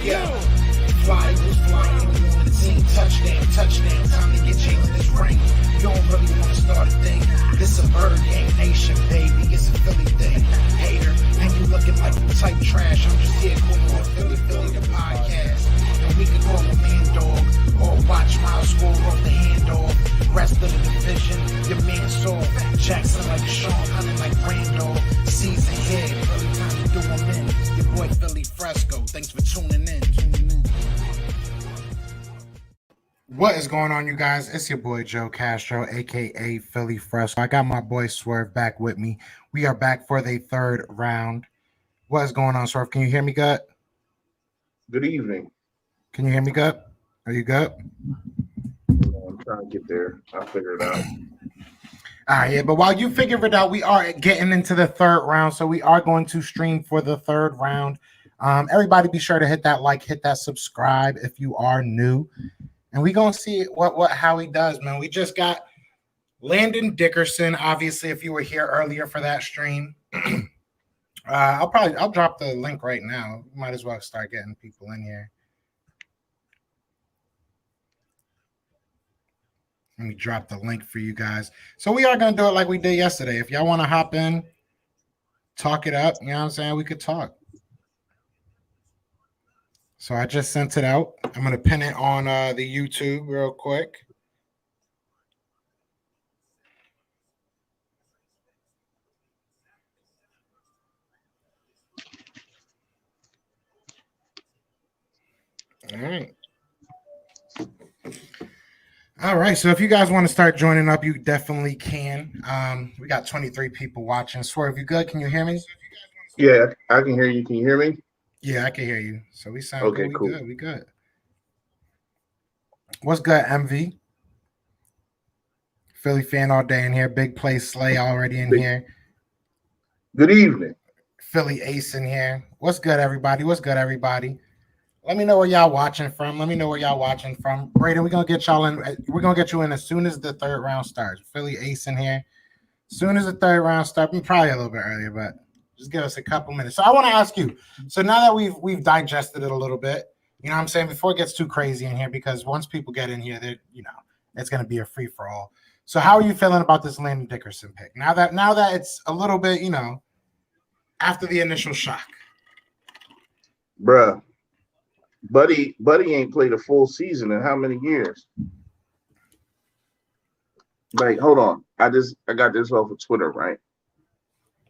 Yeah. Fly was flying on the team. Touchdown. Time to get Jalen this ring. You don't really want to start a thing. This a bird gang nation, baby. It's a Philly thing. Hater, and you looking like the type trash. I'm just here calling on Philly the podcast. And we can call a man dog or watch Miles score off the handoff. Rest of the division, your man saw Jackson like Sean, hunting like Randall. Season here, Philly time to do them in. Your boy Philly Fresco. Thanks for tuning in. What is going on, you guys? It's your boy Joe Castro, aka Philly Fresco. I got my boy Swerve back with me. We are back for the third round. What is going on, Swerve? Can you hear me good? Good evening. Can you hear me good? Are you good? I'm trying to get there. I'll figure it out. All right, yeah, but while you figure it out, we are getting into the third round, so we are going to stream for the third round. Everybody be sure to hit that like, hit that subscribe if you are new. And we're going to see how he does, man. We just got Landon Dickerson. Obviously, if you were here earlier for that stream, I'll drop the link right now. Might as well start getting people in here. Let me drop the link for you guys. So we are going to do it like we did yesterday. If y'all want to hop in, talk it up, you know what I'm saying? We could talk. So I just sent it out. I'm going to pin it on the YouTube real quick. All right. So if you guys want to start joining up, you definitely can. We got 23 people watching. Swerve, you good? Can you hear me? Yeah, I can hear you. Can you hear me? Yeah, I can hear you. So we sound okay, good. Cool. We good. What's good, MV? Philly fan all day in here. Big play Slay already in here. Good evening. Philly Ace in here. What's good, everybody? Let me know where y'all watching from. Brayden, we're gonna get y'all in. We're gonna get you in as soon as the third round starts. Philly Ace in here. As soon as the third round starts, probably a little bit earlier, but just give us a couple minutes. So I want to ask you. So now that we've digested it a little bit, you know what I'm saying, before it gets too crazy in here, because once people get in here, it's gonna be a free for all. So how are you feeling about this Landon Dickerson pick? Now that it's a little bit, after the initial shock. Bruh. Buddy ain't played a full season in how many years? Like, hold on. I got this off of Twitter, right?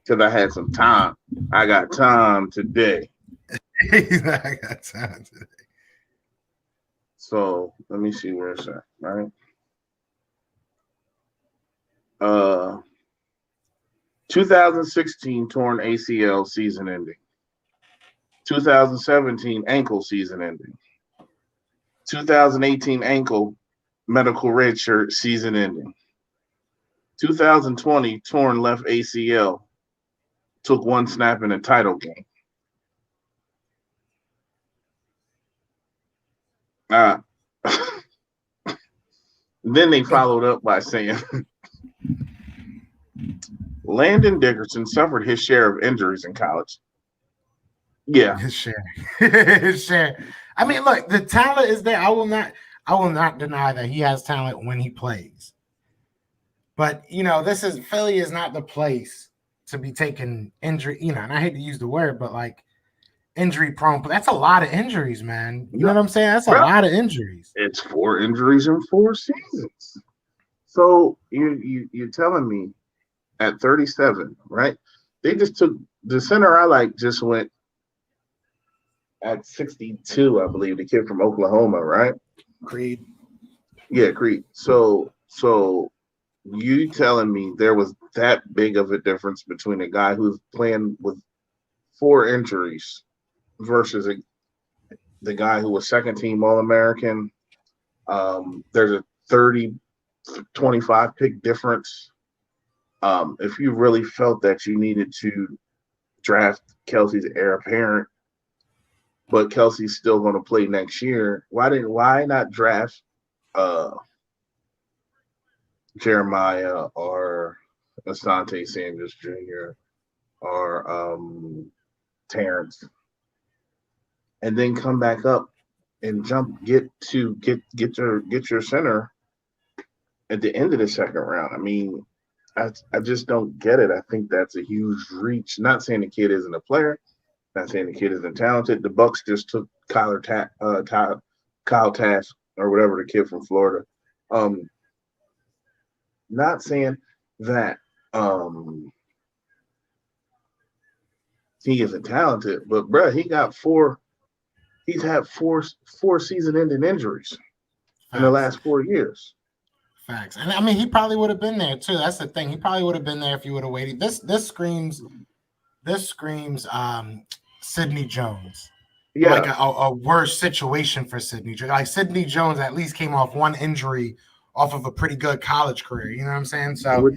Because I had some time. I got time today. I got time today. So let me see where it's at, right? 2016 torn ACL season ending. 2017 ankle season ending. 2018 ankle medical red shirt season ending. 2020 torn left ACL. Took one snap in a title game. Then they followed up by saying Landon Dickerson suffered his share of injuries in college. Yeah, his share. I mean, look, the talent is there. I will not deny that he has talent when he plays. But Philly is not the place to be taking injury. And I hate to use the word, but like injury prone. But that's a lot of injuries, man. You know what I'm saying? That's a lot of injuries. It's 4 injuries in 4 seasons. So you're telling me at 37, right? They just took the center I like just went at 62, I believe, the kid from Oklahoma, right? Creed. Yeah, Creed. So you telling me there was that big of a difference between a guy who's playing with 4 injuries versus the guy who was second team All-American? There's a 30-25 pick difference. If you really felt that you needed to draft Kelsey's heir apparent, but Kelsey's still going to play next year, why not draft Jeremiah or Asante Sanders Jr. or Terrence and then come back up and get your center at the end of the second round. I mean, I just don't get it. I think that's a huge reach. Not saying the kid isn't a player, not saying the kid isn't talented. The Bucks just took Kyle Task or whatever, the kid from Florida. Not saying that he isn't talented, but bro, he's had four season-ending injuries in the last 4 years. Facts. And I mean, he probably would have been there too. That's the thing. He probably would have been there if you would have waited. This screams Sidney Jones. Yeah. Like a worse situation for Sidney Jones. Like Sidney Jones at least came off one injury off of a pretty good college career. You know what I'm saying? So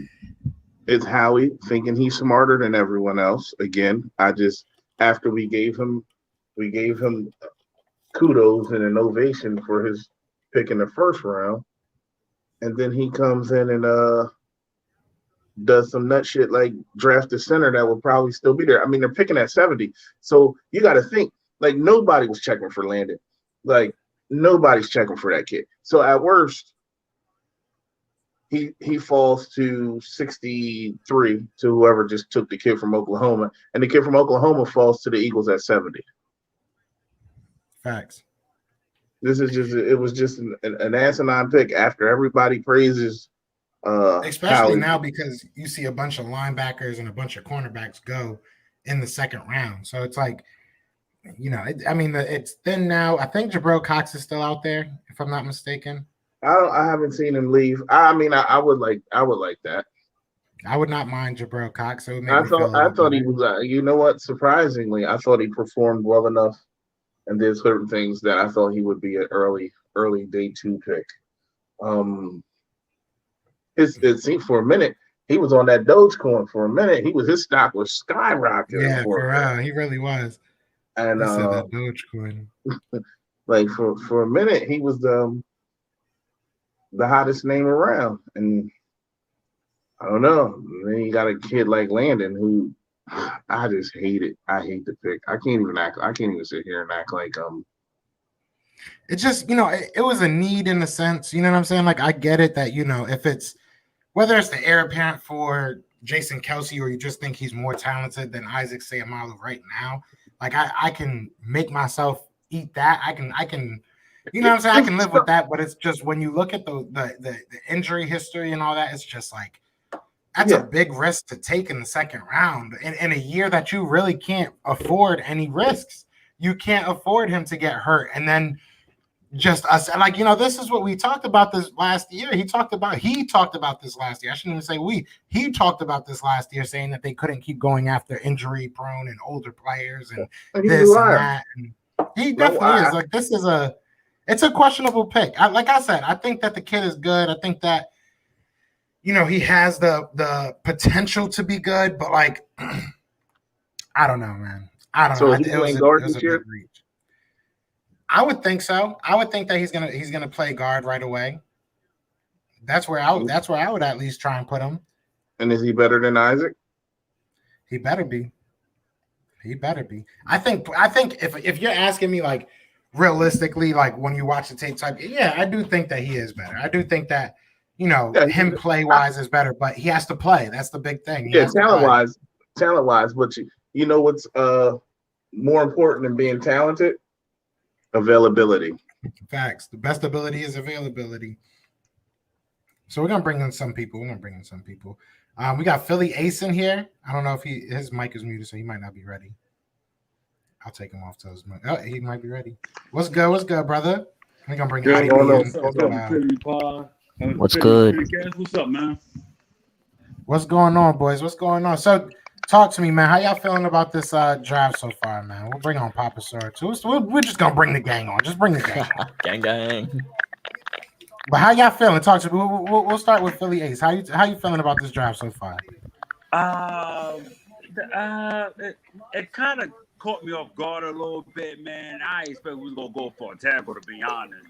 it's Howie thinking he's smarter than everyone else. Again, after we gave him kudos and an ovation for his pick in the first round. And then he comes in and does some nut shit like draft a center that will probably still be there. I mean, they're picking at 70. So you got to think, like, nobody was checking for Landon. Like, nobody's checking for that kid. So at worst, he falls to 63 to whoever just took the kid from Oklahoma. And the kid from Oklahoma falls to the Eagles at 70. Facts. It was just an asinine pick after everybody praises especially now because you see a bunch of linebackers and a bunch of cornerbacks go in the second round. So it's like, you know, it's thin now. I think Jabril Cox is still out there, if I'm not mistaken. I haven't seen him leave. I mean, I would like that. I would not mind Jabril Cox. So I thought he was. You know what? Surprisingly, I thought he performed well enough and did certain things that I thought he would be an early day 2 pick. It seemed for a minute he was on that Dogecoin for a minute. His stock was skyrocketing. Yeah, for real, he really was. And he said that Dogecoin. Like for a minute, he was the hottest name around. And I don't know. And then you got a kid like Landon who I just hate it. I hate the pick. I can't even sit here and act like It's just, you know, it was a need in a sense. You know what I'm saying? Like, I get it that, you know, if it's whether it's the heir apparent for Jason Kelsey or you just think he's more talented than Isaac Seumalo right now, like I can make myself eat that. I can, you know what I'm saying? I can live with that. But it's just when you look at the injury history and all that, it's just like that's a big risk to take in the second round in a year that you really can't afford any risks. You can't afford him to get hurt. And then just us, like, you know, this is what we talked about this last year. He talked about this last year. I shouldn't even say he talked about this last year, saying that they couldn't keep going after injury prone and older players and this and that. And he definitely is. Like, it's a questionable pick. Like I said, I think that the kid is good. I think that, you know, he has the potential to be good, but like, I don't know, man. I don't know. It was a big reach. I would think so. I would think that he's gonna play guard right away. That's where I would at least try and put him. And is he better than Isaac? He better be. I think if you're asking me, like, realistically, like when you watch the tape type, yeah, I do think that he is better. I do think that, you know, him play wise is better, but he has to play. That's the big thing. Talent wise, but you know what's more important than being talented? Availability. Facts. The best ability is availability. So we're gonna bring in some people. We got Philly Ace in here. I don't know if his mic is muted, so he might not be ready. I'll take him off to his mic. Oh, he might be ready. What's good, brother? We're gonna bring IDB in. What's good? What's up, man? What's going on, boys? What's going on? So talk to me, man. How y'all feeling about this draft so far, man? We'll bring on Papa Sir too. We're just gonna bring the gang on. Just bring the gang on. gang. But how y'all feeling? Talk to me. We'll start with Philly Ace. How you feeling about this draft so far? It kind of caught me off guard a little bit, man. I expect we was gonna go for a tackle, to be honest.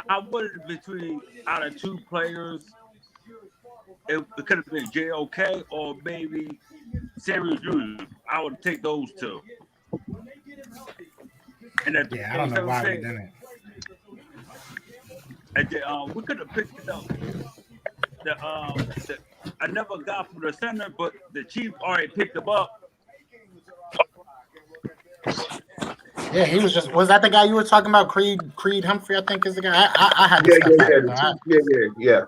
I wanted between out of two players, it could have been JOK or maybe Samuel Jr. I would take those two. And at Yeah, I don't know why we didn't. didn't. And then, we could have picked up the another guy from the center, but the Chiefs already picked him up. Yeah, he was just. Was that the guy you were talking about? Creed Humphrey, I think is the guy. I had to Yeah, step back. yeah, Though. yeah.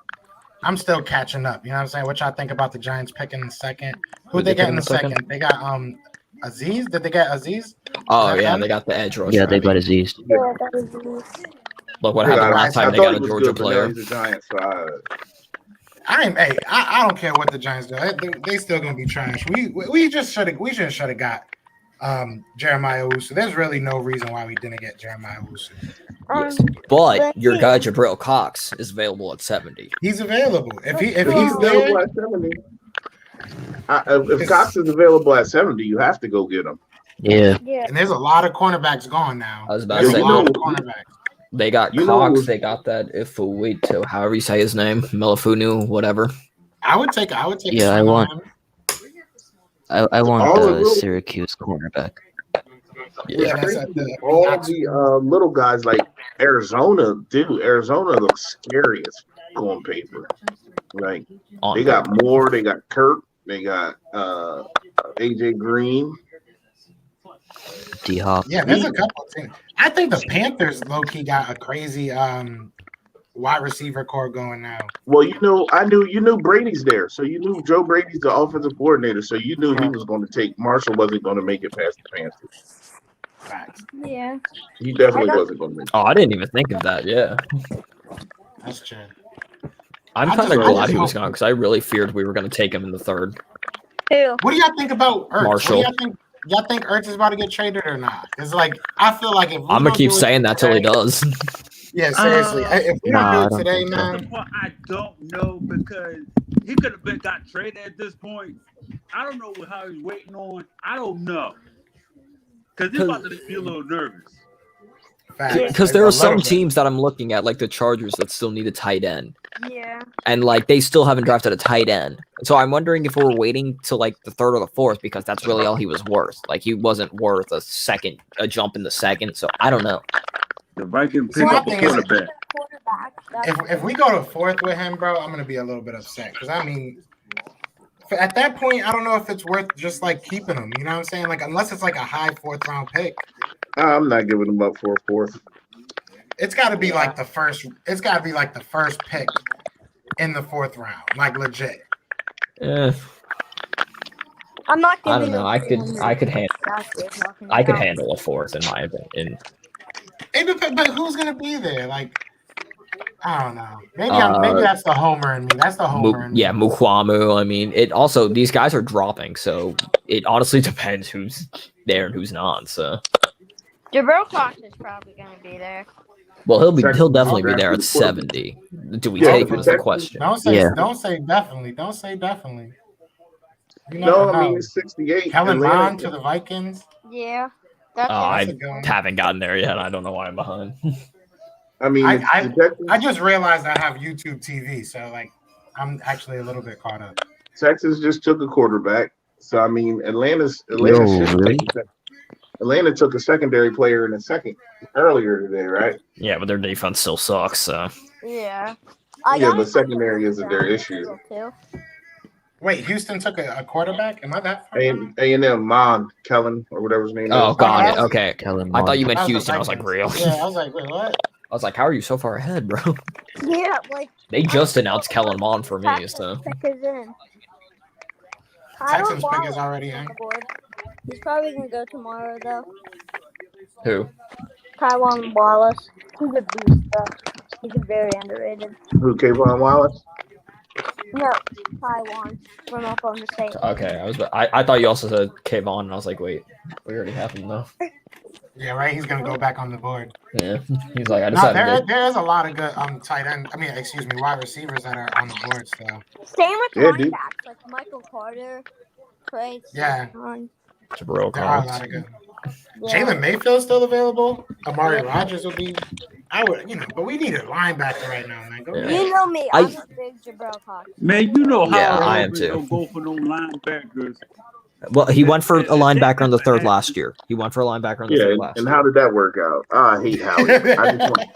I'm still catching up. You know what I'm saying? What y'all think about the Giants picking in second? Who Who'd they they get pick in the second? They got Aziz. Did they get Aziz? Oh Is that yeah, them? they got the edge rusher. Yeah, they I mean, got Aziz. Yeah, that was look what Yeah, happened I- last I time they thought got he a was Georgia good, but now player. he's a Giant, so I don't care what the Giants do. They still gonna be trash. We just should have got Jeremiah Owusu. There's really no reason why we didn't get Jeremiah Owusu. Yes. But but your he- guy Jabril Cox is available at 70. He's available. If he's he's there, available at 70. If Cox is available at 70, you have to go get him. Yeah. Yeah. and there's a lot of cornerbacks gone now. I was about There's to a say, lot no. of cornerbacks. They got You know Cox, who's- they got that Ifuito, however you say his name, Melifunu, whatever. I would take. Yeah, a I swing want- on him. I want All the the little- Syracuse cornerback. Yeah, that's the All the little guys like Arizona, Arizona looks scary as on paper. Like On they got Moore, they got Kirk, they got AJ Green. D Hop. Yeah, there's a couple of things. I think the Panthers low key got a crazy wide receiver core going now. Well, you knew Brady's there, so you knew Joe Brady's the offensive coordinator, so you knew he was going to take Marshall wasn't going to make it past the Panthers. Facts. Yeah. He definitely wasn't going to make it. Oh, I didn't even think of that. Yeah. That's true. I'm I kind just- of I glad just he was hope- gone because I really feared we were going to take him in the third. Who? What do y'all think about Ertz? Marshall. What do y'all think? Y'all think Ertz is about to get traded or not? It's like I feel like if we I'm going don't to keep do it saying that till he today- does. Yeah, seriously. If we Nah, I don't do don't it today, think so. man. The part I don't know because he could have been got traded at this point. I don't know how he's waiting on. I don't know because he's about to be a little nervous. Facts. Because there A are some little bit. teams that I'm looking at, like the Chargers, that still need a tight end. Yeah. And like they still haven't drafted a tight end. So I'm wondering if we're waiting till like the third or the fourth because that's really all he was worth. Like he wasn't worth a jump in the second. So I don't know. The Vikings See, pick my up a thing is- quarterback. Quarterback. That's If we go to fourth with him, bro, I'm gonna be a little bit upset because I mean, at that point, I don't know if it's worth just like keeping him. You know what I'm saying? Like unless it's like a high fourth round pick, I'm not giving him up for a fourth. it's got to be like the first. It's got to be like the first pick in the fourth round, like legit. Eh, I'm not I giving don't know. I could handle a fourth in my opinion. It depends, but who's gonna be there? Like, I don't know. Maybe Uh, that's the homer in me. That's the homer in me. Yeah, Mukwamu. I mean, it also these guys are dropping, so it honestly depends who's there and who's not. So, Jabril Cox is probably going to be there. well, he'll Second definitely be round there at draft 70. Do we Yeah, take him? Is the second- question. Don't say Yeah. don't say definitely. Don't say definitely. You No, never I mean know. it's 68. Kellen Atlanta- Mond to the Vikings. Yeah. That's Oh, it. I That's a good one. haven't gotten there yet. I don't know why I'm behind. I mean, I- the Texans, I just realized I have YouTube TV, so like I'm actually a little bit caught up. Texas just took a quarterback. So I mean, Atlanta really? Atlanta took a secondary player in a second earlier today, right? Yeah, but their defense still sucks. So. Yeah. Yeah, got but it. secondary isn't their issue. Too. Wait, Houston took a quarterback? Am I that? far down? A&M, Kellen, or whatever his name Oh, is. got it. that's- Okay. Kellen I thought Mond. you meant That was the Houston. I was like, real. Vikings. Yeah, I was like, wait, what? I was like, how are you so far ahead, bro? Yeah, like They just announced Kellen Mond for me, Texas so. pick is in. Texans Tyler pick is Wallace already on in. the board. He's probably gonna go tomorrow though. Who? Taiwan Wallace. He's a beast though. He's very underrated. Who, Kayvon Wallace? No, Taiwan from up on the state. Okay, I thought you also said Kayvon, and I was like, wait, we already have him though. Yeah, right. He's gonna go back on the board. Yeah, he's like, I No, decided. there is a lot of good tight end. Wide receivers that are on the board still. Same with Yeah, running dude. backs like Michael Carter, Trey. Yeah. Songz. Jabril There are a Cox. lot of good. Yeah. Jalen Mayfield's still available. Amari Rogers will be. I would, but we need a linebacker right now, man. Go Yeah. ahead. You know me. I'm a big Jabril Cox. Man, you know how Yeah, I am Auburn's too. don't go for no linebackers. Well, he went for a linebacker in the third last year. He went for a linebacker in the Yeah, third last and year. how did that work out? Oh, I hate Howie. I just want,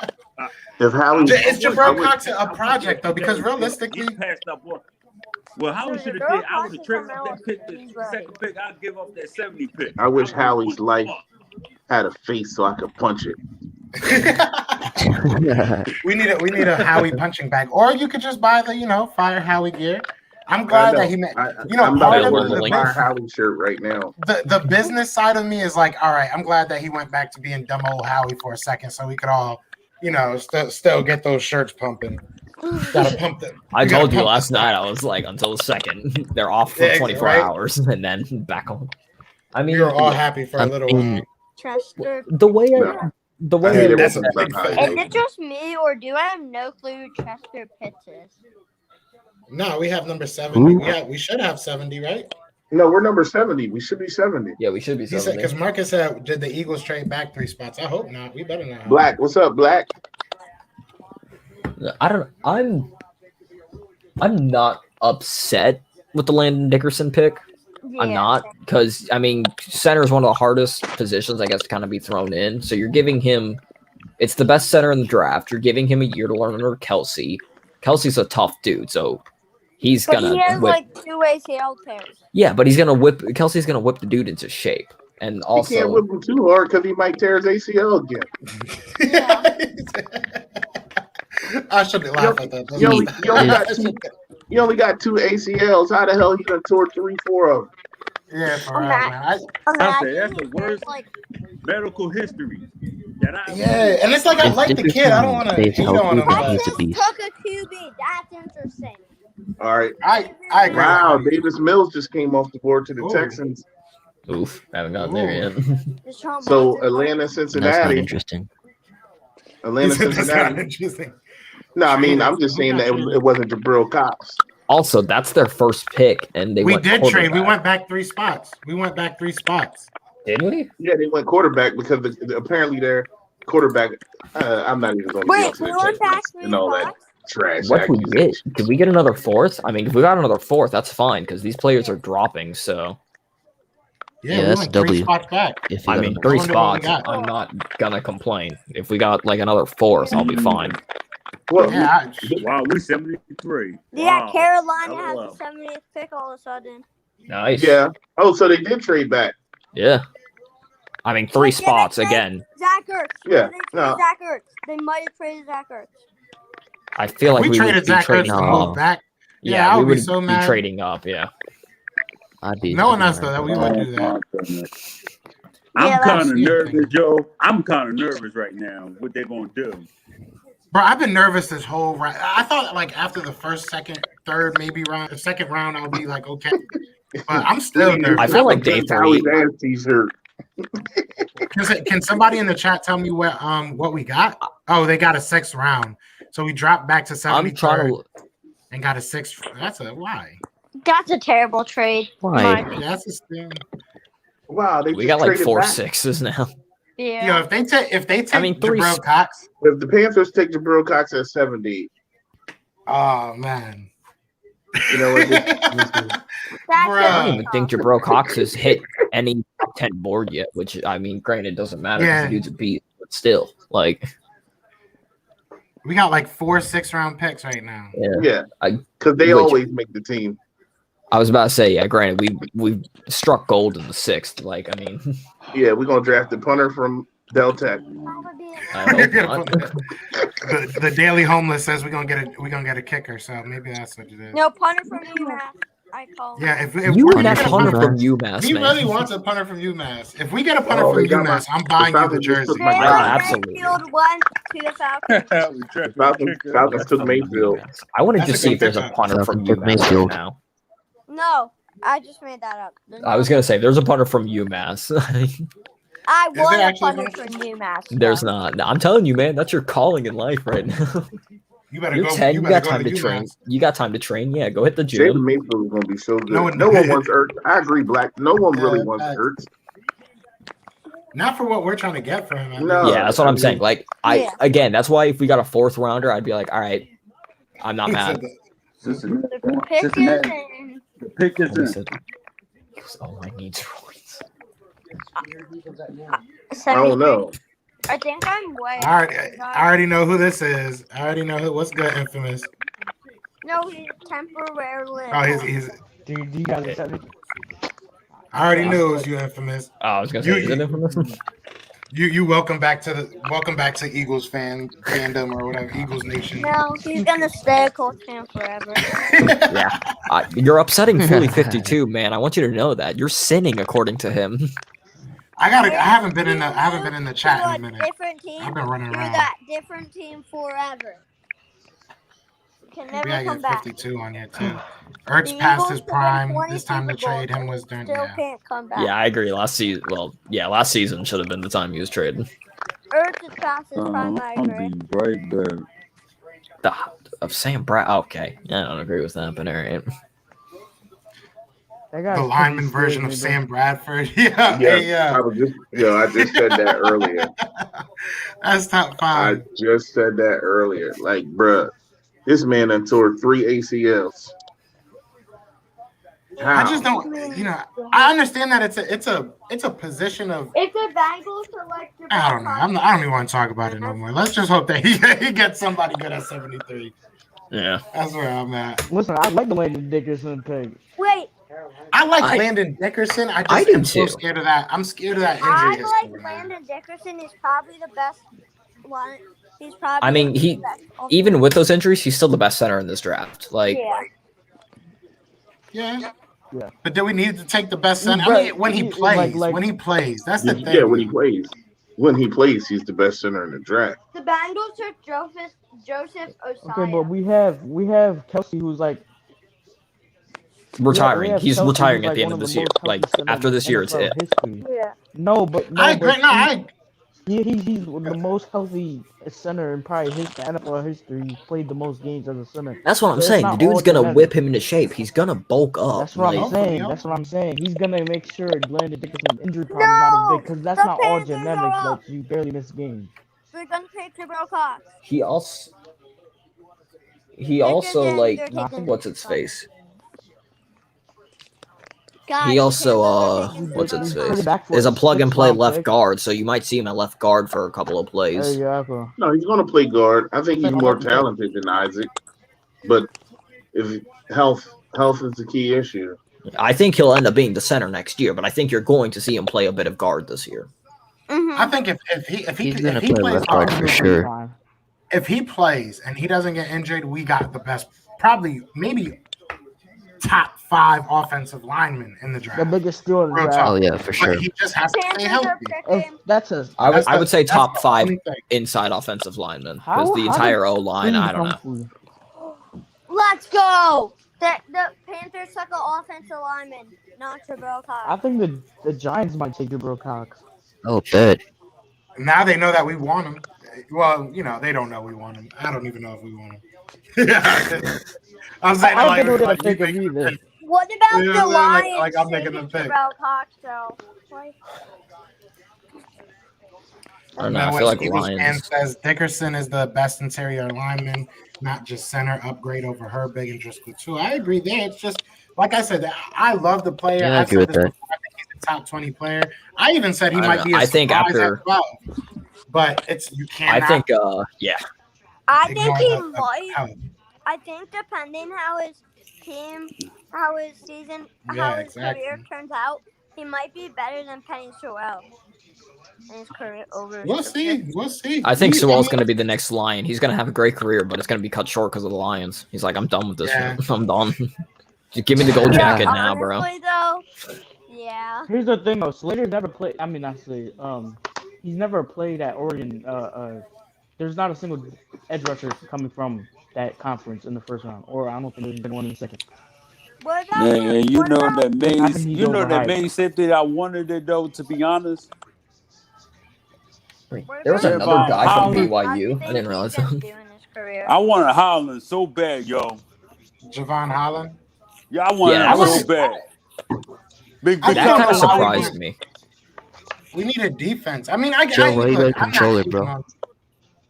if Howie, Is I Jabril would- Cox a project though? Because realistically, he passed up one. Well, how So should have Jabril did? I would Cox have is traded coming up out that pick, with the second pick. I'd give up that 70 pick. I wish would've Howie's won. life had a face so I could punch it. we need a Howie punching bag, or you could just buy the fire Howie gear. I'm glad that he met. I'm Part about of to order order the the link. Fire Howie shirt right now. the business side of me is like, all right, I'm glad that he went back to being dumb old Howie for a second, so we could all, still get those shirts pumping. Gotta pump them. I told you last night. I was like, until the second, they're off for Yeah, 24 right? hours and then back on. I mean, We were all happy for a little while. Chester. the way No. the I way hate I it That's when a it's big about fact. Howie. Is it just me, or do I have no clue who Chester Pitts is? No, we have number 70. Ooh. We should have 70, right? No, we're number 70. We should be 70. yeah, we should be He said, 70. because Marcus said, did the Eagles trade back 3 spots? I hope not. We better not. Black, what's up, Black? I'm not upset with the Landon Dickerson pick. I'm not, because I mean, center is one of the hardest positions, I guess, to kind of be thrown in. So you're giving him, it's the best center in the draft. You're giving him a year to learn under Kelsey. Kelsey's a tough dude, so he's But gonna he has whip. like 2 ACL tears. Yeah, but he's gonna whip. Kelsey's gonna whip the dude into shape, and He can't also whip him too hard because he might tear his ACL again. I shouldn't laugh at that. You only got 2 ACLs. How the hell he done tore 3, 4 of them? Yeah, for real, man. I say Imagine that's the if worst there's, like, medical history that I Yeah, and it's like I like the kid. I don't want to Stays hate on him, healthy, but he's a beast. took a QB. That's interesting. All right. I agree. Wow, Davis Mills just came off the board to the Ooh. Texans. oof, haven't gotten there yet. Deshaun So Watson, Atlanta, That's not Cincinnati. interesting. Atlanta, That's not Cincinnati. interesting. No, I mean, I'm just saying that it wasn't Jabril Cox. Also, that's their first pick, and they We went did trade. We quarterback. went back 3 spots. Didn't we? Yeah, they went quarterback because apparently their quarterback. I'm not even going to Wait, we went back 3 and all that spots? trash. What we get? accusation. Did we get another fourth? I mean, if we got another fourth, that's fine because these players are dropping. So Yeah, we that's went a 3 W. spots back. If you I got mean, him. 3 wonder what we spots. got. I'm not gonna complain. If we got like another fourth, I'll be fine. Well, Yeah, wow, we're 73. Yeah, Wow. Carolina has LOL. the 70th pick all of a sudden. Nice. yeah. Oh, so they did trade back. Yeah. I mean, 3 spots again. Zach Ertz. Yeah, They traded no. Zach Ertz. They might have traded Zach Ertz. I feel like we we would traded be Zach Ertz trading to up. move back. Yeah, I we would be would so be mad. trading up. Yeah. I'd be. No one I'd else be though that we mad. would do that. I'm Yeah, kind that's- of nervous, Joe. I'm kind of nervous right now. What they're gonna do? Bro, I've been nervous this whole round. I thought like after the first, second, third, maybe round, the second round, I'll be like okay, but I'm still nervous. I feel like day 3. Howie's ass t-shirt. Can somebody in the chat tell me what we got? Oh, they got a 6th round, so we dropped back to I'm 73rd trying to. and got a 6th. That's a why? That's a terrible trade. Why? My- That's a still. Wow, they We just got like traded 4 back. 6s now. Yeah. Yo, if they take I mean, 3 Jabril Cox, If the Panthers take Jabril Cox at 70, oh man, you know what? Zach I Bruh. don't Ertz. even think Jabril Cox has hit any top 10 board yet, which I mean, granted, doesn't matter because Yeah. the dude's a beat, but still, like, we got like 4 6th-round picks right now. Yeah, I- because they which- always make the team. I was about to say, yeah, granted, we struck gold in the 6th. Like, I mean, Yeah, we're gonna draft the punter from Del Tech. I hope not. The Daily Homeless says we're gonna get a kicker, so maybe that's what it is. No, punter from UMass. I call him. Yeah, if You we're and that gonna punter punter from UMass, he man. really wants a punter from UMass. If we get a punter Oh, from they got my- UMass, I'm buying the you the Falcons just jersey. took my Taylor guy. absolutely. Mayfield went to the Falcons. We drafted Falcons kicker. took Mayfield. I want to That's just a see good if there's a pickup. punter from Falcons took UMass right Mayfield. now. No, I just made that up. I was gonna say there's a punter from UMass. I there want a actually punter one? from UMass. There's though. not. No, I'm telling you, man, that's your calling in life right now. You better You're go. 10. You You better got go time to to train. UMass. You got time to train. Yeah, go hit the Jalen gym. Mayfield is gonna be so good. No No one- one wants Ertz. I agree, Black. No one really Yeah, wants facts. Ertz. Not for what we're trying to get for him. at No. least. Yeah, that's what I'm saying. Like, Yeah. again, that's why if we got a 4th rounder, I'd be like, all right, I'm not He mad. said that. Cincinnati. The pick is Cincinnati. in. The pick is He in. said- Oh, I need droids. I don't know. I think I'm way. I already know who this is. I already know who. What's good, Infamous? No, he's temporarily. Oh, he's. Dude, you guys accept me? I already knew it was you, Infamous. Oh, I was gonna say, is it Infamous? You welcome back to Eagles fandom or whatever, Eagles Nation. No, he's gonna stay a Colts fan forever. Yeah, you're upsetting Philly 52, man. I want you to know that you're sinning according to him. I haven't been in the chat in a minute. Different team. I've been running You're around. that different team forever. Can never Maybe I come get back. 52 on here too. Ertz The past Eagles his have prime. won 20 This time to Super Bowls trade him and was during. Still Yeah. can't come back. Yeah, I agree. Last season should have been the time he was traded. Ertz is past his prime. I I'll agree. be right back. Of Sam Brad. Okay, I don't agree with that, but all right. The lineman version of Sam Bradford. Yeah. I just said that earlier. That's top 5. I just said that earlier. Like, bruh, this man done tore 3 ACLs. How? I just don't. I understand that it's a position of. If the Bengals select I don't know. I don't even want to talk about it no more. Let's just hope that he gets somebody good at 73. Yeah, that's where I'm at. Listen, I like the Landon Dickerson pick. Wait. I like Landon Dickerson. I do am so too. scared of that. I'm scared of that injury. I history, like man. Landon Dickerson. He's probably the best one. He's probably. I mean, the best. even with those injuries, he's still the best center in this draft. Like, Yeah. Yeah. But do we need to take the best center? But I mean, when he plays, that's the thing. Yeah, when he plays. When he plays, he's the best center in the draft. The Bengals took Joseph Osai. Okay, but we have Kelsey, who's like retiring. have He's Kelsey, retiring who's at the end one of the this year. most Like, healthy centers after this in year, it's NFL it. history. Yeah. No, but I agree. he's the most healthy center in probably NFL history. He's played the most games as a center. That's what I'm So saying. it's The not dude's all gonna genetic. whip him into shape. He's gonna bulk up. That's what I'm Like, saying. Hopefully, That's what I'm saying. He's gonna make sure Landon Dickerson's injury problem is not as big because that's the not all Panthers are genetics. up. Like you barely miss games. They're gonna pick Jabril Cox. he also Dickerson, like they're taking- what's its face? God, He the also Panthers are taking what's its Jabril Cox. face? Is a plug and play 6th round left pick. guard, so you might see him at left guard for a couple of There plays. you go. No, he's going to play guard. I think he's more talented than Isaac. But if health is the key issue. I think he'll end up being the center next year, but I think you're going to see him play a bit of guard this year. I think if he He's gonna if he play plays left guard hard, for sure. Fine. if he plays and he doesn't get injured, we got the best, probably maybe top 5 offensive linemen in the draft. The biggest steal in the Real draft. talk. Oh yeah, for sure. But he just has to stay Panthers healthy. are picking. That's a I would say That's top the 5 only thing. inside offensive linemen How- because the how entire did O line. I don't know. Humphrey- Let's go. The Panthers took an offensive lineman, not Jabril I Cox. think the Giants might take Jabril Cox. Oh, bet. Now they know that we want him. Well, they don't know we want him. I don't even know if we want him. I'm saying I like, don't think we're like, gonna pick you him think- either. What about You know the what I'm Lions saying? Like, I'm making taking the pick. Jabril Cox, though? Like, I don't know. And I then feel when like Eagles fan Lions. says Dickerson is the best interior lineman, not just center. Upgrade over Herbig and Driscoll too. I agree there. It's just like I said. I love the player. Yeah, I I've agree said with this that. before. I think he's a top 20 player. I even said he I might don't be. know. A I think surprise after- at 12. But you can't. I think, yeah. I think he ignore the might. talent. I think depending how his season, Yeah, how his exactly. career turns out, he might be better than Penny Sewell in his career over. We'll see. We'll see. I think Sewell's going to be the next Lion. He's going to have a great career, but it's going to be cut short because of the Lions. He's like, I'm done with this. Yeah. I'm done. Just give me the gold jacket now, bro. Honestly, though, yeah. Here's the thing though, Slater's never played. I mean, not Slater. He's never played at Oregon. There's not a single edge rusher coming from that conference in the first round, or I don't think there's been one in the second. What about Man, and you what know about- that I main, think he's you know that overhyped. main safety I wanted it though. To be honest, There was What another about guy from Holland? How do you BYU. I think didn't realize he's gonna that. do in his career? I wanted Holland so bad, yo. Javon Holland. Yeah, I wanted Yeah, him that so was- bad. Big I That don't kind know of why surprised we- me. We need a defense. I mean, I Joe, why you got a I'm not controller, hating bro? on-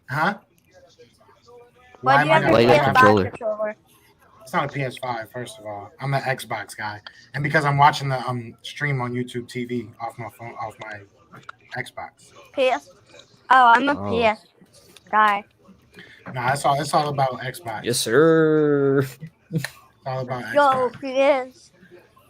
Huh? Why do you have gonna Why you to got get a controller? controller? It's not a PS5. First of all, I'm an Xbox guy, and because I'm watching the stream on YouTube TV off my phone, off my Xbox. PS. Oh, I'm a Oh. PS guy. Nah, it's all about Xbox. Yes, sir. It's all about Go Xbox. PS.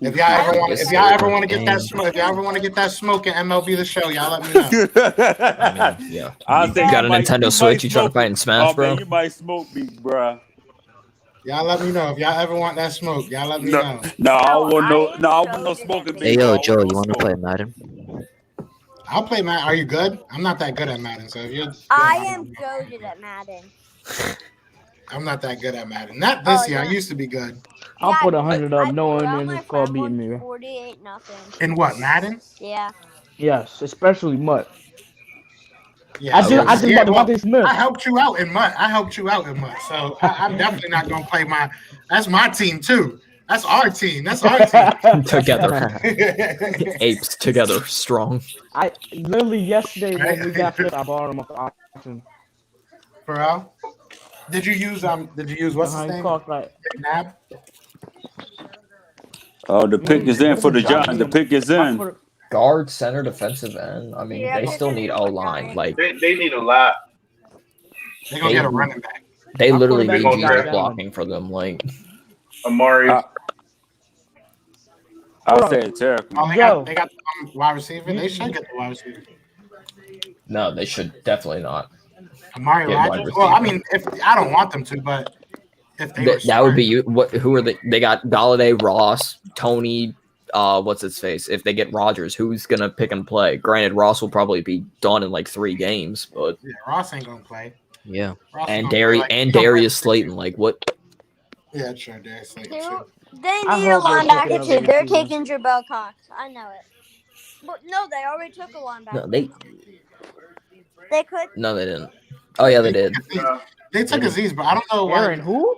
If y'all ever want, Yes, if y'all sir. ever want to get that smoke, if y'all ever want to get that smoke in MLB the Show, y'all let me know. I mean, yeah. I You think got a you might- Nintendo you Switch? might You trying to smoke fight in Smash, Oh bro? man, you might smoke me, bro. Y'all let me know if y'all ever want that smoke. Y'all let me No, know. no, I don't want no, I am no, I so want no good smoking at me. Hey, video bro. I yo, want Joe, no you want to smoke. play Madden? I'll play Madden. Are you good? I'm not that good at Madden. So if you're good, I am goated at Madden. I'm not that good at Madden. Not this Oh, year. I yeah. used to be good. I'll Yeah, put I 100 blew up, knowing out in my this call friend beating me. 48-0. In what, Madden? Yeah. Yes, especially Mutt. Yeah. I just yeah, bought well, Devonta Smith. I helped you out in Mutt. So I'm definitely not gonna play my. That's my team too. That's our team. Together. Apes together, strong. I literally yesterday when we Right? got flipped, I bought him off the auction. For real? Did you use what's his He name? cost like Nab? Oh, the pick is in what for was the Giants. The Josh pick is in. Doing? Guard, center, defensive end. I mean, Yeah, they but still then need we O were line. dying. Like They need a lot. They're gonna They- get a running back. they My literally quarterback need is Jesus Josh blocking for them. Like Amari. I said terrible. Oh, Joe. they got wide receiver. They should get the wide receiver. no, they should definitely not. Amari Get wide Rodgers. Well, I receiver. mean, if I don't want them to, but if they were That would be smart. you. What? Who are they? They got Galladay, Ross, Tony. What's his face? If they get Rodgers, who's gonna pick and play? Granted, Ross will probably be done in like 3 games, but Yeah, Ross ain't gonna play. Yeah. Ross and gonna play he gonna Darius play- Slayton. Like what? Yeah, sure, Darius Slayton. They Too. need hope a they're taking linebacker another too. They're receiver. taking Jabel Cox. I know it. But no, they already took a linebacker. No, they could. no, they didn't. Oh yeah, they did. They took Aziz, but I don't know why. Aaron, who?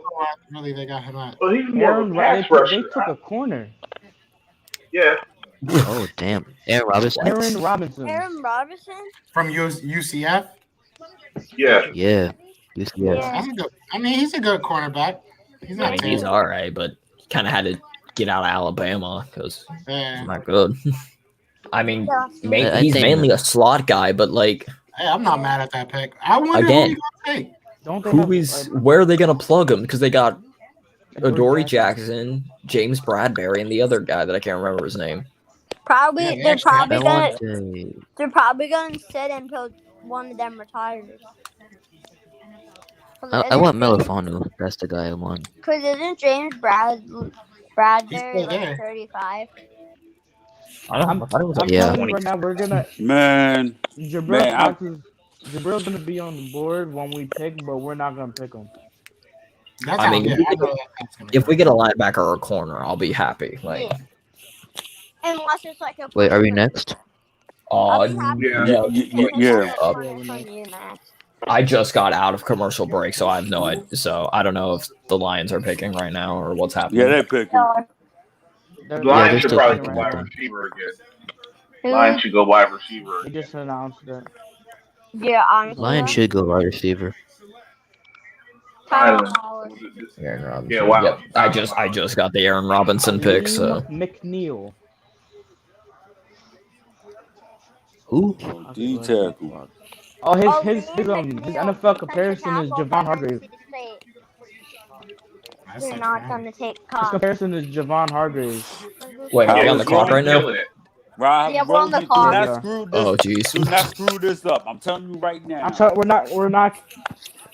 Really, they got him out. Well, he's more of Aaron, a pass they rusher. took a corner. Yeah. Oh, damn. Aaron Robinson? Aaron Robinson. Aaron Robinson? From UCF. Yeah. Yeah. Yeah. That's a good. I mean, he's a good cornerback. He's I not mean, he's terrible. all right, but kind of had to get out of Alabama because Yeah. he's not good. I mean, I he's think- mainly a slot guy, but like Hey, I'm not mad at that pick. I wonder Again. who he gonna take. Don't they who have, is where are they gonna plug him? Because they got Adoree Jackson? Jackson, James Bradbury, and the other guy that I can't remember his name. Probably Yeah, they they're actually have probably gonna Devontae. they're probably gonna sit until one of them retires. I want Melifonu. That's the guy I want. Because isn't James He's Bradbury still there. like 35? I'm telling Yeah. you right now, we're gonna Man, Jabril's Man, gonna be on the board when we pick, but we're not gonna pick him. That's I how. mean, Yeah, if we I get- know that's gonna If we work. get a linebacker or a corner, I'll be happy. Like, Yeah. Unless it's like a Wait, are we punter. next? I'll be happy Yeah. if Yeah, it's yeah, like a yeah. punter from UMass. I just got out of commercial break, so I have no idea. So I don't know if the Lions are picking right now or what's happening. yeah, they picking. So, They're Lions they're should still probably picking go wide them. receiver again. who- Lions should go wide receiver They again. just announced that. Yeah, honestly. Lions should go wide receiver. Tyler Tyler. Howard. Aaron Robinson. Yeah, wow. Yep. I just got the Aaron Robinson pick. So McNeil. Who? D tackle. Oh, his Oh, his Liam McNeil, NFL comparison is defensive Javon tackle Hargrave. from NC State. That's They're like not fine. gonna take His Cox. comparison is Javon Hargrave. wait, are we Yeah, on the clock right now? Killing it. Right, Yeah, we're on the do clock. not Yeah. screw this. Oh, jeez. Do not screw this up. I'm telling you right now.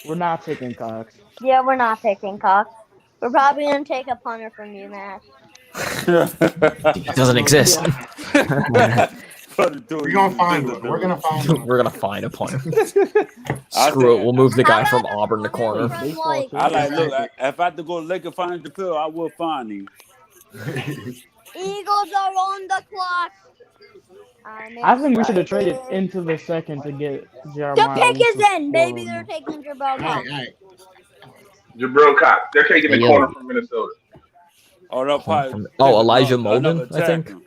We're not taking Cox. Yeah, we're not taking Cox. We're probably gonna take a punter from UMass. It doesn't exist. We're gonna find them. We're gonna find them. We're gonna find a punter. I Screw it. said- We'll move the How guy from about a Auburn to punter corner. from, like, I like look. If I had to go lick and find the field, I will find him. Eagles are on the clock. I think we should have traded into the second to get The Jeremiah. pick is Wilson in, for baby. him. They're taking Jabel All right, Cox. all right. Jabril Cox. They're taking the Hey, yo. corner from Minnesota. Oh, they'll probably Oh, Elijah another Molden, I think. tackle.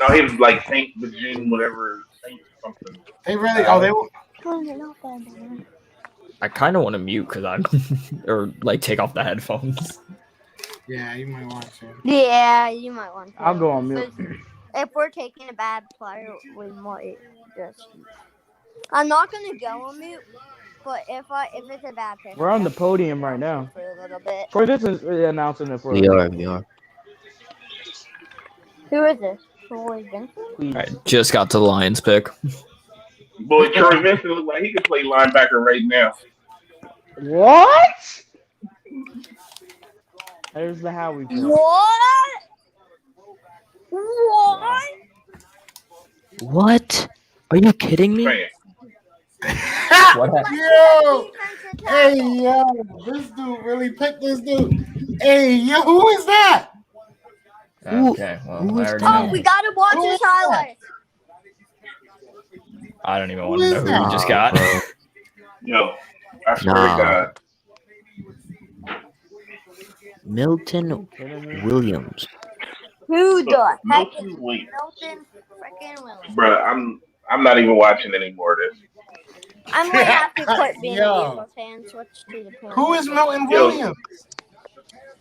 No, he was like Saint Virgin, whatever. Saint something. They really. Oh, they. I kind of want to mute because I'm, or like take off the headphones. Yeah, you might want to. Yeah, you might want to. I'll go on mute. If we're taking a bad player, we might just. I'm not gonna go on mute, but if it's a bad pick, We're on the podium right now. for a little bit. For this is announcing it for We are. Who is this? Troy Vincent? Please. All right, just got to the Lions pick. Boy, Troy Vincent looks like he could play linebacker right now. What? There's the Howie pick. What? What? What? Are you kidding me? Man. What happened? Yo! Hey, yo! This dude really picked this dude. Hey, yo! Who is that? Okay, well, who I is already that? know. We gotta watch Who his is that? highlights. I don't even Who want to is know who that? we just got. Bro. Yo, I swear Nah. to God. Milton Williams. Who the heck is Milton Williams. Milton freaking Williams? Bruh, I'm not even watching any more of this. I'm gonna have to quit being Yo. a Eagles fan, switch to the Panthers. Who is Milton Yo. Williams?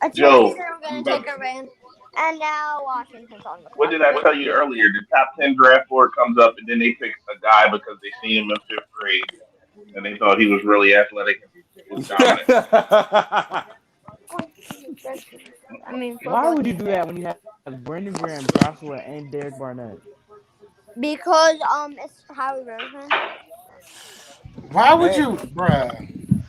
I told Yo. you they were gonna take a rant, and now Washington's on the What did I tell you earlier? The top 10 draft board comes up, and then they pick a guy because they seen him in 5th grade, and they thought he was really athletic and was dominant. I mean, Why would you do that when you have Brandon Graham, Joshua, and Derek Barnett? because it's Howie Roseman. Why would you, bruh?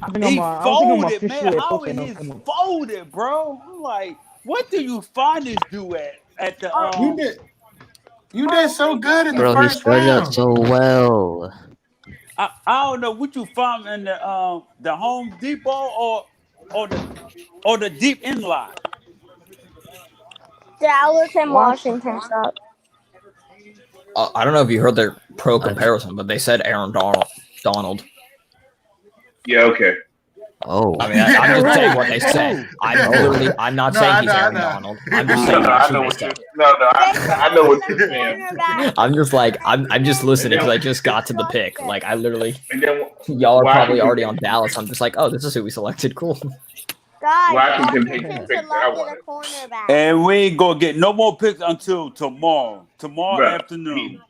I think He I'm folded, officially man. a How Colts fan. is he folded, bro? I'm like, what do you find this dude at the You did so good in the Bro, he first started round. out so well. I don't know what you found in the Home Depot or the deep in line. Dallas and Washington suck. I don't know if you heard their pro comparison, but they said Aaron Donald. Yeah, okay. Oh. I mean, I'm just saying what they said. I'm not saying he's Aaron Donald. I'm just saying I that's know what what they you. said. I know what you're saying. I'm just like I'm just listening because I just got to the pick. Like I literally, And then y'all are probably Washington- already on Dallas. I'm just like, oh, this is who we selected. Cool. Guys, Washington takes the Washington pick that I selected a wanted. cornerback. And we ain't gonna get no more picks until tomorrow. Tomorrow Bruh, afternoon.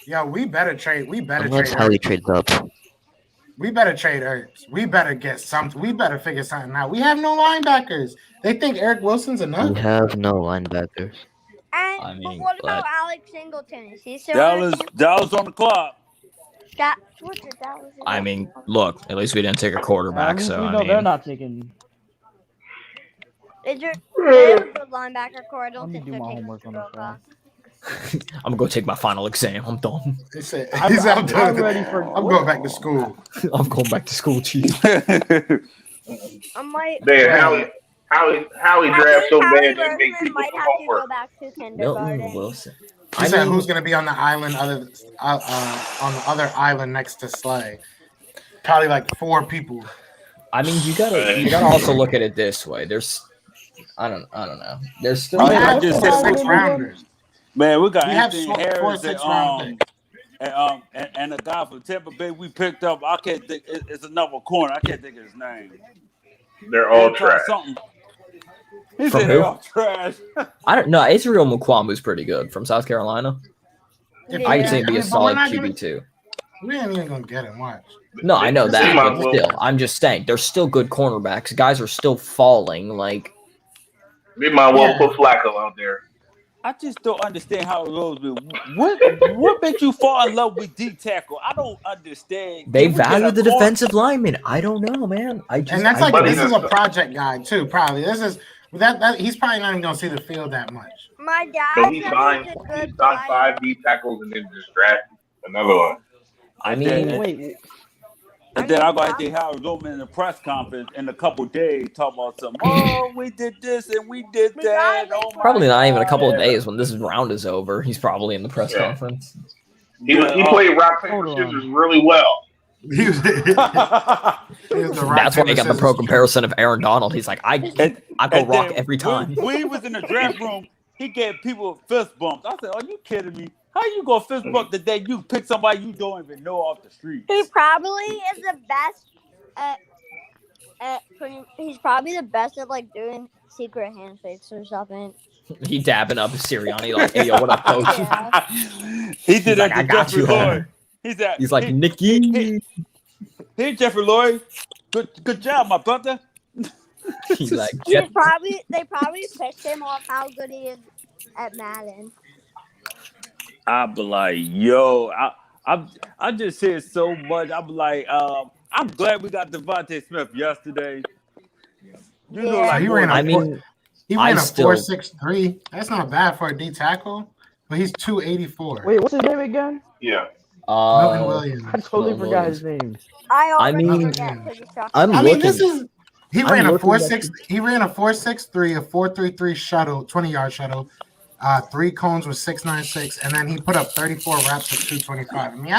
Yo, we better trade. We better Unless trade. Howie Ertz. trades up. We better trade Ertz. We better get something. We better figure something out. We have no linebackers. They think Eric Wilson's enough. We have no linebackers. And I mean, but what about but- Alex Singleton? Is he still on the team? Dallas on the clock. What's the Dallas? I mean, look, at least we didn't take a quarterback. At least So we I know mean, they're not taking. Is there a good linebacker core? I Let don't me think do they're my taking homework on this Stroka. guy. I'm gonna go take my final exam. I'm done. He said, I'm- he's out I'm done. ready for- I'm going back to school. I'm going back to school, chief. I might. Man, Howie drafts so bad they make Roseman people might do have to go homework. back to Milton kindergarten. Wilson. He said, "Who's going to be on the island other on the other island next to Slay? Probably like 4 people." I mean, you gotta also look at it this way. There's, I don't know. There's still. We I have just 4 said- 6-rounders. Man, we got We have Anthony 4 Harris 6-round picks. and a guy from Tampa Bay we picked up. I can't think. It's another corner. I can't think of his name. They're all He'll try trash. something. He From said who? they're all trash. I don't know. Israel Mukwamu's pretty good from South Carolina. If I we- could say he'd be a but we're solid not QB gonna- too. We ain't even going to get him. Watch. No, I know They that, might but well- still, I'm just saying there's still good cornerbacks. Guys are still falling. Like, They might well Yeah. put Flacco out there. I just don't understand how it goes. What makes you fall in love with D tackle? I don't understand. they Can we get value a the corner- defensive lineman. I don't know, man. I just And that's I like But this he's is a- a project guy too. Probably this is that he's probably not even going to see the field that much. My So dad he said signed he's a good 5 D tackles and then just draft another one. I mean, Wait, And then I'm going to think Howard Roman in the press conference in a couple days talking about something. Oh, we did this and we did that. Oh my probably not even a couple of God. days when this round is over. He's probably in the press Yeah. conference. He played rock, paper, Hold on. scissors really well. He was, he was the rock, That's why he paper, got the pro scissors. comparison of Aaron Donald. He's like, I go And rock then every time. When he was in the draft room, he gave people fist bumps. I said, "Are you kidding me?" How you gonna fist bump the day you pick somebody you don't even know off the street? He probably is the best he's probably the best at like doing secret handshakes or something. He dabbing up Sirianni like, "Hey, yo, what up, coach?" Yeah. He did that like, "I to got Jeffrey you, Lloyd. homie." He's like, "Nicky." Hey, Jeffrey Lloyd. Good job, my brother. He's like, They probably pissed him off how good he is at Madden. I be like, yo, I just said so much. I be like, I'm glad we got Devonta Smith yesterday. You know, Yeah. like He ran a I mean, he ran a still- 4.63. That's not bad for a D tackle, but he's 284. Wait, what's his name again? Yeah. Milton Williams. I totally Milton forgot Williams. his name. I already mean, forget because he's shocking. I'm I mean, looking. this is he I'm ran a looking 4.6. He ran a 4.63, a 4.33 shuttle, 20-yard shuttle, 3 cones with 6.96, and then he put up 34 reps at 225. I mean,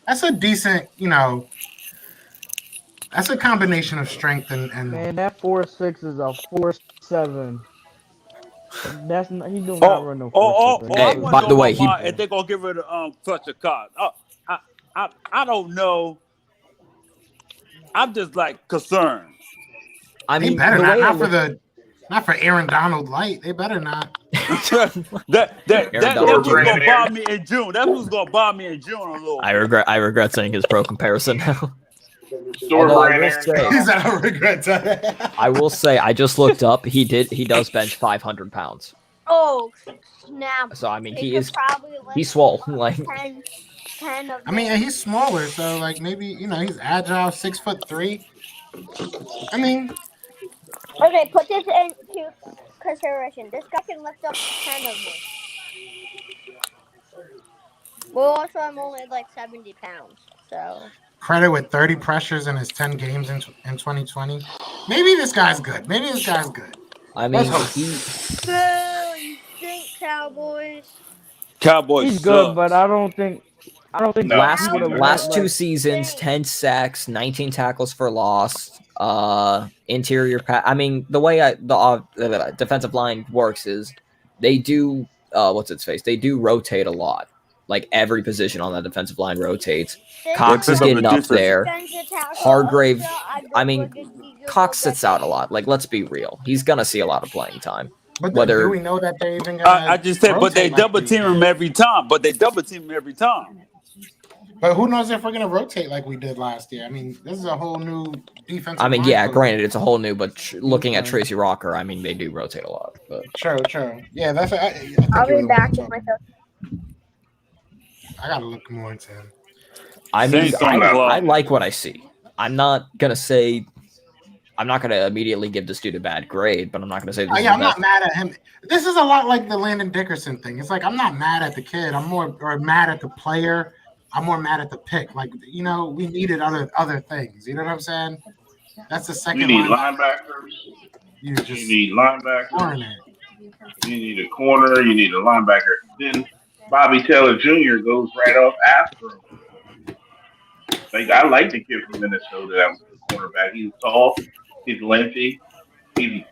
that's a decent, that's a combination of strength and Man, that 4.6 is a 4.7. That's not, he do not run no 4.6. Hey, I by wonder the way, he- if they're gonna give her the clutch of cards. I don't know. I'm just like concerned. I they mean, better the not, way not for Aaron Donald Light. They better not. That was gonna bother me in June. That was gonna bother me in June a little. I regret saying his pro comparison now. Store Although I brand will Aaron say- Donald. He's at a regret time. I will say, I just looked up. He does bench 500 pounds. Oh snap! So I mean, He could probably lift he's swole. Like, 10 of I mean, and he's smaller, so like maybe he's agile, 6'3". I mean, Okay, put this into consideration. This guy can lift up 10 of me. Well, also, I'm only like 70 pounds, so. credit with 30 pressures in his 10 games in 2020. Maybe this guy's good. I mean, Let's he. Boo! You stink, Cowboys. Cowboys He's good, suck. but I don't think. No. last 2 seasons, 10 sacks, 19 tackles for loss, interior I mean, the way the defensive line works is they do they do rotate a lot. Like every position on that defensive line rotates. Cox is getting up there. Hargrave, I mean, Cox sits out a lot. Like, let's be real. He's gonna see a lot of playing time. But Whether- do we know that they're even gonna? I just said, but they rotate double like team we him did? every time. But who knows if we're gonna rotate like we did last year? I mean, this is a whole new defensive. I mean, line yeah, for them. granted, it's a whole new, but looking at Tracy Rocker, I mean, they do rotate a lot. But True. Yeah, that's. I think I'll you're be back right. in myself. I gotta look more into him. I mean, Saints on the clock. I like what I see. I'm not gonna immediately give this dude a bad grade, but I'm not gonna say this is Yeah, the I'm best. not mad at him. This is a lot like the Landon Dickerson thing. It's like I'm not mad at the kid. I'm more mad at the player. I'm more mad at the pick. Like, we needed other things. You know what I'm saying? That's the second You need line. linebackers. You You just need linebackers. ignoring it. You need a corner. You need a linebacker. Then Bobby Taylor Jr. goes right off after him. Like, I like the kid from Minnesota that was the cornerback. He's tall. He's lengthy. He's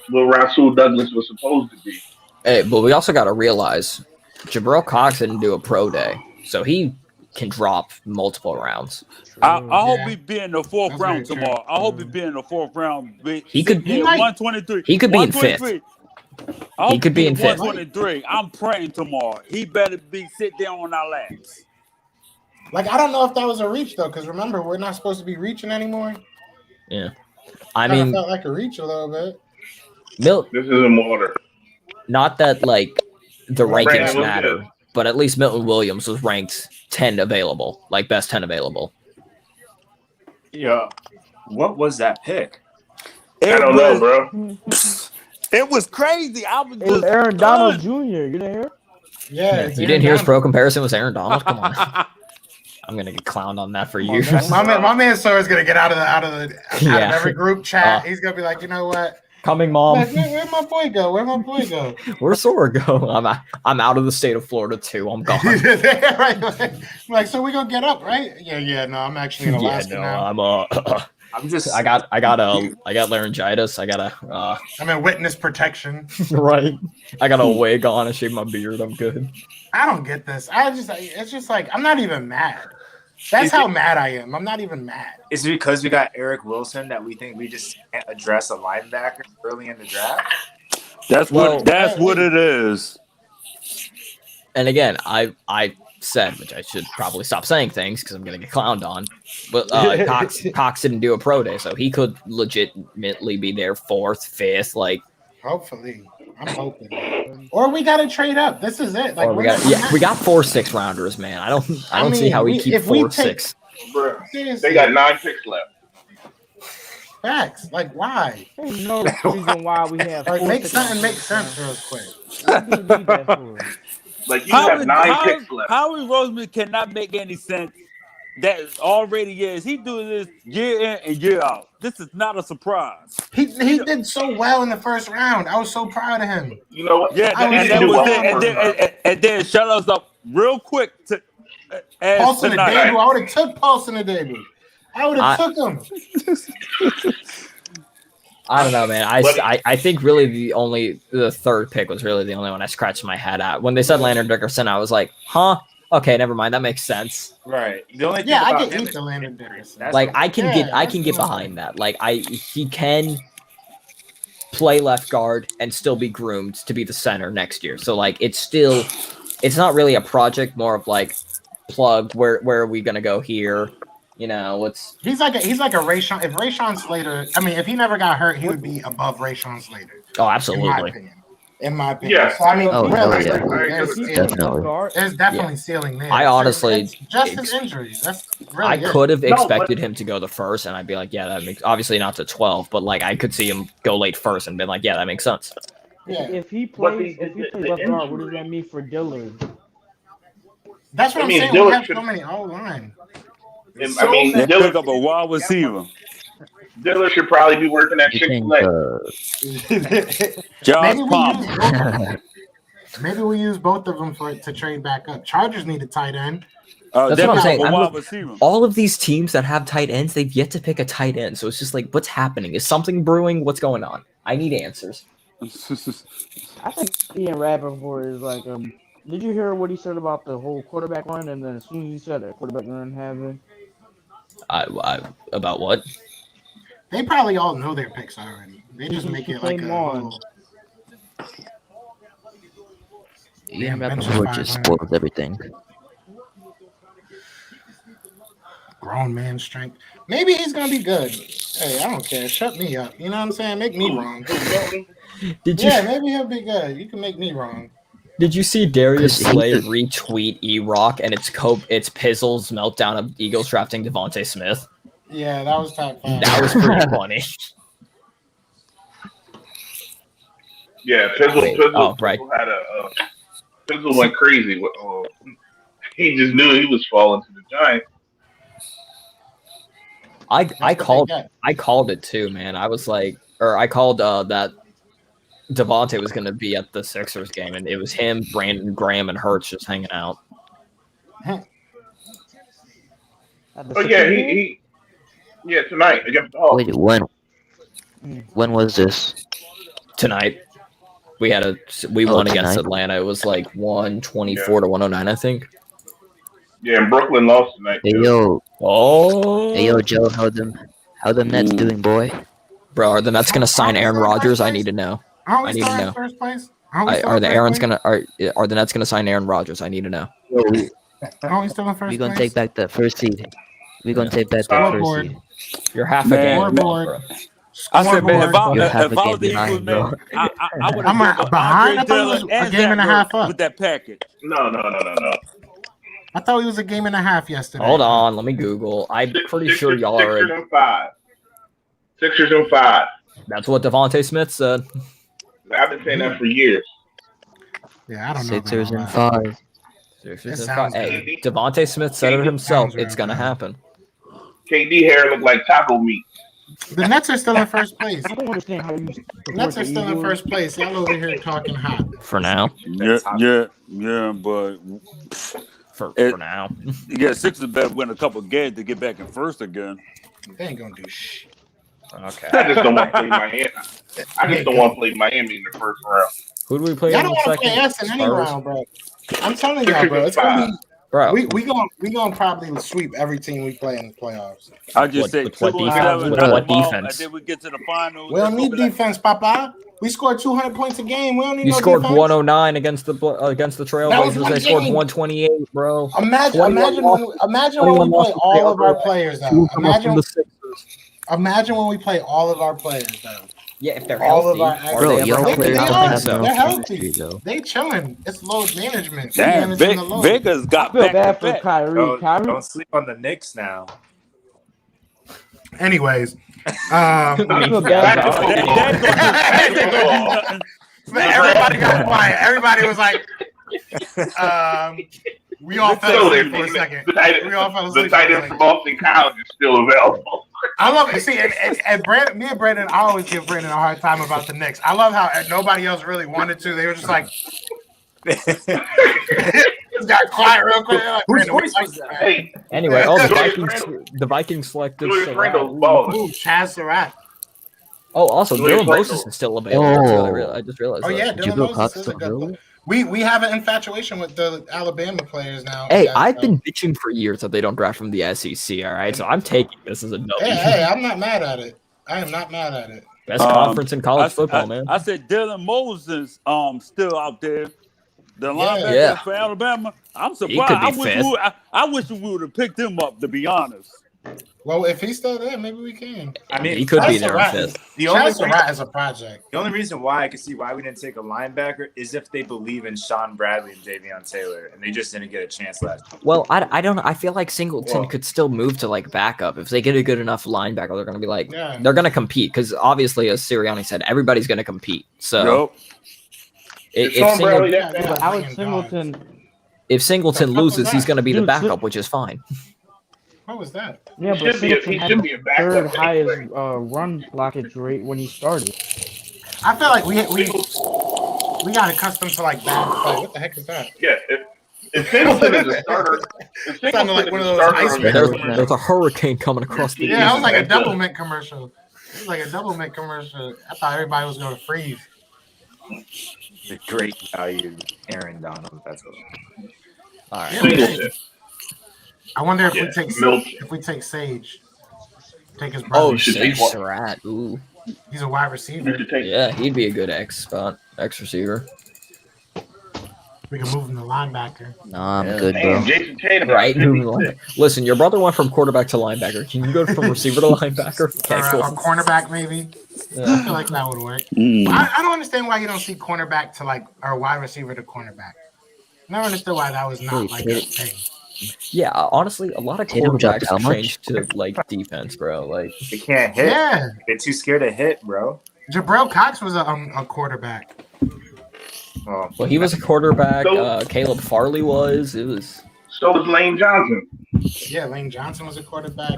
what Rasul Douglas was supposed to be. Hey, but we also got to realize Jabril Cox didn't do a pro day, so he can drop multiple rounds. I hope Yeah. he be in the fourth That's round very tomorrow. I hope he be in the fourth round. He could- he might- 123. he could be in fifth. 123. I hope He could be in fifth. 123. I'm praying tomorrow. He better be sit down on our laps. Like, I don't know if that was a reach though, because remember, we're not supposed to be reaching anymore. I Kinda mean, felt like a reach a little bit. This isn't water. not that like the Brandon rankings was matter, good. but at least Milton Williams was ranked 10 available, like best 10 available. Yeah. What was that pick? I don't know, bro. It was crazy. I was It was just Aaron Donald stunned. Jr. You didn't hear? Yeah, You didn't hear his pro comparison with Aaron Donald? Come on. I'm gonna get clowned on that for Come on, years. man. My man Sora's gonna get out of Yeah. every group chat. He's gonna be like, you know what? Coming, mom. Like, where'd my boy go? Where'd my boy go? Where's Sora go? I'm out of the state of Florida too. I'm gone. Right, like, so we gonna get up, right? Yeah. No, I'm actually in Yeah, Alaska no, now. I'm I got laryngitis. I got a I'm in witness protection. right. I got a wig on. I shave my beard. I'm good. I don't get this. It's just like I'm not even mad. That's how mad I am. I'm not even mad. Is it because we got Eric Wilson that we think we just can't address a linebacker early in the draft? That's what it is. And again, I said, which I should probably stop saying things because I'm gonna get clowned on. But Cox didn't do a pro day, so he could legitimately be there 4th, 5th, like. Hopefully, I'm hoping. Or we gotta trade up. This is it. Like we got 4 6-rounders, man. I don't see how we keep 4 6. Bro, they got 9 picks left. Facts. Like why? There's no reason why we have. Like make something make sense real quick. Like you have 9 picks left. Howie Roseman cannot make any sense. That already is. He doing this year in and year out. This is not a surprise. He did so well in the first round. I was so proud of him. You know what? Yeah, and then shut us up real quick to Paulson the debut. I would have took Paulson the debut. I would have took him. I don't know, man. I think really the 3rd pick was really the only one I scratched my head at. When they said Landon Dickerson, I was like, huh? Okay, never mind. That makes sense. Right. The only thing I can eat the Landon Dickerson. Like I can get behind that. Like he can play left guard and still be groomed to be the center next year. So like it's not really a project, more of like plug. Where are we gonna go here? You know, he's like a Rashawn. If Rashawn Slater, I mean, if he never got hurt, he would be above Rashawn Slater. Oh, absolutely. In my opinion. Yeah. So I mean, There's definitely ceiling there. I honestly just his injuries. That's really I could have expected him to go the 1st, and I'd be like, yeah, that makes obviously not to 12, but like I could see him go late 1st and been like, yeah, that makes sense. Yeah. If he plays left guard, what does that mean for Dillard? That's what I'm saying. We have so many O-line. I mean, they pick up a wide receiver. Dillard should probably be working at Chick-fil-A. Maybe we use both of them to trade back up. Chargers need a tight end. That's what I'm saying. All of these teams that have tight ends, they've yet to pick a tight end. So it's just like, what's happening? Is something brewing? What's going on? I need answers. I think Ian Rappaport is like, did you hear what he said about the whole quarterback run? And then as soon as he said that quarterback run happened, about what? They probably all know their picks already. They just make it like a little... Ian Rappaport just spoils everything. Grown man strength. Maybe he's gonna be good. Hey, I don't care. Shut me up. You know what I'm saying? Make me wrong. Maybe he'll be good. You can make me wrong. Did you see Darius Slay retweet E-Rock and it's Pizzle's meltdown of Eagles drafting Devonta Smith? Yeah, that was top 5. That was pretty funny. Yeah, Pizzle right. had Pizzle went crazy. He just knew he was falling to the Giants. I called it too, man. I was like, I called that Devontae was going to be at the Sixers game, and it was him, Brandon Graham, and Hurts just hanging out. Oh yeah, he tonight against the Hawks. Wait, when was this? Tonight. We won against Atlanta. It was like 124 to 109, I think. Yeah, and Brooklyn lost tonight. Hey yo, Oh. Joe, how the Nets doing, boy? Bro, are the Nets going to sign Aaron Rodgers? I need to know. I need to know. First place? Are the Nets gonna sign Aaron Rodgers? I need to know. Are we still in first We're gonna place? take back that first seed. We're gonna take back that first seed. You're half a game. Scoreboard. I said, man, if I You're was the Eagles, man, I would have I'm behind. I thought it was a game and a half up with that package. No. I thought it was a game and a half yesterday. Hold on, let me Google. I'm pretty sure y'all are. Sixers and 5. Sixers and 5. That's what Devonta Smith said. I've been saying that for years. Yeah, I don't know. Sixers and 5. Hey, Devonta Smith said it himself. It's gonna happen. KD hair look like taco meat. The Nets are still in first place. I don't understand how you. The Nets are still in first place. Y'all over here talking hot. For now. Yeah, but for now. Yeah, Sixers better win a couple games to get back in first again. They ain't gonna do shit. Okay. I just don't want to play Miami. I just don't want to play Miami in the first round. Who do we play Y'all in don't the want to second? play us in any Spurs? round, bro. I'm telling y'all, bro. It's gonna be. Bro, We gonna probably sweep every team we play in the playoffs. I just say What 2 and defense? 7 What out defense? and then we get to the finals. We don't it's need gonna be defense, Papa. We scored 200 points a game. We don't need You no scored defense. 109 against the Trailblazers. one They scored game. 128, bro. Imagine when we play all of our players though. Imagine when we play all of our players though. Yeah, if they're all healthy. of our Bro, they y'all ever players healthy. don't I don't have think so. no They're chemistry, healthy. though. They chilling. It's load management. We Damn, managing the load. Vegas got I feel back bad to for back. Kyrie. Kyrie. Don't sleep on the Knicks now. Anyways, I feel bad. everybody got quiet. Everybody was like, we all fell asleep for a second. We all fell asleep. The tight end from Boston College is still available. I love it. See, and Brandon, me and Brandon, I always give Brandon a hard time about the Knicks. I love how nobody else really wanted to. They were just like, just got quiet real quick. Like, Whose Brandon, voice was that? Hey, Anyway, Julius the Vikings selected. Julius Randle's Ooh, balling. Chaz Surratt. Oh, also Julius Dylan Randle. Moses is still available. Oh. I just realized. Oh that. yeah, Dylan Jabril Moses Cox is a still good player. available? We have an infatuation with the Alabama players now. Hey, Yeah, I've so- been bitching for years that they don't draft from the SEC. All right, so I'm taking this as a W. Hey, I'm not mad at it. I am not mad at it. Best conference in college football, man. I said Dylan Moses still out there. The linebacker Yeah. for Alabama. I'm He surprised. could be fifth. I wish we would have picked him up, to be honest. Well, if he's still there, maybe we can. I mean, He could be Chaz there Surratt in is- fifth. The only Chaz Surratt is a project. The only reason why I could see why we didn't take a linebacker is if they believe in Sean Bradley and Javion Taylor, and they just didn't get a chance last year. Well, I don't know. I feel like Singleton Well- could still move to like backup if they get a good enough linebacker. They're going to be like Yeah. they're going to compete because obviously, as Sirianni said, everybody's going to compete. So Yup. if, Sean Bradley Yeah, that yeah, But Alex bringing Singleton. if Singleton The fuck was loses, he's that? going to be the Dude, backup, which is fine. What was that? Yeah, He but should be a- Singleton he had should the be a backup third highest anyway. run blockage rate when he started. I feel like we got accustomed to like bad play. What the heck is that? Yeah, if Singleton is a starter, if Sounded Singleton like is one of a those starter ice on cream the commercials. There's a hurricane coming across the Yeah, it was like a That's double it. mint commercial. It was like a double mint commercial. I thought everybody was going to freeze. The great value, Aaron Donald. That's all. All right. Yeah, Singleton. I wonder if Yeah, we take Sage. Take his Oh, brother. should Sage take one. Surratt. Ooh, He's a wide You receiver. should take yeah, he'd be a good X receiver. We can move him to linebacker. Nah, I'm Yeah. good, Damn, bro. Jason Tatum. Right. 56. Listen, your brother went from quarterback to linebacker. Can you go from receiver to linebacker? Okay, Or cool. a cornerback, maybe. I Yeah. feel like that would work. Mm. I don't understand why you don't see cornerback to like or wide receiver to cornerback. Never understood why that was not like a thing. Yeah, honestly, a lot of Tatum dropped how quarterbacks much? changed to like defense, bro. Like, They can't hit. Yeah, They're too scared to hit, bro. Jabril Cox was a quarterback. Oh, well, he was a quarterback. So- Caleb Farley was. It was. So was Lane Johnson. Yeah, Lane Johnson was a quarterback.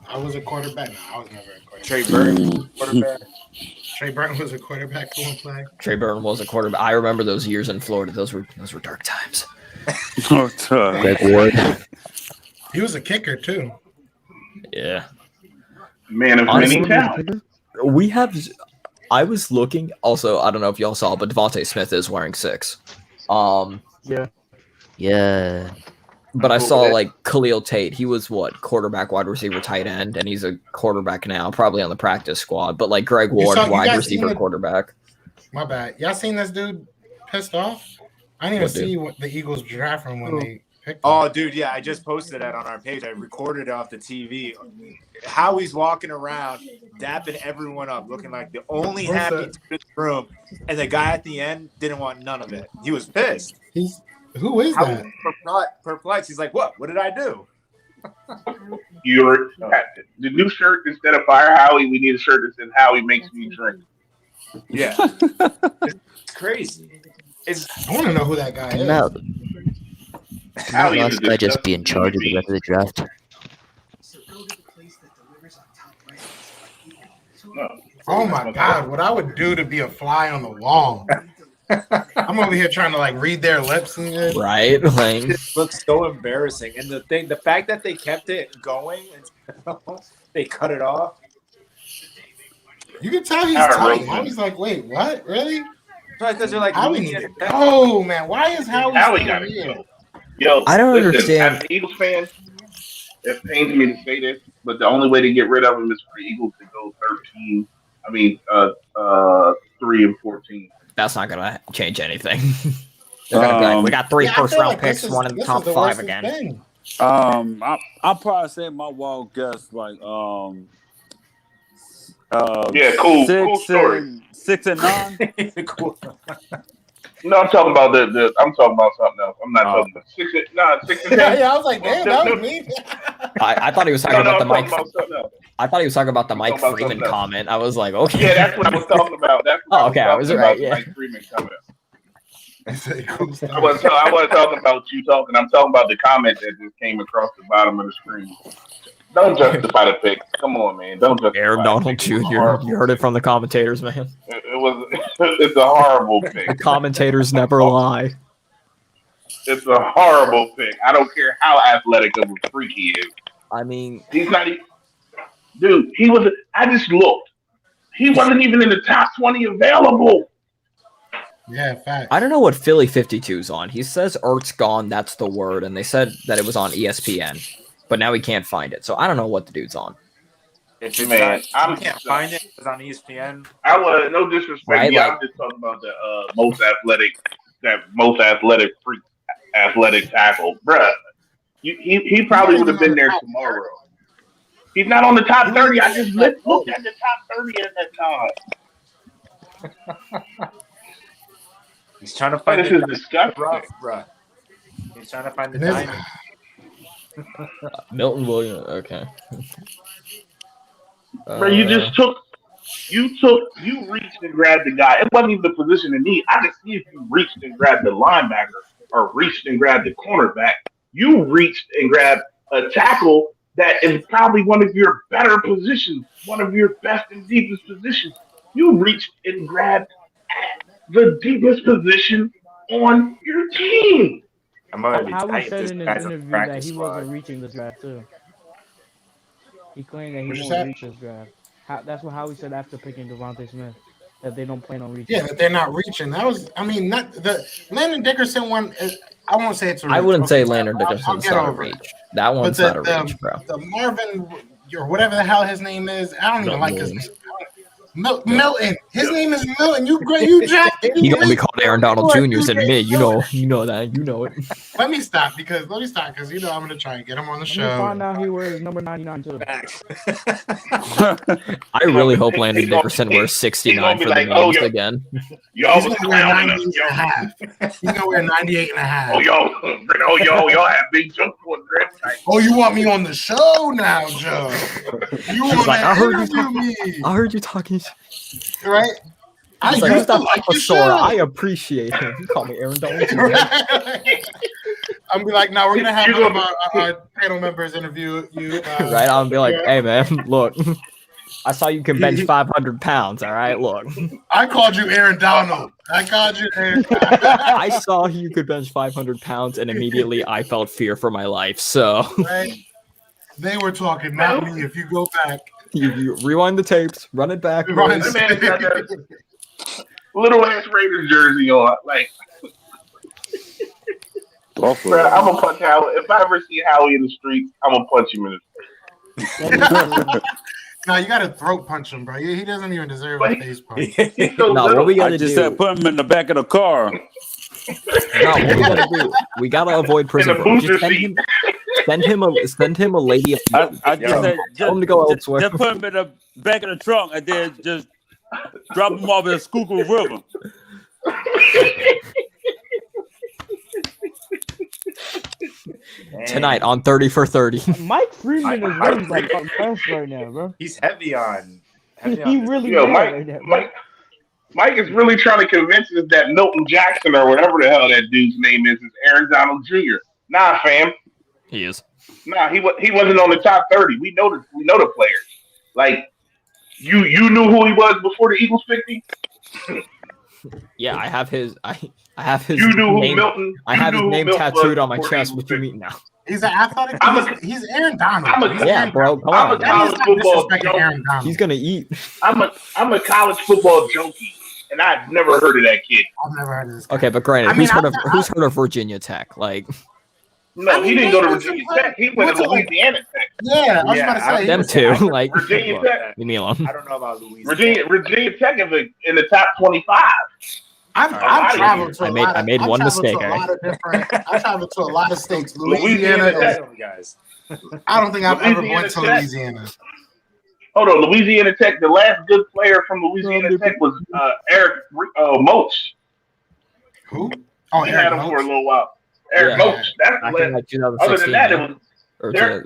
I was a quarterback. No, I was never a quarterback. Trey Burton, quarterback. Trey Burton was a quarterback who won't play. Trey Burton was a quarterback. I remember those years in Florida. Those were dark times. Greg Ward. He was a kicker too. Yeah. Man of Honestly, many talents. We have. I was looking. Also, I don't know if y'all saw, but Devonta Smith is wearing 6. Yeah. Yeah. But I Cool saw with it. like Khalil Tate. He was what, quarterback, wide receiver, tight end, and he's a quarterback now, probably on the practice squad. But like Greg Ward, you wide guys seen receiver, the- quarterback. My bad. Y'all seen this dude pissed off? I didn't even What dude? see what the Eagles draft from when they picked him. Oh, dude, yeah, I just posted that on our page. I recorded it off the TV. How he's walking around, dapping everyone up, looking like the only What's happy that? dude in the room, and the guy at the end didn't want none of it. He was pissed. Who is How that? perplexed. He's like, "What? What did I do?" You're the new shirt instead of Fire Howie. We need a shirt that says Howie makes me drink. Yeah, it's crazy. It's I want to know who that guy is. No, Howie is last guy just be in disgusting charge of the human rest of the draft. No. Oh my God, what I would do to be a fly on the wall. I'm I'm over here trying to like read their lips and shit. Right? Like, It looks so embarrassing. And the fact that they kept it going until they cut it off. You can tell he's All right, tight. real I was like, wait, what? Really? Because they're like, Howie need to go, man. Why is Howie still gotta here? go. Yo, I don't listen, understand. As an Eagles fan, it pains me to say this, but the only way to get rid of him is for the Eagles to go 13. I mean, 3-14. That's not gonna change anything. They're gonna be like, we got 3 first-round picks, one in the top 5 again. I'll probably say my wild guess like Yeah, cool story. 6 and 9. Cool. No, I'm talking about I'm talking about something else. I'm not talking about 6 and 10. Yeah, I was like, damn, that was me. I thought he was talking about the Mike. Something else. I thought he was talking about the Mike about Freeman something else. comment. I was like, okay. Yeah, that's what I was talking about. That's what Okay, I was talking right, about, yeah. Mike Freeman coming up. I wasn't I wasn't talking about you talking. I'm talking about the comment that just came across the bottom of the screen. Don't justify the pick. Come on, man. Don't justify Aaron Donald Jr. You heard it from the commentators, man. It was. It's a horrible pick. The commentators never lie. It's a horrible pick. I don't care how athletic of a freak he is. I mean, He's not. Dude, he was. I just looked. He wasn't even in the top 20 available. Yeah, fact. I don't know what Philly 52's on. He says Ertz gone, that's the word, and they said that it was on ESPN, but now he can't find it. So I don't know what the dude's on. If it's Man, I can't find it. It's on ESPN. I was no disrespect. Right, Yeah, like- I'm just talking about the most athletic freak, athletic tackle, bruh. He probably would have been there tomorrow. He's not on the top 30. I just looked at the top 30 at that time. He's trying to find This is disgusting. rough, bruh. He's trying to find the It is- diamond. Milton Williams, okay. Bro, you reached and grabbed the guy. It wasn't even the position in need. I can see if you reached and grabbed the linebacker or reached and grabbed the cornerback. You reached and grabbed a tackle that is probably one of your better positions, one of your best and deepest positions. You reached and grabbed the deepest position on your team. I'm already Howie tight. said This in an guy's on the interview that practice he squad. wasn't reaching this draft too. He claimed that What'd he you won't say? reach this draft. That's what Howie said after picking Devonta Smith. That they don't plan on reaching. Yeah, that they're not reaching. That was, I mean, not the Landon Dickerson one. I won't say it's a reach. I wouldn't say Okay, Landon I'll Dickerson's get not a over it. reach. That one's But not a reach, bro. The Marvin or whatever the hell his name is, I don't even like his name. Milton. His name is Milton. You drafted. He gonna be called Aaron Donald What, Jr. you Instead of get me. You know that. You know it. Let me stop because you know I'm gonna try and get him on the Let me show. find out he wears number 99 too. I really hope Landon Dickerson wears 69 for the Mavs again. Y'all He's was gonna wear clowning 98 us, and a half. He's gonna wear 98 and a half. y'all have big jumps on draft night. Oh, you want me on the show now, Joe? You want like, to I heard you interview me, I heard you talking. right? I He's like, used to Mr. like your Sora, show. I appreciate him. You call me Aaron Donald Jr. I'm be like, no, we're gonna have one of our panel members interview you. Right? I'll be like, hey man, look, I saw you can bench 500 pounds. All right, look, I called you Aaron Donald. I called you Aaron. I saw you could bench 500 pounds, and immediately I felt fear for my life. So Right? They were talking, not me. If you go back, you rewind the tapes, run it back. Run boys. That man got that little ass Raiders jersey on. Like, bro, I'm gonna punch Howie. If I ever see Howie in the street, I'm gonna punch him in the face. no, you gotta throat punch him, bro. He doesn't even deserve a face punch. He's so No, little. what we I gotta just do? said put him in the back of the car. No, what we gotta do? We gotta avoid prison. In a bro. booster Just send him a lady. I just said Tell him to go just elsewhere. put him in the back of the trunk and then just drop him off in the Schuylkill River. Tonight on 30 for 30. Mike Freeman is really like impressed right now, bro. He's heavy on. He this. really Yo, is right now. Mike is really trying to convince us that Milton Jackson or whatever the hell that dude's name is Aaron Donald Jr. Nah, fam. He is. Nah, he wasn't on the top 30. We know the players. Like you knew who he was before the Eagles picked him. Yeah, I have his. I have his. You knew who name, Milton. I have his who name Milton tattooed was on my before chest. he What was you picked. mean now? He's an athletic. He's Aaron Donald. Yeah, bro. Come I'm on. a college football junkie. He's gonna eat. I'm a college football junkie, and I've never heard of that kid. I've never heard of this guy. Okay, but granted, who's heard of Virginia Tech? Like, No, he didn't go to Virginia Tech. He went to Louisiana Tech. Yeah, I was about to say them two. Like, Virginia Tech. leave me alone. I don't know about Louisiana. Virginia Tech is in the top 25. I've traveled to a lot. I made one mistake. I traveled to a lot of states. Louisiana guys. I don't think I've ever went to Louisiana. Hold on, Louisiana Tech. The last good player from Louisiana Tech was Eric Moach. Who? Oh, he Eric had him Moach. for a little while. Eric Moach. That's the last. Other than that, it was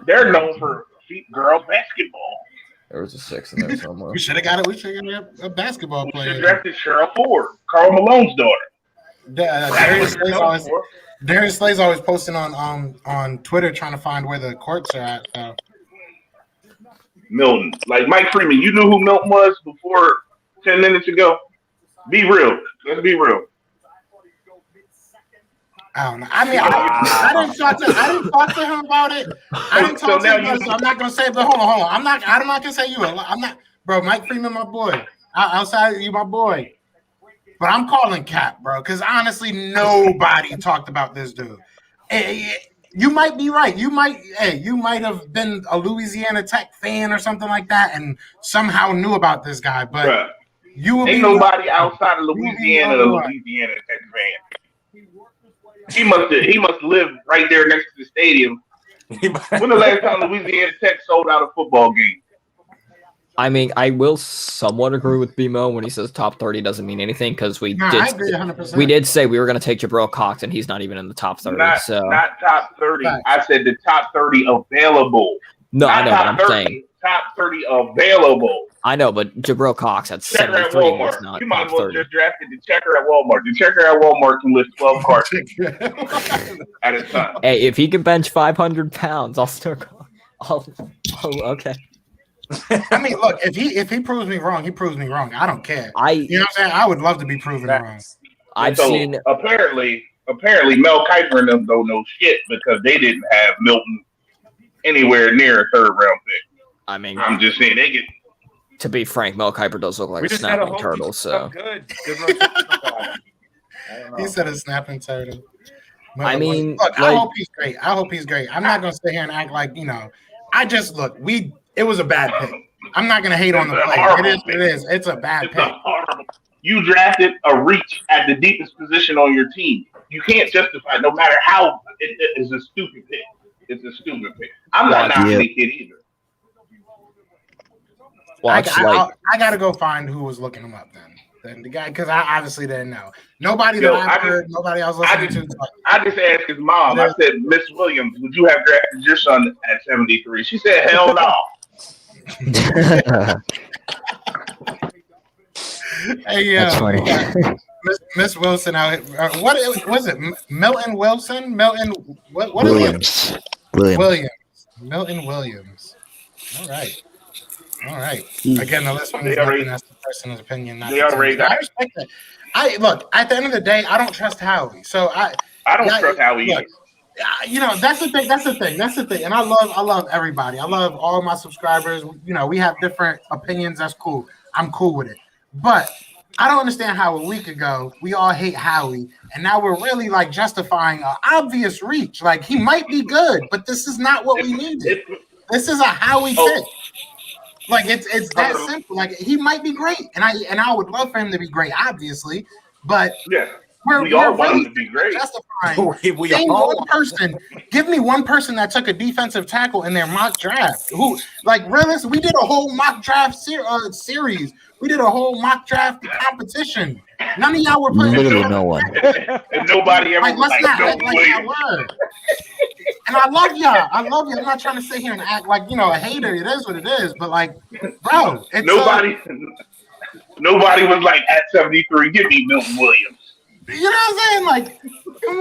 they're known for girl basketball. There was a 6 in there somewhere. We should have got it. We should have got a basketball We player. should have drafted Cheryl Ford, Karl Malone's daughter. Darius Slay's always posting on Twitter trying to find where the courts are at. So. Milton, like Mike Freeman, you knew who Milton was before 10 minutes ago. Be real. Let's be real. I don't know. I mean, I didn't talk to him about it. I didn't talk to him about it, so I'm not gonna say. But hold on. I'm not gonna say you. I'm not, bro. Mike Freeman, my boy. Outside of you, my boy. But I'm calling cap, bro, because honestly, nobody talked about this dude. You might be right. You might have been a Louisiana Tech fan or something like that, and somehow knew about this guy. But Bruh, you will ain't be nobody outside of Louisiana a Louisiana Tech fan. He must live right there next to the stadium. When the last time Louisiana Tech sold out a football game? I mean, I will somewhat agree with BMO when he says top 30 doesn't mean anything because I agree 100%. We did say we were going to take Jabril Cox, and he's not even in the top 30. Not top 30. Right. I said the top 30 available. No, I know what I'm saying. Top 30 available. I know, but Jabril Cox at 73 was not you might top as well 30. just drafted the checker at Walmart. The checker at Walmart can lift 12 carts at a time. Hey, if he can bench 500 pounds, I'll start. Okay. I mean, look, if he proves me wrong, he proves me wrong. I don't care. You know what I'm saying? I would love to be proven wrong. I've seen apparently Mel Kiper and them don't know shit because they didn't have Milton anywhere near a third round pick. I mean, I'm just saying they get. To be frank, Mel Kiper does look like a snapping turtle. So good. He said a snapping turtle. I mean, look, I hope he's great. I'm not gonna sit here and act like it was a bad pick. I'm not gonna hate on the play. It is. It's a bad pick. You drafted a reach at the deepest position on your team. You can't justify, no matter how it is a stupid pick. It's a stupid pick. I'm not knocking the kid either. I gotta go find who was looking him up then the guy, because I obviously didn't know. Nobody nobody else listening to. I just asked his mom. I said, Miss Williams, would you have drafted your son at 73? She said, hell no. Hey, that's funny. Miss Wilson out here. What was it? Milton Wilson? Milton what Williams. Williams. Milton Williams. All right. Again, the listener is looking at the person's opinion. Not I respect that. Look, at the end of the day, I don't trust Howie. So I don't trust Howie either. You know, that's the thing. And I love everybody. I love all my subscribers. You know, we have different opinions. That's cool. I'm cool with it. But I don't understand how a week ago we all hate Howie, and now we're really like justifying an obvious reach. Like, he might be good, but this is not what we needed. This is a Howie pick. Like, it's that simple. Like, he might be great, and I would love for him to be great, obviously. But we all want him to be great. Give me one person that took a defensive tackle in their mock draft. Who, like, realistic? We did a whole mock draft series. We did a whole mock draft competition. None of y'all were putting literally no one. And nobody ever was like, and I love y'all. I'm not trying to sit here and act like, a hater. It is what it is. But, like, bro, it's nobody was like, at 73, give me Milton Williams. You know what I'm saying? Like, come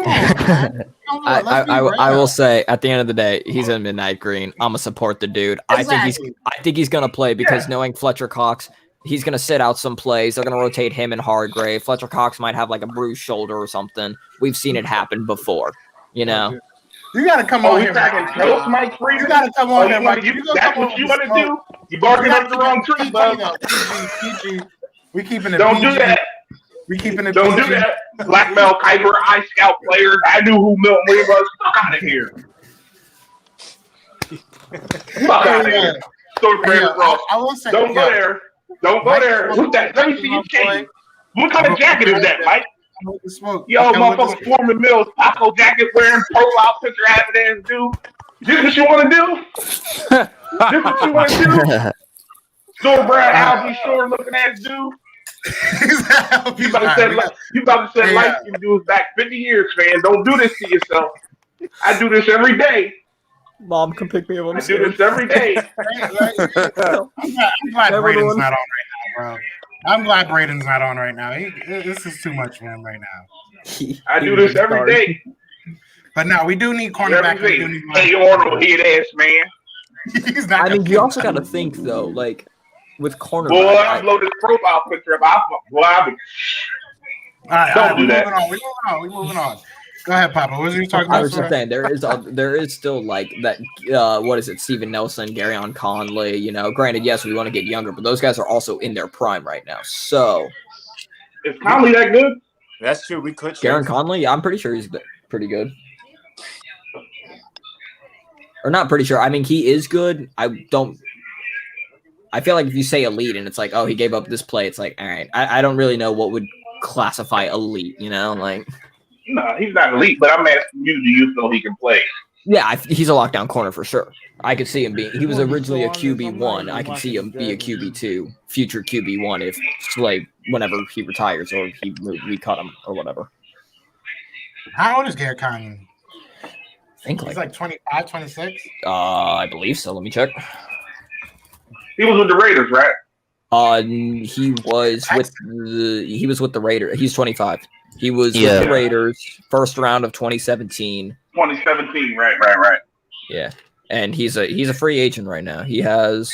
on. I will say, at the end of the day, he's in midnight green. I'm gonna support the dude. Exactly. I think he's gonna play because knowing Fletcher Cox, He's going to sit out some plays. They're going to rotate him and Hargrave. Fletcher Cox might have like a bruised shoulder or something. We've seen it happen before, you know. You got to come on here. You got to come on here, Mike. That's what you want to do? You barking up the wrong tree, bud. We keeping it. Don't do that. We keeping it. Don't do that. Black Mel Kiper, I Scout players. I knew who Milton Williams was. Fuck out of here. Fuck out of here. I will say, don't go there. Don't go there. What's that? Let me see you change. What kind of jacket is that, Mike? Yo, motherfucker, Foreman Mills, taco jacket wearing, profile picture having ass dude. This what you want to do? This what you want to do? Store brand Albie Shore looking ass dude. You about to say life can do is back 50 years, man. Don't do this to yourself. I do this every day. Mom, come pick me up. I do this every day. I'm glad Braden's not on right now, bro. I'm glad Braden's not on right now. This is too much for him right now. I do this every day. But no, we do need cornerback. Hey, Arnold, head ass man. He's not. I mean, you also got to think though, like with cornerback. Boy, I upload this profile picture of Don't do that. We're moving on. Go ahead, Papa. What was you talking about? I was just saying there is still like that. What is it? Steven Nelson, Darren Connolly. You know, granted, yes, we want to get younger, but those guys are also in their prime right now. So, is Connolly that good? That's true. We could. Darren Connolly, yeah, I'm pretty sure he's pretty good. Or not pretty sure. I mean, he is good. I feel like if you say elite and it's like, oh, he gave up this play, it's like, all right. I don't really know what would classify elite. You know, like. No, he's not elite, but I'm asking you, do you feel he can play? Yeah, he's a lockdown corner for sure. I could see him being. He was originally a QB1. I could see him be a QB2, future QB1 if Slay, whenever he retires or we cut him or whatever. How old is Garrett Conley? I think he's like 25, 26. I believe so. Let me check. He was with the Raiders, right? He was with the Raiders. He's 25. He was with the Raiders, first round of 2017. 2017, right. Yeah, and he's a free agent right now. He has.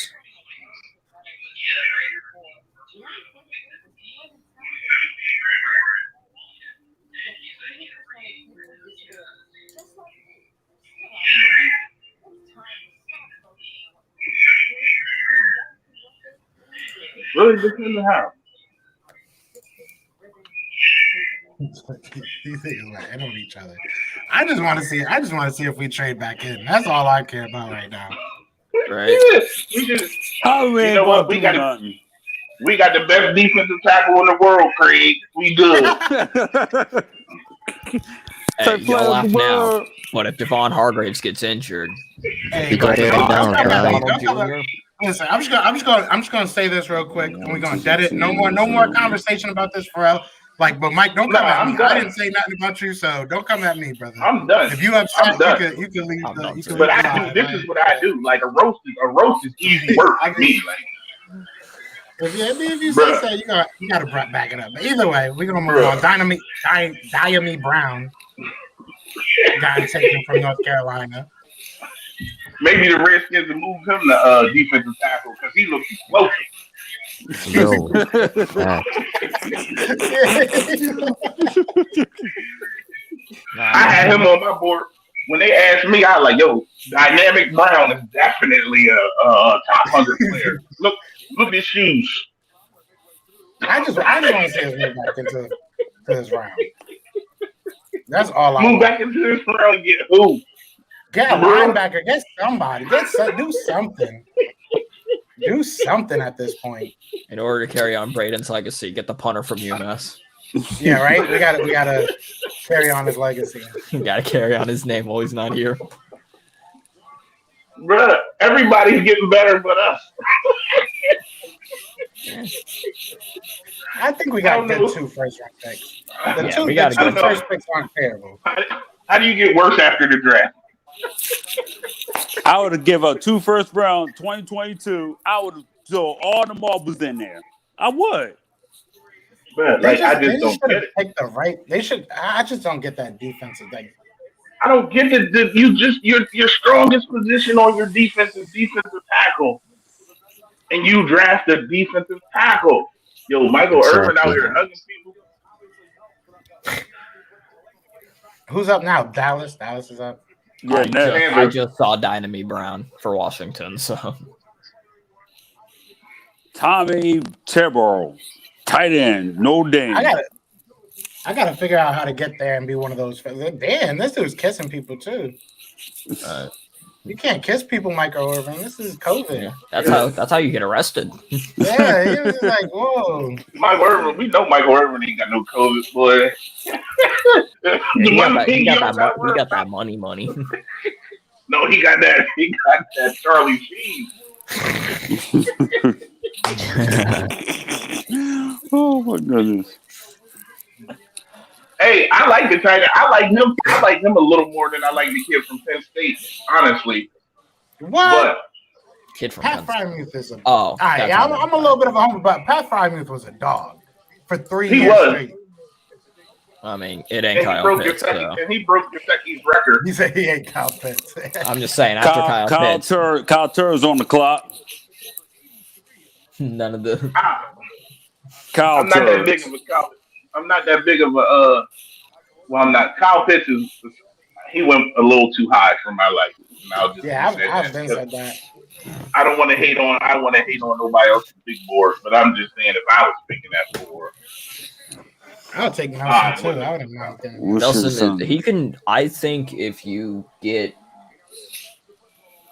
Really, just in the house. These things are in on each other. I just want to see if we trade back in. That's all I care about right now. Right. You know what? We got the best defensive tackle in the world, Craig. We good. Hey, y'all laugh now, but if Devon Hargraves gets injured, listen, I'm just gonna say this real quick, and we're gonna dead it. No more conversation about this, Pharrell. Like, but Mike, don't come at me. I didn't say nothing about you, so don't come at me, brother. I'm done. If you upset, you can leave. But this is what I do. Like a roast is easy work for me. Like, if you say so, you gotta back it up. But either way, we're gonna move on. Diami Brown, guy taken from North Carolina. Maybe the Redskins will move him to defensive tackle because he looks explosive. I had him on my board. When they asked me, I was like, yo, Dynamic Brown is definitely a top 100 player. Look at his shoes. I just want to see him move back into this round. That's all I move back into this round and get who? Get a linebacker. Get somebody. Do something. Do something at this point. In order to carry on Braden's legacy, get the punter from UMass. Yeah, right. We gotta carry on his legacy. We gotta carry on his name while he's not here. Bruh, everybody's getting better but us. I think we got good 2 first-round picks. The two first picks aren't terrible. How do you get worse after the draft? I would have given up 2 first round, 2022. I would have thrown all the marbles in there. I would. Man, like, I just don't get it. Take the right. I just don't get that defensive thing. I don't get it. Your strongest position on your defense is defensive tackle. and you draft a defensive tackle. Yo, Michael Irvin out here hugging people. Who's up now? Dallas. Dallas is up. Yeah, I just saw Dynamite Brown for Washington, so Tommy Tebow, tight end, no Dame. I gotta figure out how to get there and be one of those. Damn, this dude's kissing people too. You can't kiss people, Michael Irvin. This is COVID. Yeah, that's how you get arrested. Yeah, he was like, whoa. Michael Irvin, we know Michael Irvin ain't got no COVID, boy. He got that money. No, he got that. He got that Charlie Sheen. Oh my goodness. Hey, I like the tight end. I like him. I like him a little more than I like the kid from Penn State, honestly. What? Kid from Pat Frymuth is a. Oh, right, yeah, I'm a little bit of a homer, but Pat Frymuth was a dog for 3 years. He was. Straight. I mean, it ain't Kyle Pitts. And he broke Gesicki's record. He said he ain't Kyle Pitts. I'm just saying, after Kyle Pitts. Kyle Turner's on the clock. None of the. I'm not that big of a Kyle. I'm not that big of a. Well, I'm not. Kyle Pitts he went a little too high for my liking. I've been said that. I don't want to hate on. I don't want to hate on nobody else's big board, but I'm just saying if I was picking that board. I'll take Nelson too. I would have knocked him. Nelson, he can. I think if you get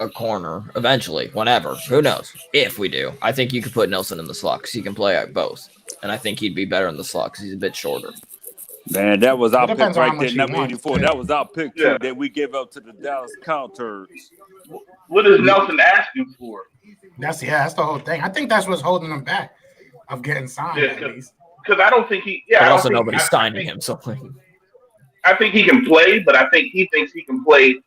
a corner eventually, whenever, who knows? If we do, I think you could put Nelson in the slot because he can play at both, and I think he'd be better in the slot because he's a bit shorter. Man, that was our pick right there, number 84. That was our pick too that we gave up to the Dallas Cowturds. What is Nelson asking for? That's the whole thing. I think that's what's holding him back of getting signed. At least. Because I don't think he. But also, nobody's signing him. So I think he can play, but I think he thinks he can play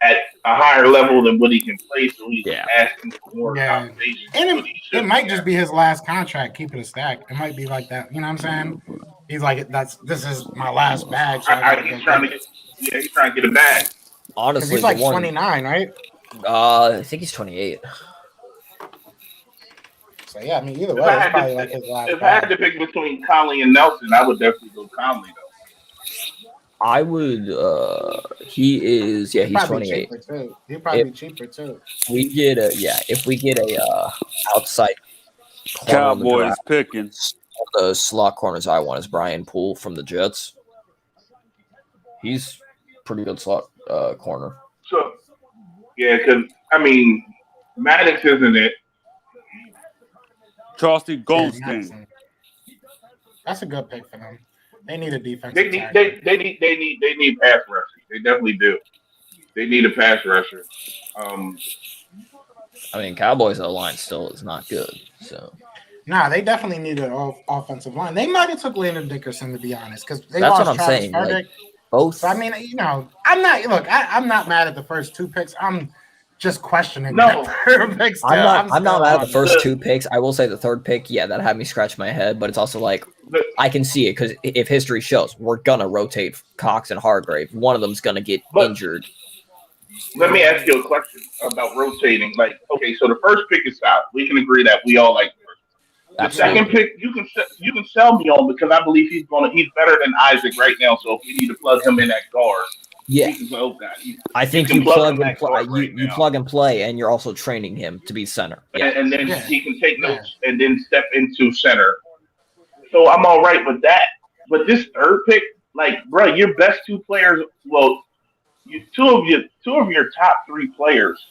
at a higher level than what he can play. So he's asking for more compensation. And it might just be his last contract. Keep it a stack. It might be like that. You know what I'm saying? He's like, this is my last bag. So he's trying to get a bag. Honestly, he's like 29, right? I think he's 28. So yeah, I mean, either way, it's probably like his last. If I had to pick between Conley and Nelson, I would definitely go Conley though. I would. He's 28. He'd probably be cheaper too. If we get a outside Cowboys picking. The slot corners I want is Brian Poole from the Jets. He's pretty good slot corner. So, yeah, because I mean, Maddox isn't it? Chauncey Goldstein. That's a good pick for them. They need a defense. They need pass rushers. They definitely do. They need a pass rusher. I mean, Cowboys O-line still is not good. So. Nah, they definitely need an offensive line. They might have took Landon Dickerson, to be honest, because they that's lost what I'm Travis saying. Frederick. Both. So, I mean, I'm not mad at the first 2 picks. I'm just questioning. No, I'm not mad at the first 2 picks. I will say the third pick, that had me scratch my head, but it's also like I can see it because if history shows, we're gonna rotate Cox and Hargrave. One of them's gonna get injured. Let me ask you a question about rotating. Like, okay, so the first pick is out. We can agree that we all like. The second pick, you can sell me on because I believe he's better than Isaac right now. So if we need to plug him in at guard, I think you plug and play, and you're also training him to be center. Yeah. And then he can take notes and then step into center. So I'm all right with that. But this third pick, like, bro, your best 2 players, two of your top 3 players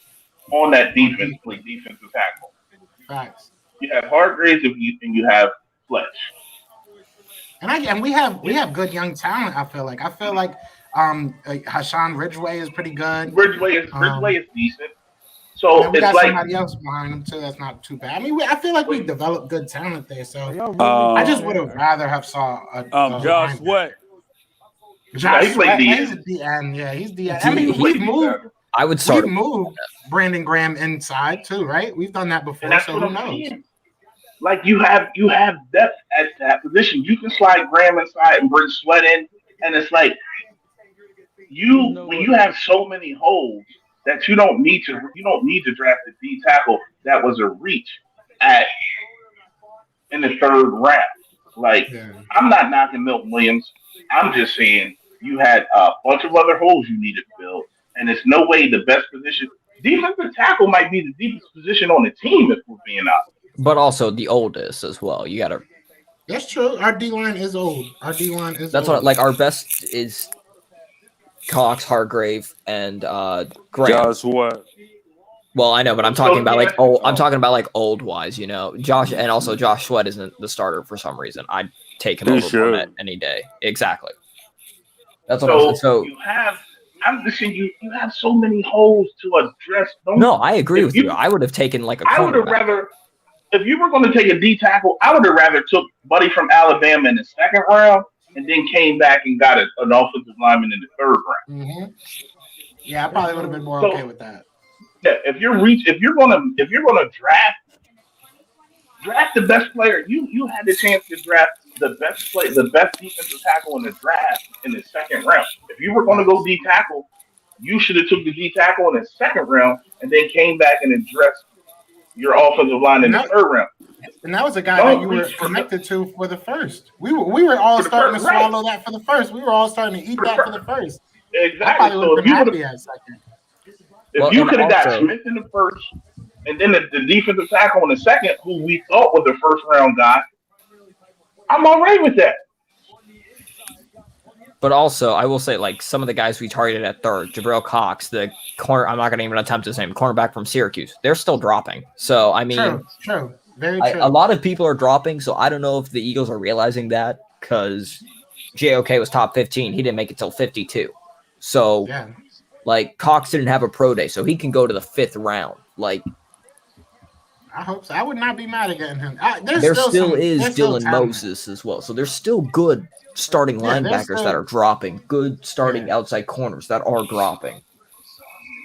on that defense play defensive tackle. Facts. You have Hargraves and you have Fletch. And we have good young talent. I feel like Hassan Ridgeway is pretty good. Ridgeway is decent. So we got like somebody else behind him too. That's not too bad. I mean, I feel like we developed good talent there. So I just would have rather have saw Josh Sweat. Josh Sweat. He's the end. Yeah, he's the end. I mean, we've moved. I would start. We've moved Brandon Graham inside too, right? We've done that before. So who knows? Like you have depth at that position. You can slide Graham inside and bring Sweat in, and it's like when you have so many holes that you don't need to draft a D tackle that was a reach. in the third round. Like, I'm not knocking Milton Williams. I'm just saying you had a bunch of other holes you needed filled, and there's no way the best position. Defensive tackle might be the deepest position on the team if we're being honest. But also the oldest as well. You got to. That's true. Our D line is old. That's what like our best is Cox, Hargrave, and Graham. Josh Sweat. Well, I know, but I'm talking about like I'm talking about like old wise, you know. Josh and also Josh Sweat isn't the starter for some reason. I'd take him over Fournette any day. Exactly. That's what I'm saying. So you have. I'm just saying you have so many holes to address. No, I agree with you. I would have taken like a. I would have rather. If you were going to take a D tackle, I would have rather took Buddy from Alabama in the second round and then came back and got an offensive lineman in the third round. Mm-hmm. Yeah, I probably would have been more okay with that. Yeah, if you're gonna draft the best player, you had the chance to draft the best defensive tackle in the draft in the second round. If you were going to go D tackle, you should have took the D tackle in the second round and then came back and addressed your offensive line in the third round. And that was a guy that you were connected to for the first. We were all starting to swallow that for the first. We were all starting to eat that for the first. Exactly. So if you could have got Smith in the first, and then the defensive tackle in the second, who we thought was the first round guy, I'm all right with that. But also, I will say, like, some of the guys we targeted at third, Jabril Cox, the corner, I'm not going to even attempt his name, cornerback from Syracuse, they're still dropping. So, I mean, true. Very true. A lot of people are dropping, so I don't know if the Eagles are realizing that because JOK was top 15. He didn't make it till 52. So, like, Cox didn't have a pro day, so he can go to the 5th round. Like, I hope so. I would not be mad at getting him. There still is Dylan Moses as well. So there's still good starting linebackers that are dropping, good starting outside corners that are dropping.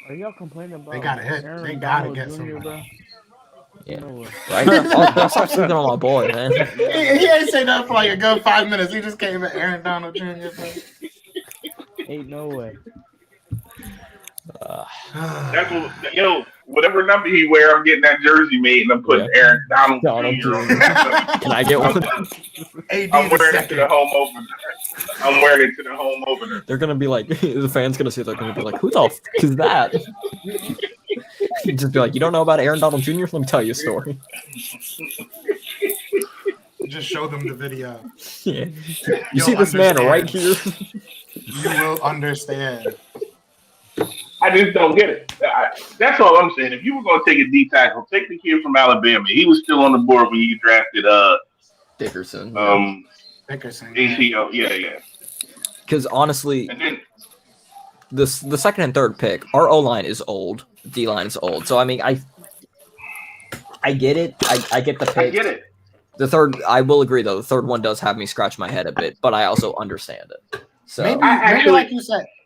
Are y'all complaining about? They gotta hit. They gotta get somebody. Yeah, right. I'll stop sleeping on my boy, man. He ain't say that for like a good 5 minutes. He just came at Aaron Donald Jr. Ain't no way. That's what, whatever number he wear, I'm getting that jersey made, and I'm putting Aaron Donald Jr. Can I get one? I'm wearing it to the home opener. They're gonna be like, the fans gonna see it. They're gonna be like, who the f is that? Just be like, you don't know about Aaron Donald Jr.? Let me tell you a story. Just show them the video. Yeah. You see this man right here? You will understand. I just don't get it. That's all I'm saying. If you were going to take a D tackle, take the kid from Alabama. He was still on the board when you drafted Dickerson. Dickerson. ACO. Yeah. Because honestly, the second and third pick, our O line is old. D line is old. So I mean, I get it. I get the pick. I get it. The third, I will agree though. The third one does have me scratch my head a bit, but I also understand it. So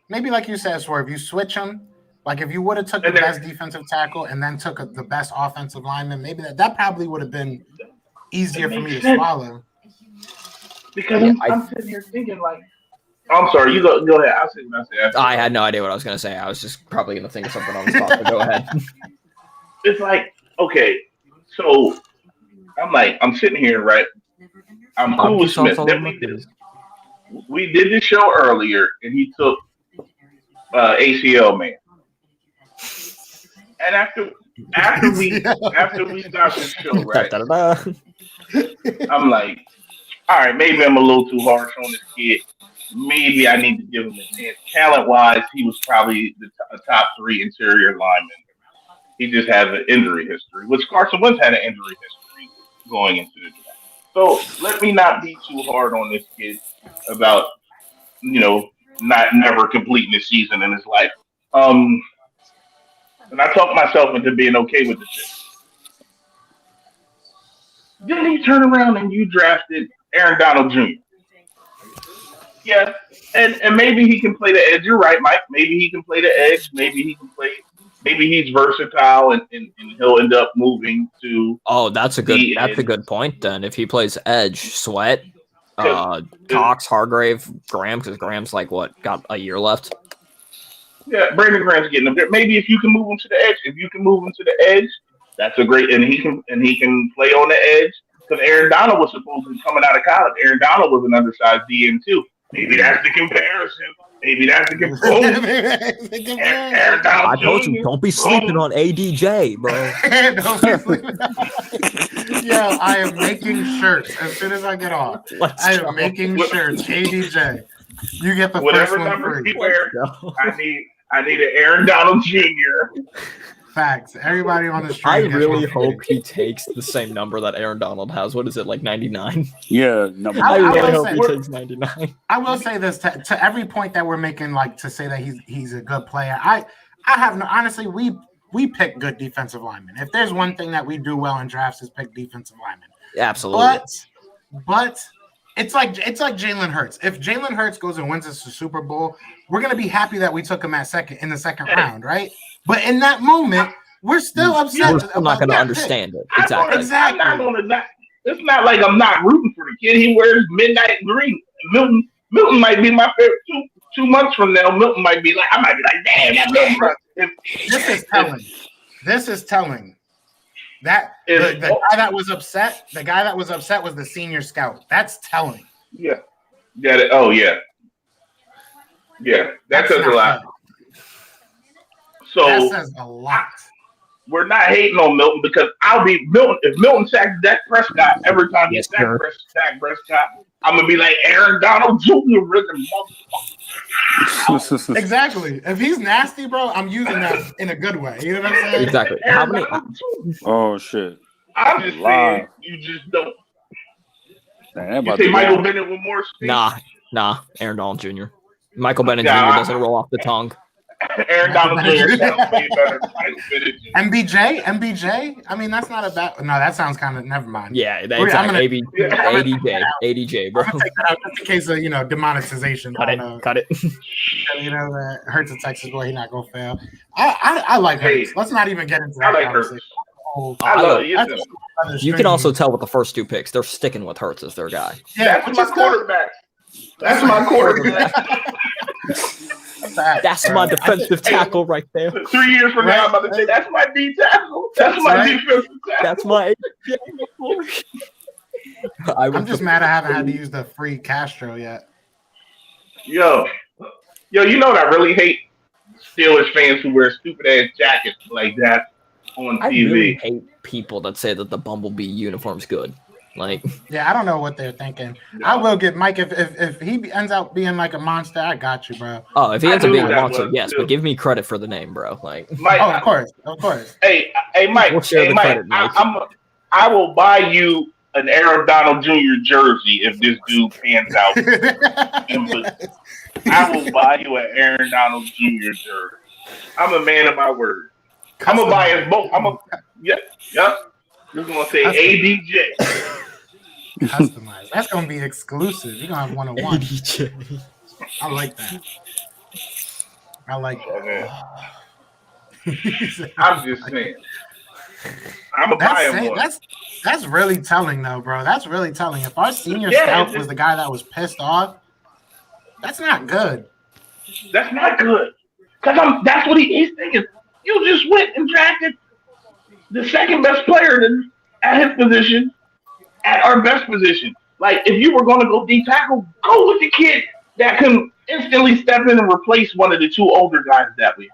maybe like you said, Swerve, you switch them. Like if you would have took the best defensive tackle and then took the best offensive lineman, maybe that probably would have been easier for me to swallow. Because I'm sitting here thinking like, I'm sorry, you go ahead. I'll say what I say. I had no idea what I was going to say. I was just probably going to think of something on the spot, but go ahead. It's like, okay, so I'm sitting here, right? I'm cool with Smith. We did this show earlier, and he took ACL man. And after we stopped this show, right? I'm like, all right, maybe I'm a little too harsh on this kid. Maybe I need to give him a chance. Talent-wise, he was probably a top 3 interior lineman. He just has an injury history, which Carson Wentz had an injury history going into the draft. So let me not be too hard on this kid about, never completing the season in his life. And I talked myself into being okay with the shit. Then you turn around and you drafted Aaron Donald Jr. Yeah, and maybe he can play the edge. You're right, Mike. Maybe he can play the edge. Maybe he's versatile and he'll end up moving to. Oh, that's a good point. Then if he plays edge, Sweat, Cox, Hargrave, Graham, because Graham's got a year left. Yeah, Brandon Graham's getting up there. Maybe if you can move him to the edge, That's a great, and he can play on the edge because Aaron Donald was supposed to be coming out of college. Aaron Donald was an undersized DN too. Maybe that's the comparison. Maybe that's the comparison. Aaron Donald I told Jr. you, don't be sleeping on ADJ, bro. Yo, I am making shirts as soon as I get off. I am making shirts. ADJ, you get the Whatever first one number free. he wears, I need an Aaron Donald Jr. Facts. Everybody on the street. I really hope he takes the same number that Aaron Donald has. What is it, like 99? Yeah, no. I really hope he takes 99. I will say this to every point that we're making, like to say that he's a good player. I have no, honestly, we pick good defensive linemen. If there's one thing that we do well in drafts is pick defensive linemen. Absolutely. But it's like Jalen Hurts. If Jalen Hurts goes and wins us the Super Bowl, we're gonna be happy that we took him in the second round, right? But in that moment, we're still upset. We're still not going to understand it. Exactly. I'm not gonna. It's not like I'm not rooting for the kid. He wears midnight green. Milton might be my favorite. 2 months from now, Milton might be like, I might be like, damn, that Milton. This is telling. That the guy that was upset, was the senior scout. That's telling. Yeah. Oh yeah. Yeah, that says a lot. So that says a lot. We're not hating on Milton because I'll be Milton. If Milton sacks Dak Prescott every time he sacks Dak Prescott, I'm gonna be like Aaron Donald Jr. rhythm. Exactly. If he's nasty, bro, I'm using that in a good way. You know what I'm saying? Exactly. How many? Oh shit! I'm just saying, you just don't. You say Michael Bennett with more speed? Nah. Aaron Donald Jr. Michael Bennett Jr. doesn't roll off the tongue. Aaron Donald Jr. sounds way better than Michael Bennett Jr. MBJ. I mean, that's not a bad. No, that sounds kind of. Never mind. Yeah, that's ADJ, bro. I'm gonna take that out just in case of demonetization. Cut it. Hurts a Texas boy. He's not gonna fail. I like Hurts. Let's not even get into that. I like conversation. You can also tell with the first 2 picks, they're sticking with Hurts as their guy. Yeah, that's my quarterback. That's my quarterback. That's my defensive tackle right there. 3 years from now, I'm about to say that's my D tackle. That's my defensive tackle. That's my. I'm just mad I haven't had to use the free Castro yet. Yo, you know what I really hate? Steelers fans who wear stupid ass jackets like that on TV. I really hate people that say that the Bumblebee uniform's good. Like, yeah, I don't know what they're thinking. I will get Mike if he ends up being like a monster. I got you, bro. Oh, if he ends up being a monster, yes, but give me credit for the name, bro. Like, Mike, of course. Hey, Mike. We'll share the credit, Mike. I will buy you an Aaron Donald Jr. jersey if this dude pans out. I will buy you an Aaron Donald Jr. jersey. I'm a man of my word. I'm gonna buy his both. Yep. You're gonna say ADJ. Customized. That's gonna be exclusive. You're gonna have 1-on-1. ADJ. I like that. I'm just saying. I'm a buy him one. That's really telling, though, bro. That's really telling. If our senior scout was the guy that was pissed off, that's not good. That's not good. Because that's what he's thinking. You just went and drafted the second best player at his position, at our best position. Like, if you were going to go D tackle, go with the kid that can instantly step in and replace one of the 2 older guys that we have.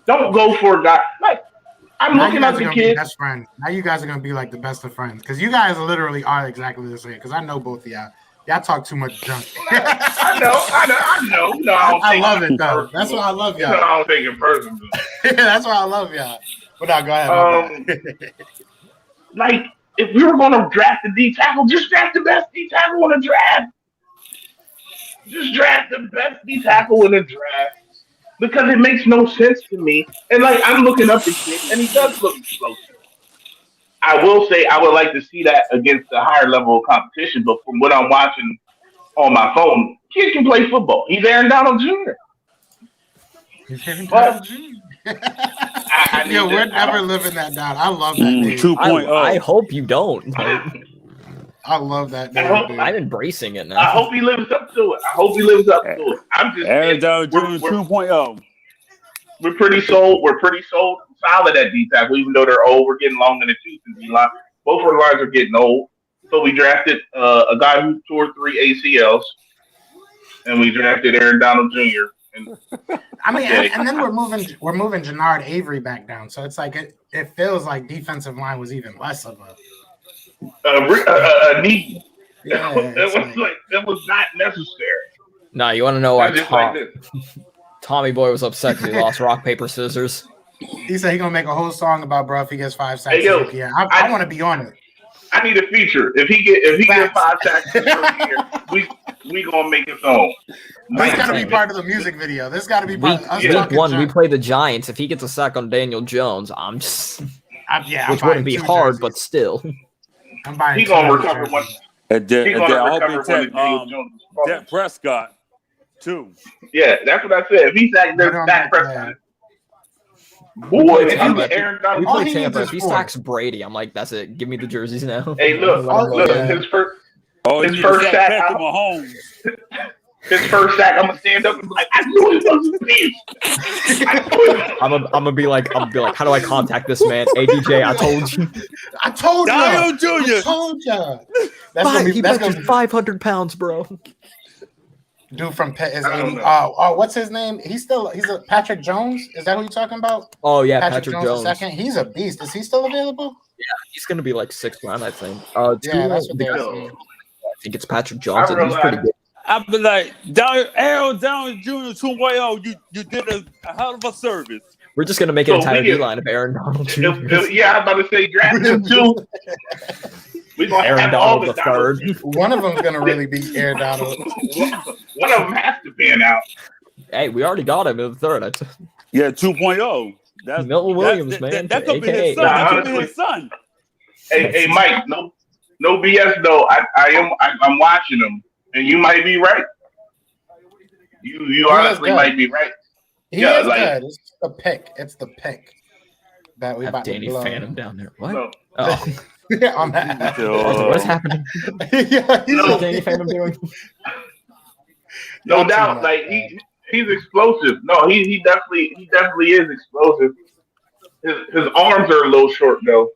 Don't go for a guy. Like, I'm looking at the kid. Best friends. Now you guys are going to be like the best of friends. Because you guys literally are exactly the same. Because I know both of y'all. Y'all talk too much junk. I know. No, I love it, though. That's why I love y'all. No, I don't take it personally. That's why I love y'all. But now, go ahead. Like, if we were going to draft the D tackle, just draft the best D tackle in the draft. Just draft the best D tackle in the draft. Because it makes no sense to me. And, like, I'm looking up the kid, and he does look explosive. I will say I would like to see that against a higher level of competition, but from what I'm watching on my phone, kid can play football. He's Aaron Donald Jr. We're never living that down. I love that name. 2.0. I hope you don't. I love that name. I'm embracing it now. I hope he lives up to it. I'm just Aaron Donald Jr. 2.0. We're pretty sold. We're pretty sold solid at D tackle, even though they're old. We're getting long in the tooth in D line. Both of our lines are getting old. So we drafted a guy who tore 3 ACLs, and we drafted Aaron Donald Jr. And I mean, and then we're moving Jannard Avery back down. So it's like it feels like defensive line was even less of a need. Yeah, it was not necessary. Nah, you want to know why Just like this. Tommy Boy was upset because he lost rock, paper, scissors? He said he's gonna make a whole song about bro if he gets 5 sacks. Hey, yo, yeah, I want to be on it. I need a feature. If he gets 5 sacks this year, we gonna make it song. This got to be part of the music video. This got to be part of us Week talking 1, junk. we play the Giants. If he gets a sack on Daniel Jones, I'm just which wouldn't be hard, but still. I'm buying. He gonna recover one. And then I hope recover they take Daniel Jones. Dak Prescott too. Yeah, that's what I said. If he sacked Dak Prescott, boy, if you get Aaron Donald, We play Tampa. If he sacks Brady, I'm like, that's it. Give me the jerseys now. Hey, look, his first sack. Mahomes. His first sack, I'm gonna stand up and be like, I knew he was a beast. I'm gonna be like, how do I contact this man? Hey DJ, I told you. I told you. Donald Jr. I told you. That's gonna be. That's gonna be 500 pounds, bro. Dude from Pitt is I don't 80. know. Oh, what's his name? He's a Patrick Jones. Is that who you're talking about? Oh yeah, Patrick Jones. the second. He's a beast. Is he still available? Yeah, he's gonna be like 6th round, I think. Yeah, that's what they were saying. I think it's Patrick Jones. I He's pretty good. I'd be like, Aaron Donald Jr. 2.0, you did a hell of a service. We're just gonna make an So entire we get- D-line of Aaron Donald Jr. Yeah, I'm about to say draft him too. We gonna Aaron have all Donald the the third. One of them's gonna really be Aaron Donald. One of them has to pan out. Hey, we already got him in the third. Yeah, 2.0. That's Milton Williams, man. That could be AKA. his son. That could be his son. Hey, Mike, no BS though. I'm watching him, and you might be right. You honestly might be right. He Yeah, is like- good. It's the pick. It's the pick that we Have about Danny to blow. Phantom down there. What? No, Oh, Yeah, on that. what's happening? Yeah, he's No. What's Danny Phantom doing? no Not too doubt. much, Like man. he's explosive. No, he definitely is explosive. His arms are a little short though.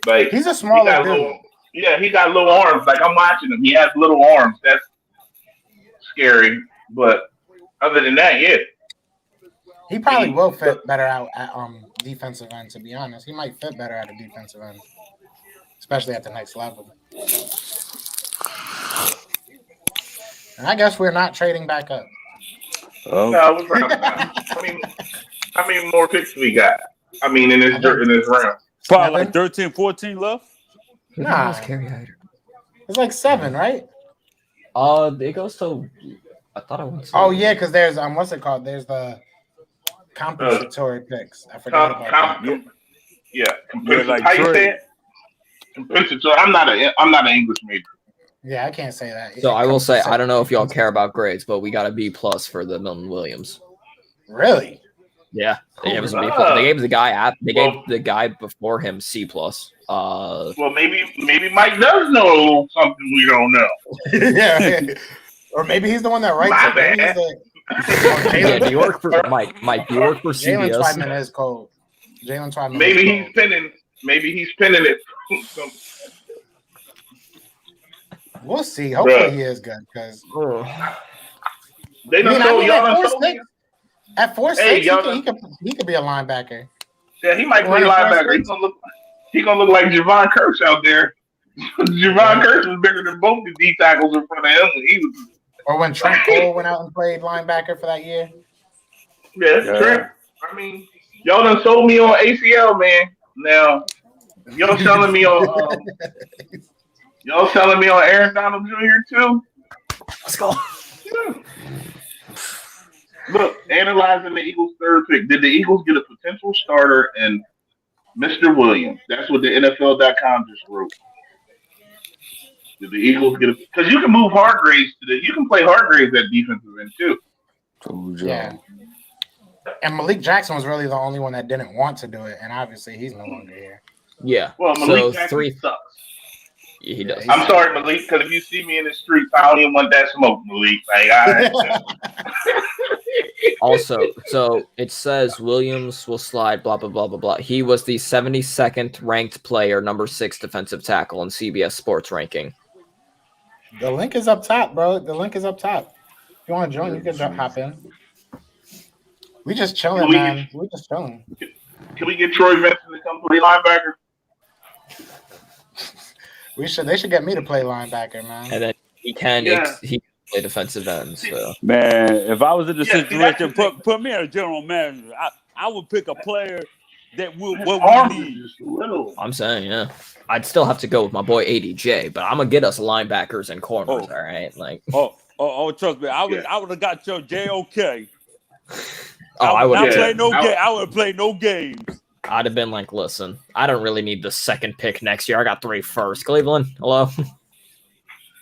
Like He's a he smaller got dude. little, yeah, he got little arms. Like I'm watching him. He has little arms. That's scary. But other than that, yeah. He probably will fit better out at defensive end. To be honest, he might fit better at a defensive end, especially at the next level. And I guess we're not trading back up. Oh, No, we're probably not. How many more picks we got? I mean, in this round. probably like 13, 14 left. Nah. Carry It's like 7, right? It goes to. I thought I went. To, Oh yeah, because there's what's it called? There's the compensatory picks. I forgot about that. Yeah, like how you Trey. say it? Compensatory. I'm not an English major. Yeah, I can't say that. So I will say, I don't know if y'all care about grades, but we got a B+ for the Milton Williams. Really? Yeah, they gave us a B+. Ah. They gave the guy gave the guy before him C+. Well, maybe Mike does know a little something we don't know. Yeah. Or maybe he's the one that writes My it. Maybe bad. Yeah, do you work for Mike? Do you work for Jalen CBS? Twyman is cold. Jalen Twyman. Maybe is he's cold. pinning. Maybe he's pinning it. We'll see. Hopefully Bruh. he is good because They don't know y'all. Done told me. at 4'6", Hey, y'all he could be a linebacker. Yeah, he might play Running linebacker. first. He's gonna look like Javon Curse out there. Javon Curse was bigger than both the D tackles in front of him when he was. Or when Trent Cole went out and played linebacker for that year. Yeah, Trent. I mean, y'all done sold me on ACL, man. Now, y'all selling me on Aaron Donald Jr. too. Let's go. Look, analyzing the Eagles' third pick. Did the Eagles get a potential starter in Mr. Williams? That's what the NFL.com just wrote. Did the Eagles get a? Because you can move Hargraves you can play Hargraves at defensive end too. Yeah. And Malik Jackson was really the only one that didn't want to do it, and obviously he's no longer here. Yeah. Well, so Malik Jackson 3. sucks. Yeah, he does. I'm sorry, Malik, because if you see me in the streets, I don't even want that smoke, Malik. Like, Also, so it says Williams will slide, blah, blah, blah, blah, blah. He was the 72nd ranked player, number 6 defensive tackle in CBS Sports ranking. The link is up top, bro. The link is up top. If you want to join, you can hop in. We just chilling, man. We just chilling. Can we get Troy Vincent to come play linebacker? They should get me to play linebacker, man. And then he can play defensive end. So man, if I was in the situation, put me as a general manager. I would pick a player that will what we need. I'm saying, yeah. I'd still have to go with my boy ADJ, but I'm gonna get us linebackers and corners, all right? Like trust me, I would have got your JOK. I would have played no game. I would have played no games. I'd have been like, listen, I don't really need the second pick next year. I got 3 first. Cleveland, hello.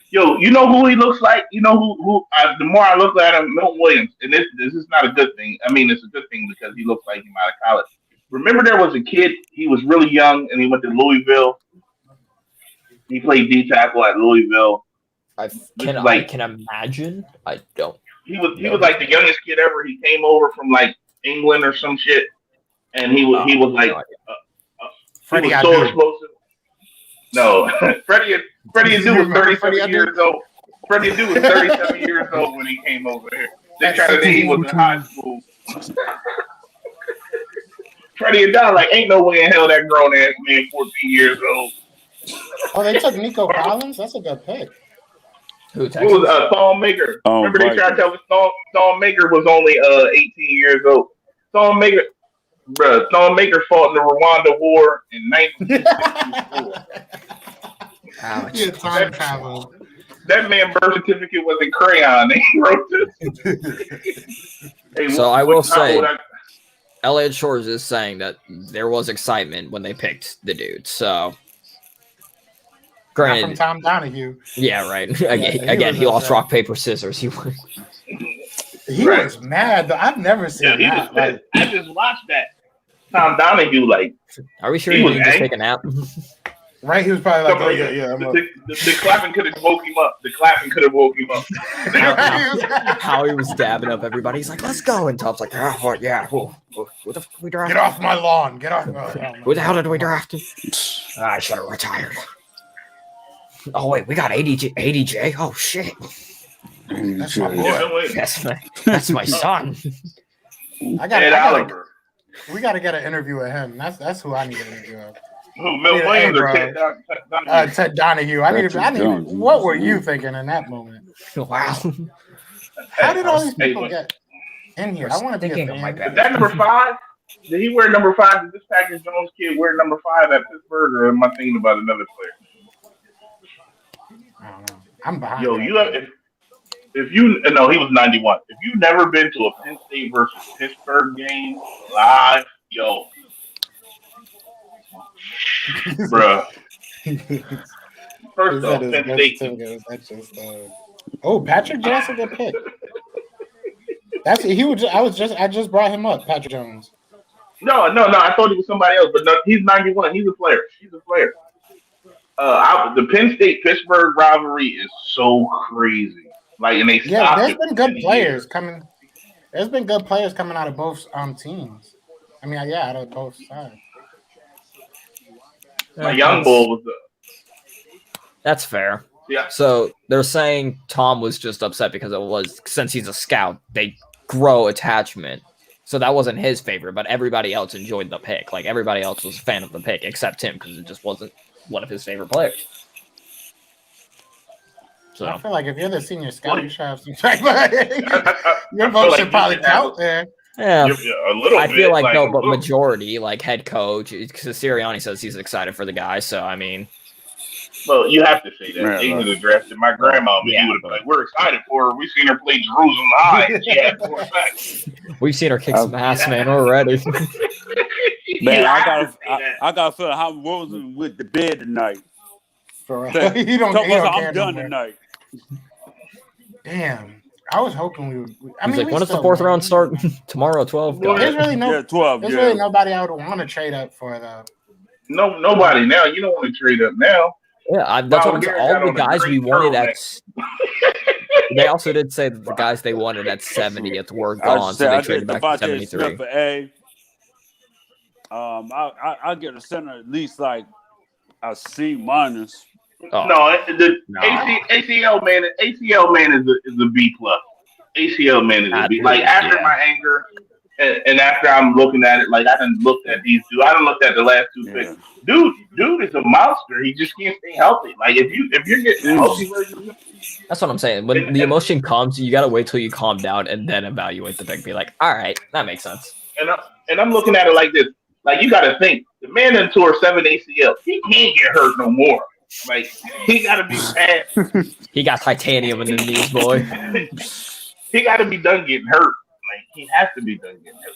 Yo, you know who he looks like? You know who the more I look at him, Milton Williams, and this is not a good thing. I mean, it's a good thing because he looks like him out of college. Remember there was a kid, he was really young, and he went to Louisville. He played D tackle at Louisville. I can imagine. I don't. He was like the youngest kid ever. He came over from like England or some shit, and he was like Freddie so explosive. No, Freddie Adu was 37 years old. Freddie Adu was 37 years old when he came over here. They tried to think he was in high school. Freddie Adu, like, ain't no way in hell that grown ass man 14 years old. Oh, they took Nico Collins? That's a good pick. Who was Thonmaker? Remember they tried to tell us Thonmaker was only 18 years old. Thonmaker fought in the Rwanda War in 1964. Yeah, time travel. That man birth certificate was in crayon. He wrote this. So I will say, Elliot Shores is saying that there was excitement when they picked the dude. So, granted, not from Tom Donahue. Yeah, right. Again, he lost rock paper scissors. He was mad. Though. I've never seen that. I just watched that. Tom Donahue, like, are we sure he didn't just take a nap? Right, he was probably like, The clapping could have woke him up. How he was dabbing up everybody. He's like, let's go. And Tom's like, oh, yeah. Who the fuck we drafted? Get off my lawn. Get off my lawn. Who the hell did we draft? I should have retired. Oh, wait, we got ADJ. Oh, shit. That's my boy. That's my son. We got to get an interview with him. That's who I need an interview of. Who, Milt Williams or Ted Donahue? Ted Donahue. What were you thinking in that moment? Wow. How did all these people get in here? I want to think of my bad. Is that number 5? Did he wear number 5? Did this Packers Jones kid wear number 5 at Pittsburgh, or am I thinking about another player? I don't know. I'm behind. Yo, he was 91. If you've never been to a Penn State versus Pittsburgh game live, yo. Bruh. First off, Penn State. Patrick Jones is a pick. I just brought him up, Patrick Jones. No. I thought he was somebody else, but no, he's 91. He's a player. The Penn State Pittsburgh rivalry is so crazy. Like, and there's been good players coming. There's been good players coming out of both teams. I mean, out of both sides. My young bull was That's fair. Yeah. So they're saying Tom was just upset because since he's a scout, they grow attachment. So that wasn't his favorite, but everybody else enjoyed the pick. Like, everybody else was a fan of the pick except him because it just wasn't one of his favorite players. So I feel like if you're the senior scout, you should have some your vote should probably count there. Yeah, a little I bit, feel like no, but majority, like head coach, because Sirianni says he's excited for the guy. So I mean, well, you have to say that. They would have drafted my grandma, but you would have been like, "We're excited for her. We've seen her play Jerusalem High." We've seen her kick some ass, man, already. Man, I got to feel how I'm rolling with the bed tonight. I'm done tonight. Damn. I was hoping we would. He's like, when does the 4th round start? Tomorrow, 12. There's really 12. There's really nobody I would want to trade up for, though. No, nobody now. You don't want to trade up now. Yeah, that's what I'm saying. All the guys we wanted at They also did say that the guys they wanted at 70th were gone, so they traded back to Devonta 73. Smith for A. I'll get a center at least like a C minus. No, ACL man is a B plus. ACL man is a B. Like after my anger and after I'm looking at it, like I done looked at these two. I done looked at the last two picks. Dude is a monster. He just can't stay healthy. Like if you're getting healthy, that's what I'm saying. When the emotion comes, you gotta wait till you calm down and then evaluate the pick. Be like, all right, that makes sense. And I'm looking at it like this. Like you got to think, the man that tore 7 ACL, he can't get hurt no more. Like he got to be fast. He got titanium in the knees, boy. He got to be done getting hurt. Like he has to be done getting hurt.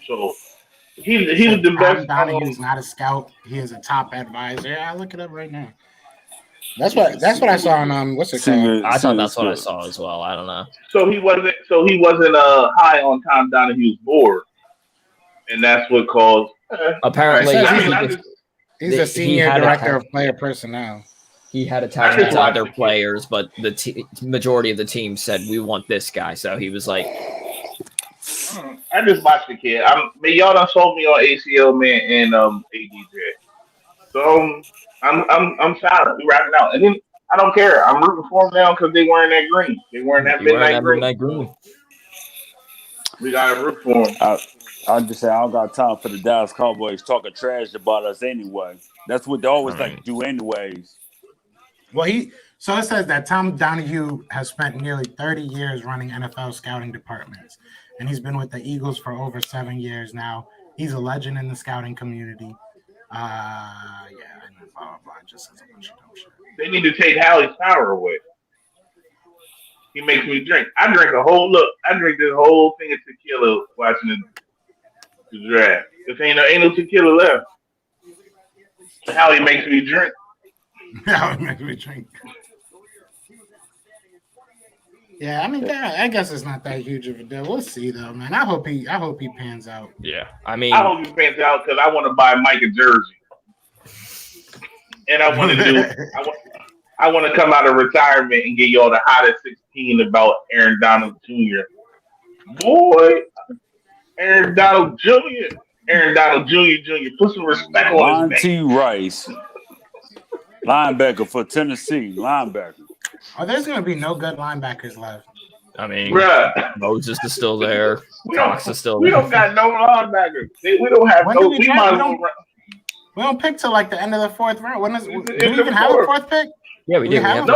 So he's the best. Donahue's not a scout. He is a top advisor. Yeah, I'll look it up right now. That's what I saw on what's it called? I thought that's what I saw as well. I don't know. So he wasn't high on Tom Donahue's board, and that's what caused. Apparently, he's a senior director of player personnel. He had attachments to other players, but the majority of the team said we want this guy. So he was like, I just watched the kid. Y'all done sold me on ACL man and ADJ. So I'm solid. We wrapping out, and then I don't care. I'm rooting for them now because they wearing that green. They wearing that midnight green. We gotta root for them. I'll just say I don't got time for the Dallas Cowboys talking trash about us anyway. That's what they always like to do anyways. Well, so it says that Tom Donahue has spent nearly 30 years running NFL scouting departments, and he's been with the Eagles for over 7 years now. He's a legend in the scouting community. I know, blah, blah, blah. Just says a bunch of dumb shit. They need to take Hallie's power away. He makes me drink. I drink this whole thing of tequila watching the draft. If ain't no tequila left. Hallie makes me drink. Hallie makes me drink. Yeah, I mean, I guess it's not that huge of a deal. We'll see, though, man. I hope he pans out. Yeah, I mean, I hope he pans out because I want to buy Mike a jersey, and I want to do. I want to come out of retirement and get y'all the hottest 16 about Aaron Donald Jr. Boy, Aaron Donald Jr. Put some respect on his name. Monty Rice, linebacker for Tennessee, linebacker. Oh, there's going to be no good linebackers left. I mean, bruh. Moses is still there. Cox is still there. We don't got no linebackers. We don't have we don't pick till like the end of the fourth round. Do we even have a fourth pick? Yeah, we do. We have we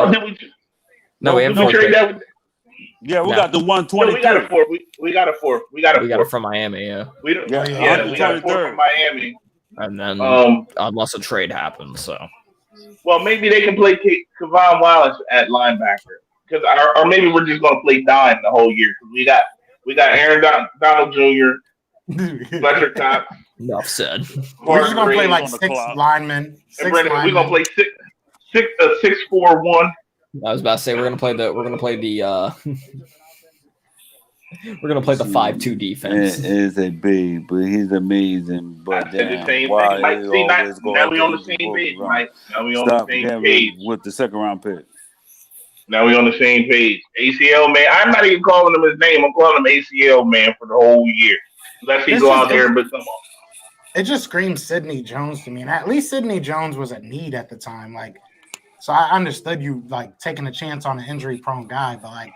have a trade that. Yeah, we got the 120. No, we got a fourth. We got a fourth. We got it from Miami. Yeah. We got a fourth from Miami. And then unless a trade happens, so. Well, maybe they can play Kevon Wallace at linebacker, or maybe we're just gonna play dime the whole year because we got Aaron Donald Jr., Fletcher Cox. Enough said. We're just gonna play like six linemen. We're gonna play 6-4-1. I was about to say we're gonna play the 5-2 defense. It is a big, but he's amazing. But the same thing. Now we on the same page, Mike. Now we on the same page with the second round pick. Now we on the same page. ACL man. I'm not even calling him his name. I'm calling him ACL man for the whole year. Let's go out there and become. It just screams Sidney Jones to me, and at least Sidney Jones was a need at the time. Like, so I understood you like taking a chance on an injury-prone guy, but like.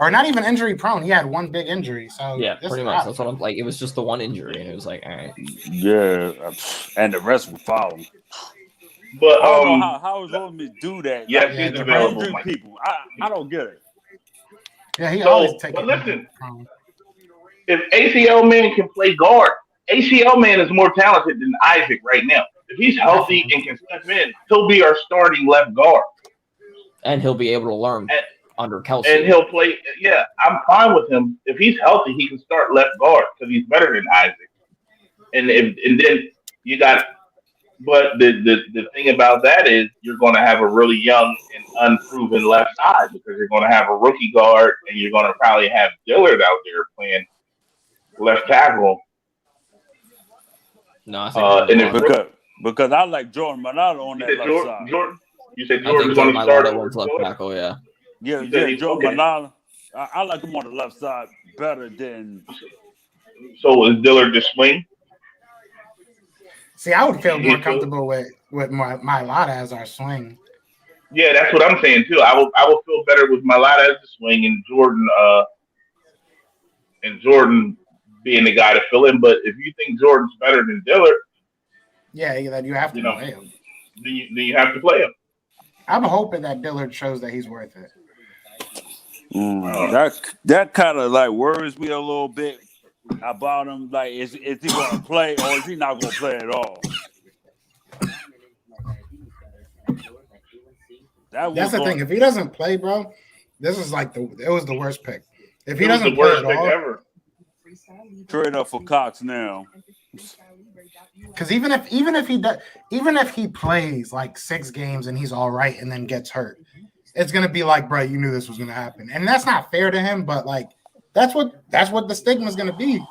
Or not even injury prone. He had one big injury. So yeah, pretty much. That's what I'm like. It was just the one injury, and it was like, all right. Yeah, and the rest were following. But I don't know how is Ole Miss do that? Yes, he's available. People, I don't get it. Yeah, he always takes. But listen, if ACL man can play guard, ACL man is more talented than Isaac right now. If he's healthy and can step in, he'll be our starting left guard, and he'll be able to learn. Under Kelsey. And he'll play. Yeah, I'm fine with him. If he's healthy, he can start left guard because he's better than Isaac. And then you got. But the thing about that is you're going to have a really young and unproven left side because you're going to have a rookie guard and you're going to probably have Dillard out there playing left tackle. No, I think because I like Jordan Monado on that left side. You said Jordan's going to start at left tackle, yeah. Yeah, You said Jordan okay. Malala. I like him on the left side better than. So is Dillard the swing? See, I would feel more He- so- comfortable with my lot as our swing. Yeah, that's what I'm saying too. I will feel better with Malata as the swing and Jordan being the guy to fill in. But if you think Jordan's better than Dillard, Yeah, then you have to you know, play him. then you have to play him. I'm hoping that Dillard shows that he's worth it. That kind of like worries me a little bit about him. Like, is he going to play or is he not going to play at all? That's the thing. If he doesn't play, bro, this is like it was the worst pick. If he It was doesn't the play worst at pick all, ever. Trade up for Cox now. because even if he plays like 6 games and he's all right and then gets hurt, it's gonna be like, bro, you knew this was gonna happen, and that's not fair to him. But like, that's what the stigma is gonna be.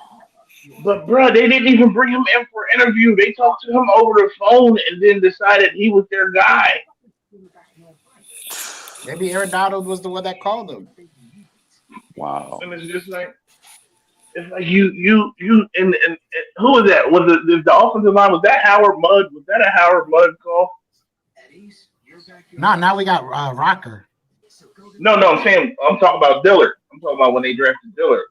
But bro, they didn't even bring him in for an interview. They talked to him over the phone and then decided he was their guy. Maybe Aaron Donald was the one that called him. Wow. And it's just like, it's like you and who was that? Was the offensive line? Was that Howard Mudd? Was that a Howard Mudd call? No, now we got Rocker. No, I'm talking about Dillard. I'm talking about when they drafted Dillard.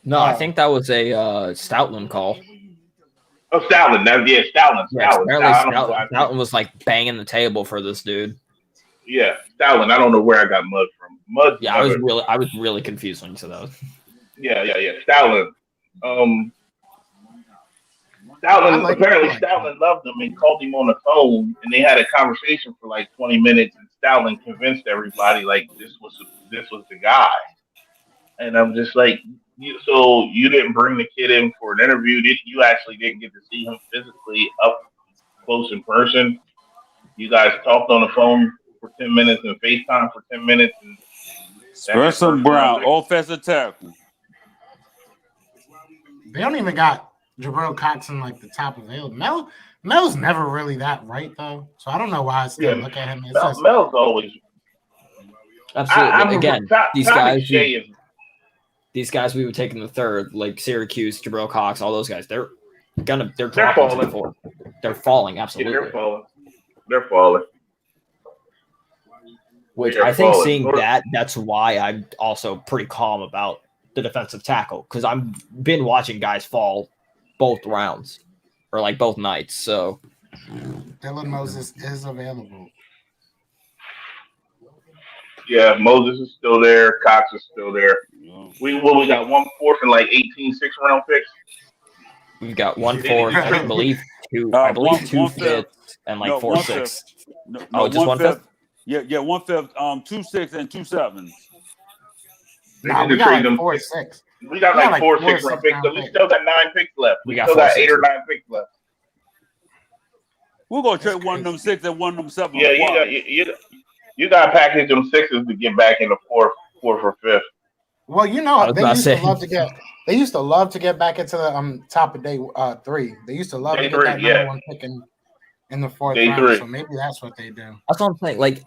No, I think that was a Stoutland call. Oh, Stoutland. Stoutland. Yeah, Stoutland. Stoutland was like banging the table for this dude. Yeah, Stoutland. I don't know where I got Mudd from. Mudd. Yeah, I was really confused when you said that. Yeah. Stoutland. Stoutland. Apparently, Stoutland loved him and called him on the phone, and they had a conversation for like 20 minutes. And Stoutland convinced everybody like this was the guy. And I'm just like, so you didn't bring the kid in for an interview? You actually didn't get to see him physically up close in person? You guys talked on the phone for 10 minutes and FaceTime for 10 minutes. And Spencer Brown, offensive tackle. They don't even got Jabril Cox in like the top available. Mel's never really that right though, so I don't know why I still look at him. Mel's always absolutely. Again, these guys we would take in the third, like Syracuse, Jabril Cox, all those guys. They're falling. They're falling. Absolutely, yeah, they're falling. Which I think seeing that's why I'm also pretty calm about the defensive tackle, because I've been watching guys fall both rounds or like both nights. So Dylan Moses is available. Yeah, Moses is still there. Cox is still there. We got 1/4 and like 18 6-round picks. We've got 1/4, I believe 2 fifths and like 4 6. Just 1/5. Yeah, 1/5, 2 6 and 2 7s. No, we got like 4 6. We got like 4 6-round picks, so we still got 9 picks left. We still got 8 or 9 picks left. We're gonna trade one of them 6 and one of them 7. Yeah, you got to package them 6s to get back into 4 for 5th. Well, they used to love to get back into the top of day 3. They used to love to get that number 1 pick in the 4th day round. 3. So maybe that's what they do. That's what I'm saying. Like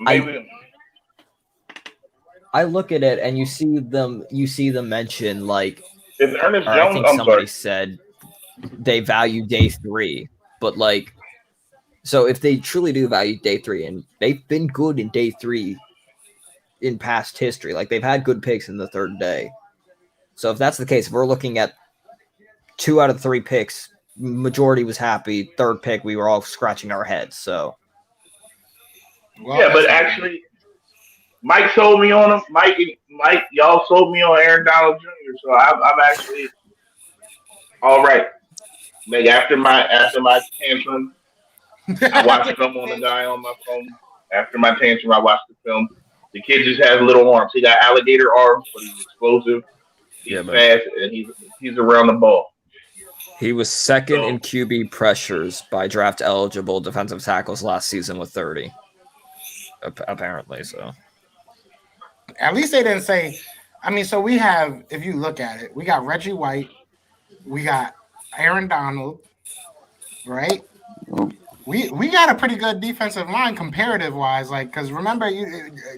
I look at it and you see them mention like Ernest Jones, I think somebody said they value day 3, but like, so if they truly do value day 3, and they've been good in day 3 in past history, like they've had good picks in the 3rd day. So if that's the case, if we're looking at 2 out of 3 picks, majority was happy. 3rd pick, we were all scratching our heads. So but actually, Mike sold me on him. Mike, y'all sold me on Aaron Donald Jr. So I'm actually all right. Like after my tantrum, I watched film on the guy on my phone. After my tantrum, I watched the film. The kid just has little arms. He got alligator arms, but he's explosive. He's fast, and he's around the ball. He was second in QB pressures by draft eligible defensive tackles last season with 30. Apparently, so. At least they didn't say. I mean, so we have, if you look at it, we got Reggie White, we got Aaron Donald, right? We got a pretty good defensive line comparative wise, like because remember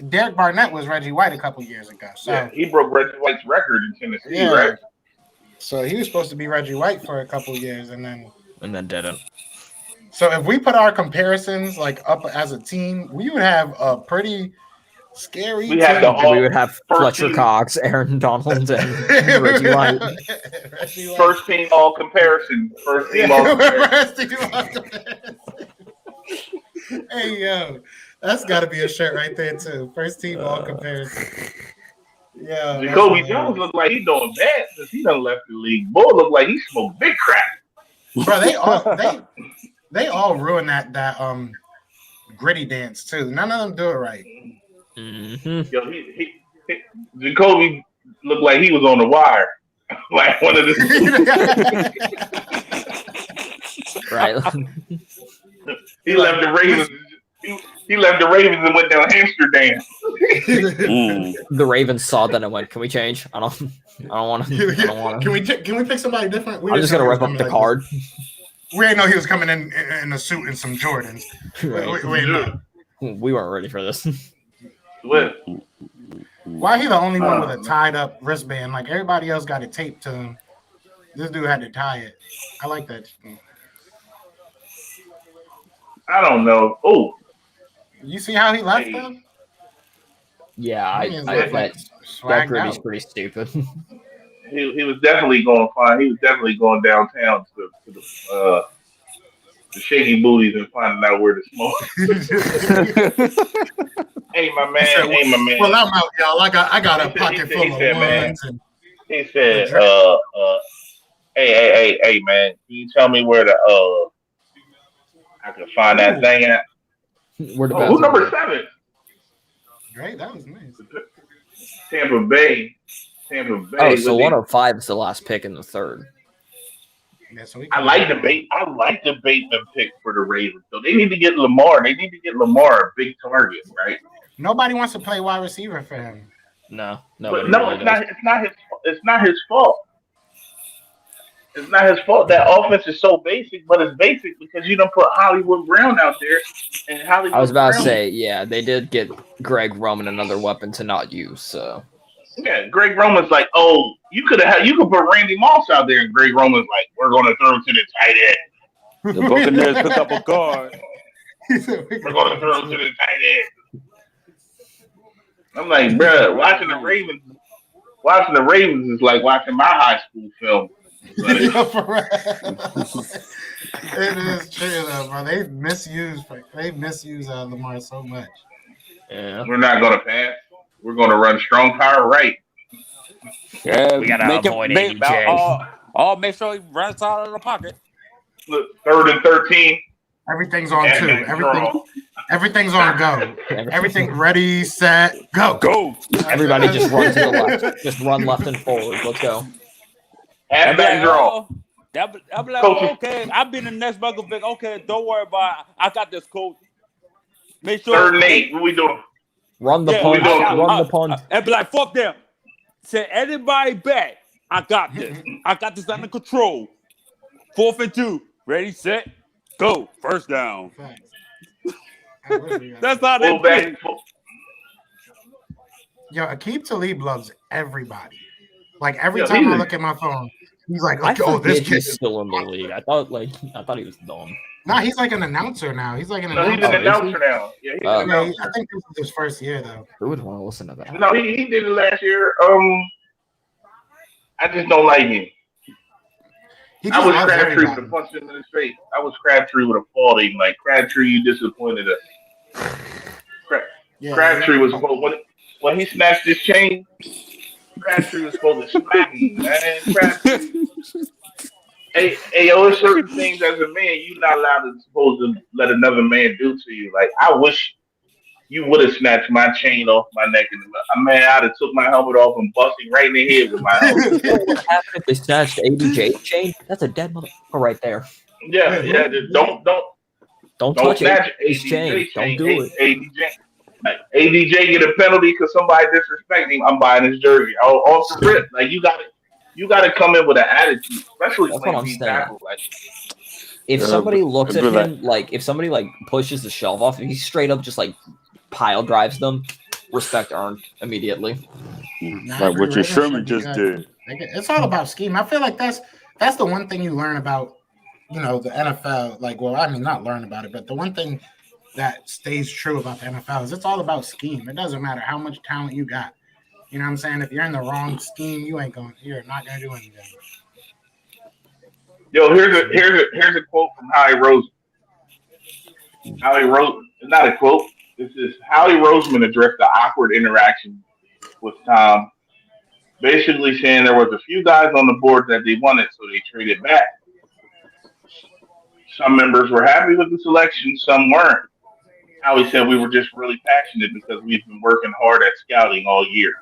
Derek Barnett was Reggie White a couple years ago. So Yeah, he broke Reggie White's record in Tennessee, yeah. right? So he was supposed to be Reggie White for a couple years, and then didn't. So if we put our comparisons like up as a team, we would have a pretty scary team. We would have Fletcher Cox, Aaron Donald, and Reggie White. First team all comparison. First team all comparison. Hey yo, that's got to be a shirt right there too. First team all comparison. Yeah. Jacoby Jones look like he doing bad since he done left the league. Boy, look like he smoked big crack. Bro, they all ruin that gritty dance too. None of them do it right. Mm-hmm. Yo, Jacoby looked like he was on the wire, like one of the. Right. He left the Ravens. He left the Ravens and went down hamster dance. The Ravens saw that and went, "Can we change? I don't want to. Can we pick somebody different? I'm just gonna rip up the card." We didn't know he was coming in a suit and some Jordans. Right. We weren't ready for this. Why he the only one with a tied up wristband? Like everybody else got it taped to him. This dude had to tie it. I like that. I don't know. Oh, you see how he left them? Yeah, that gritty's pretty stupid. He was definitely going fine. He was definitely going downtown to the shaky booties and finding out where to smoke. Hey, my man. Well, I'm out, y'all. I got a pocket full of ones. He said, hey, man, can you tell me where I can find that thing at? Who's number 7? Great, that was nice. Tampa Bay. Oh, so 105 is the last pick in the third. Yeah, so I like the Bateman pick for the Ravens. So they need to get Lamar. They need to get Lamar a big target, right? Nobody wants to play wide receiver for him. No, it's not his fault. It's not his fault. That offense is so basic, but it's basic because you don't put Hollywood Brown out there. And Hollywood I was about Brown, to say, yeah, they did get Greg Roman another weapon to not use. So yeah, Greg Roman's like, oh, you could put Randy Moss out there, and Greg Roman's like, we're going to throw him to the tight end. The Buccaneers pick up a guard. We're going to throw him to the tight end. I'm like, bro, watching the Ravens is like watching my high school film. Like, it is true though, bro. They misuse Lamar so much. Yeah, we're not going to pass. We're going to run strong power right. Yeah, we gotta avoid AJ. Make sure he runs out of the pocket. Look, 3rd and 13. Everything's on 2. Everything's on go. Everything ready, set, go. Go. Everybody just run to the left. Just run left and forward. Let's go. Half back draw. I'll be like, okay, I've been in the next bucket. Okay, don't worry about it. I got this, coach. Make sure. 3rd and 8. What we doing? Run the punt. Run the punt. And be like, fuck them. Say anybody back. I got this. I got this under control. 4th and 2. Ready, set, go. First down. That's how they play. Yo, Aqib Talib loves everybody. Like every time I look at my phone, he's like, this kid's still in the league. I thought he was dumb. Nah, he's like an announcer now. He's like an announcer. He's an announcer now. Yeah, he's an announcer. I think this is his first year though. Who would want to listen to that? No, he did it last year. I just don't like him. I was Crabtree with a punch him in his face. I was Crabtree with a faulting. Like, Crabtree, you disappointed us. Crabtree was supposed when he snatched his chain. Crabtree was supposed to smack him, man. Crabtree. Hey, there's certain things as a man you're not supposed to let another man do to you. Like, I wish you would have snatched my chain off my neck. And I'd have took my helmet off and busted right in the head with my helmet. What happened if they snatched ABJ's chain? That's a dead motherfucker right there. Yeah. Don't touch ABJ's chain. Don't do it. ABJ get a penalty because somebody disrespect him. I'm buying his jersey. Off the rip. Like, you got to come in with an attitude, especially when you tackle. Like, if somebody looks at him, like if somebody like pushes the shelf off, if he straight up just like pile drives them, respect earned immediately. Like what your Sherman just did. It's all about scheme. I feel like that's the one thing you learn about, the NFL. Like, well, I mean, not learn about it, but the one thing that stays true about the NFL is it's all about scheme. It doesn't matter how much talent you got. You know what I'm saying? If you're in the wrong scheme, you're not gonna do anything. Yo, here's a quote from Howie Roseman. Not a quote. This is Howie Roseman addressed the awkward interaction with Tom, basically saying there was a few guys on the board that they wanted, so they traded back. Some members were happy with the selection, some weren't. Howie said we were just really passionate because we've been working hard at scouting all year.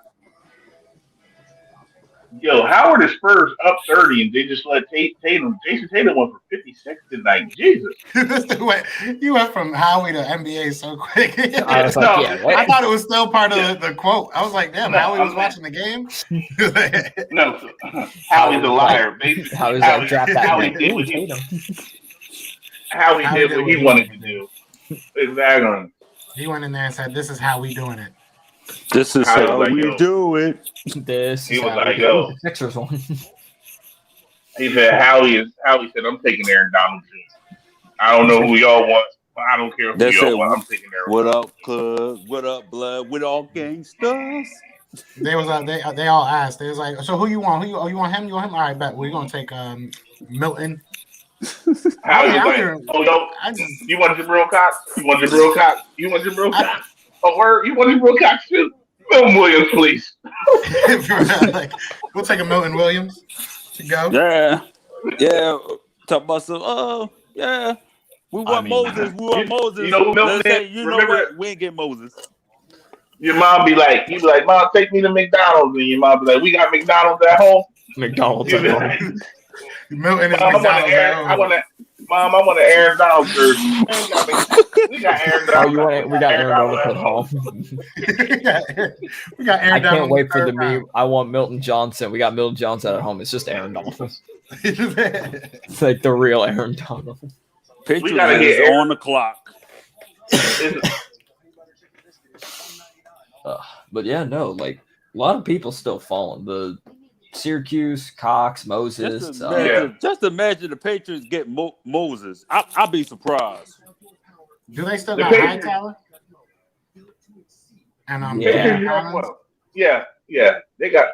Yo, how are the Spurs up 30 and they just let Jason Tatum went for 56 tonight? Jesus. You went from Howie to NBA so quick. I was like, I thought it was still part of the quote. I was like, damn, Howie was watching the game? No, Howie's a liar. Basically, Howie's like, draft that Howie did what he wanted to do. Exactly. He went in there and said, this is how we doing it. This is how we do it. This he is was how like, we yo. do it. Sixers one. He said, Howie said, I'm taking Aaron Donald Jr. I don't know who y'all want. I don't care who y'all want. I'm taking Aaron. What up, cuz? What up, blood? What all gangsters? They all asked. They was like, so who you want? You want him? You want him? All right, bet. We're going to take Milton. Howie was like, you want Jabril Cox? You want Jabril Cox? You want Jabril Cox? Oh, word? You want Jabril Cox too? Milton Williams, please. Like, we'll take a Milton Williams to go. Yeah. Talk about some. Yeah. We want Moses. We want Moses. You know who Milton is? Remember what? We ain't get Moses. Your mom be like, Mom, take me to McDonald's, and your mom be like, we got McDonald's at home. McDonald's at home. Milton is Mom, I want an Aaron Donald jersey. We got Aaron Donald. We got Aaron Donald at home. We got Aaron Donald. I can't wait for the meme. I want Milton Johnson. We got Milton Johnson at home. It's just Aaron Donald. It's like the real Aaron Donald. Picture is on the clock. But yeah, no, like a lot of people still falling. The Syracuse, Cox, Moses. Just imagine the Patriots get Moses. I'll be surprised. Do they still got Hightower? And yeah, they got.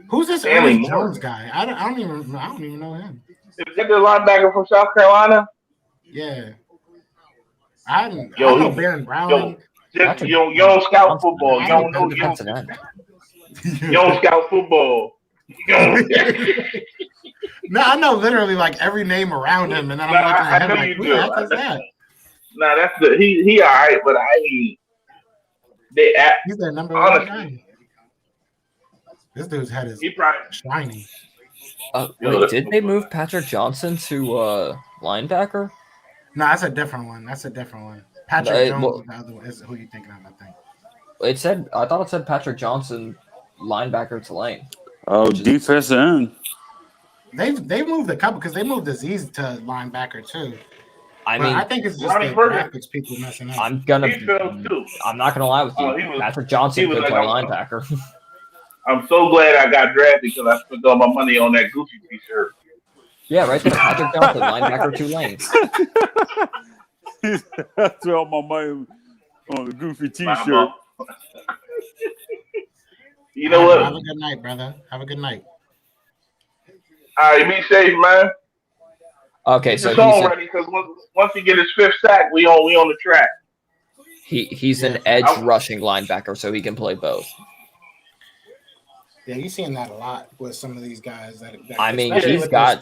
Who's this Stanley Jones guy? I don't even know him. Is that the linebacker from South Carolina? Yeah. I know Baron Brown. You don't scout football. You don't know. You don't scout football. No, I know literally like every name around him, and then I'm looking at him like, who the heck is that? Nah, that's he all right, but he's their number one guy. This dude's head is shiny. Wait, did they move Patrick Johnson to linebacker? No, that's a different one. Patrick Jones is the other one. Is who you thinking of, I think. I thought it said Patrick Johnson, linebacker to lane. Oh, defensive end. They moved a couple because they moved Aziz to linebacker too. I think it's just the graphics people messing up. I'm not gonna lie with you. Patrick Johnson could play linebacker. I'm so glad I got drafted because I spent all my money on that Gucci t-shirt. Yeah, right there. Patrick Johnson, linebacker, 2 lanes. I spent all my money on the Goofy t-shirt. You know what? Have a good night, brother. Have a good night. All right, be safe, man. Okay, so he's ready because once he get his 5th sack, we on the track. He's an edge rushing linebacker, so he can play both. Yeah, you're seeing that a lot with some of these guys. He's got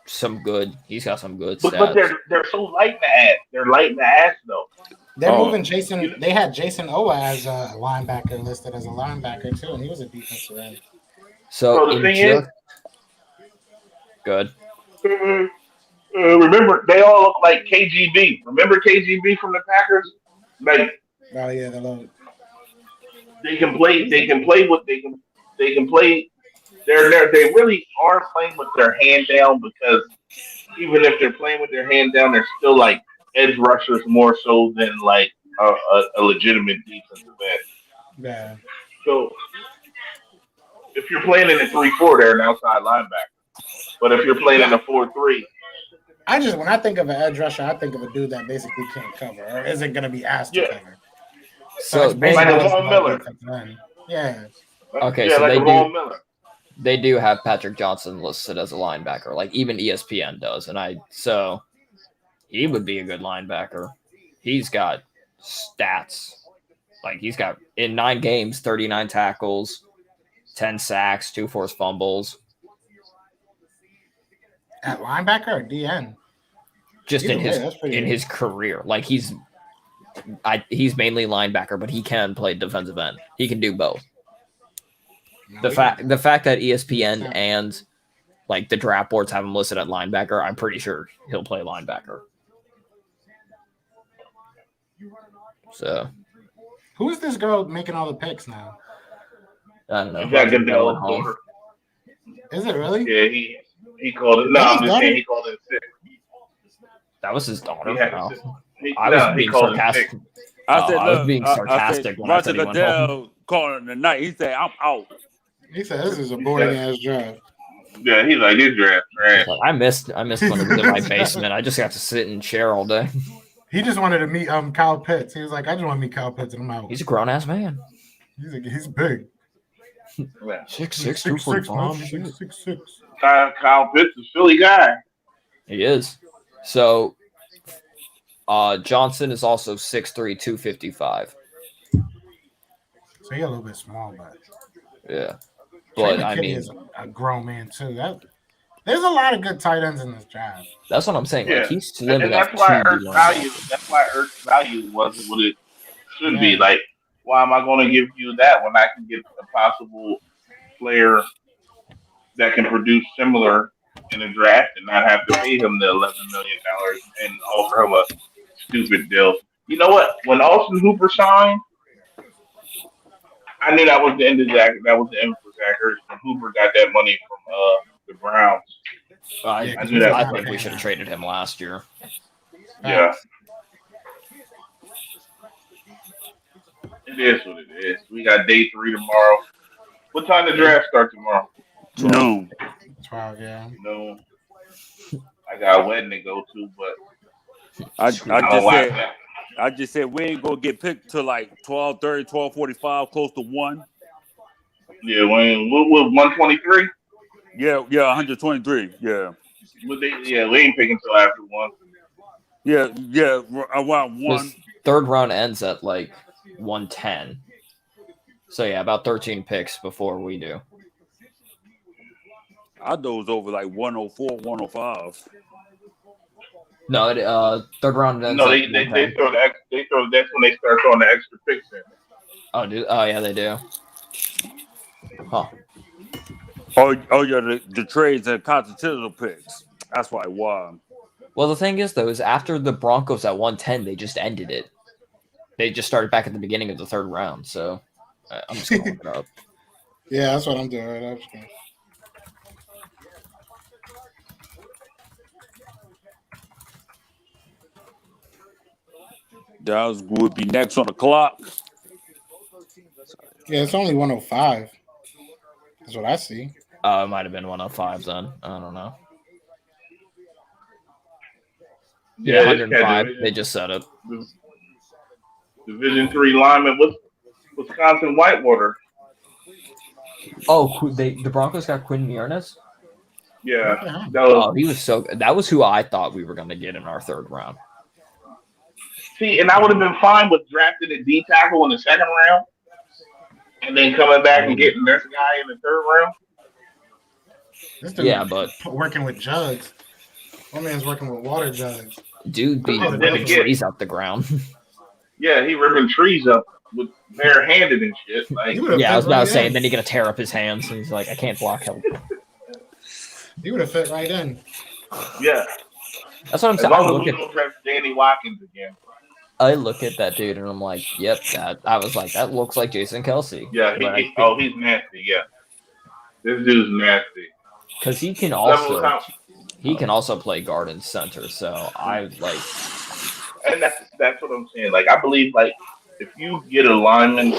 some good. He's got some good stats. But they're so light in the ass. They're light in the ass though. They're moving Jason. They had Jason Owa as a linebacker listed as a linebacker too, and he was a defensive end. So the thing is, good. Remember, they all look like KGB. Remember KGB from the Packers? Like, oh yeah, the load. They can play they really are playing with their hand down because even if they're playing with their hand down, they're still like edge rushers more so than like a legitimate defensive end. Yeah. So if you're playing in a 3-4, they're an outside linebacker. But if you're playing in a 4-3, when I think of an edge rusher, I think of a dude that basically can't cover or isn't going to be asked to cover. So it's basically like a Von Miller. Yeah. Okay, yeah, so like they a Von do. Miller. They do have Patrick Johnson listed as a linebacker, like even ESPN does, so he would be a good linebacker. He's got stats, like he's got in 9 games, 39 tackles, 10 sacks, 2 forced fumbles. At linebacker or DN? Just Either in way, his career, like he's mainly linebacker, but he can play defensive end. He can do both. The fact that ESPN and like the draft boards have him listed at linebacker, I'm pretty sure he'll play linebacker. So, who's this girl making all the picks now? I don't know. Is it really? Yeah, he called it. No, I'm just saying he called it 6. That was his daughter. I was being sarcastic. I was being sarcastic when I said he went home. Calling the night. He said, "I'm out." He said, "This is a boring ass draft." Yeah, he's like, "This draft trash." Like, I missed when it was in my basement. I just got to sit and chair all day. He just wanted to meet Kyle Pitts. He was like, "I just want to meet Kyle Pitts, and I'm out." He's a grown ass man. He's big. 6'6", 245. 6'6". Kyle Pitts is a Philly guy. He is. So, Johnson is also 6'3", 255. So he's a little bit small, but yeah. But I mean, is a grown man too. There's a lot of good tight ends in this draft. That's what I'm saying. Yeah. Like he's slim and enough. That's why Ertz's value wasn't what it should be. Like, why am I going to give you that when I can get a possible player that can produce similar in a draft and not have to pay him the $11 million and offer him a stupid deal? You know what? When Austin Hooper signed, I knew that was the end of Zach. That was the end for Zach Ertz when Hooper got that money from the Browns. I think we should have traded him last year. Yeah. It is what it is. We got day 3 tomorrow. What time the draft start tomorrow? Noon. 12, yeah. No. I got a wedding to go to, but I just said we ain't gonna get picked till like 12:30, 12:45, close to 1. Yeah, what 123? Yeah, 123. Yeah. But we ain't picking till after 1. Yeah, around 1. His third round ends at like 110. So yeah, about 13 picks before we do. I dozed over like 104, 105. No, third round ends. No, they throw that's when they start throwing the extra picks in. Oh yeah, they do. Huh. Oh yeah, the trades and continental picks. That's why. Well, the thing is though, is after the Broncos at 110, they just ended it. They just started back at the beginning of the third round. So I'm just gonna look it up. Yeah, that's what I'm doing right now. Dallas would be next on the clock. Yeah, it's only 105. That's what I see. It might have been 105 then. I don't know. Yeah, 105. They just said it. Division 3 lineman with Wisconsin Whitewater. Oh, the Broncos got Quinn Miernes? Yeah. He was so good. That was who I thought we were going to get in our third round. See, and I would have been fine with drafting a D tackle in the second round and then coming back and getting this guy in the third round. Yeah, but working with jugs. My man's working with water jugs. Dude be ripping trees out the ground. Yeah, he ripping trees up with bare-handed and shit. Like, yeah, I was about to say, and then he's going to tear up his hands, and he's like, I can't block him. He would have fit right in. Yeah. That's what I'm saying. As long as we don't draft Danny Watkins again. I look at that dude, and I'm like, yep, I was like, that looks like Jason Kelsey. Yeah, he's nasty, yeah. This dude's nasty. Because he can Level also count. play guard and center. So I like. And that's what I'm saying. Like I believe like if you get a lineman,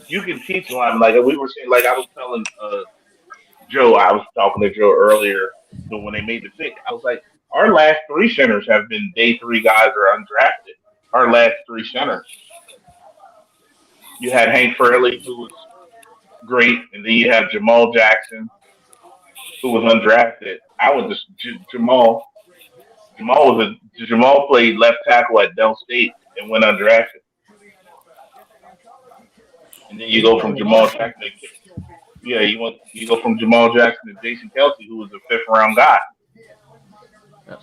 you can teach linemen. Like we were saying, like I was telling Joe, I was talking to Joe earlier when they made the pick. I was like, our last three centers have been day three guys or undrafted. Our last three centers. You had Hank Fairley, who was great, and then you have Jamal Jackson, who was undrafted. I was just Jamal. Jamal played left tackle at Dell State and went undrafted. And then you go from Jamal Jackson. Yeah, you go from Jamal Jackson to Jason Kelsey, who was a 5th round guy.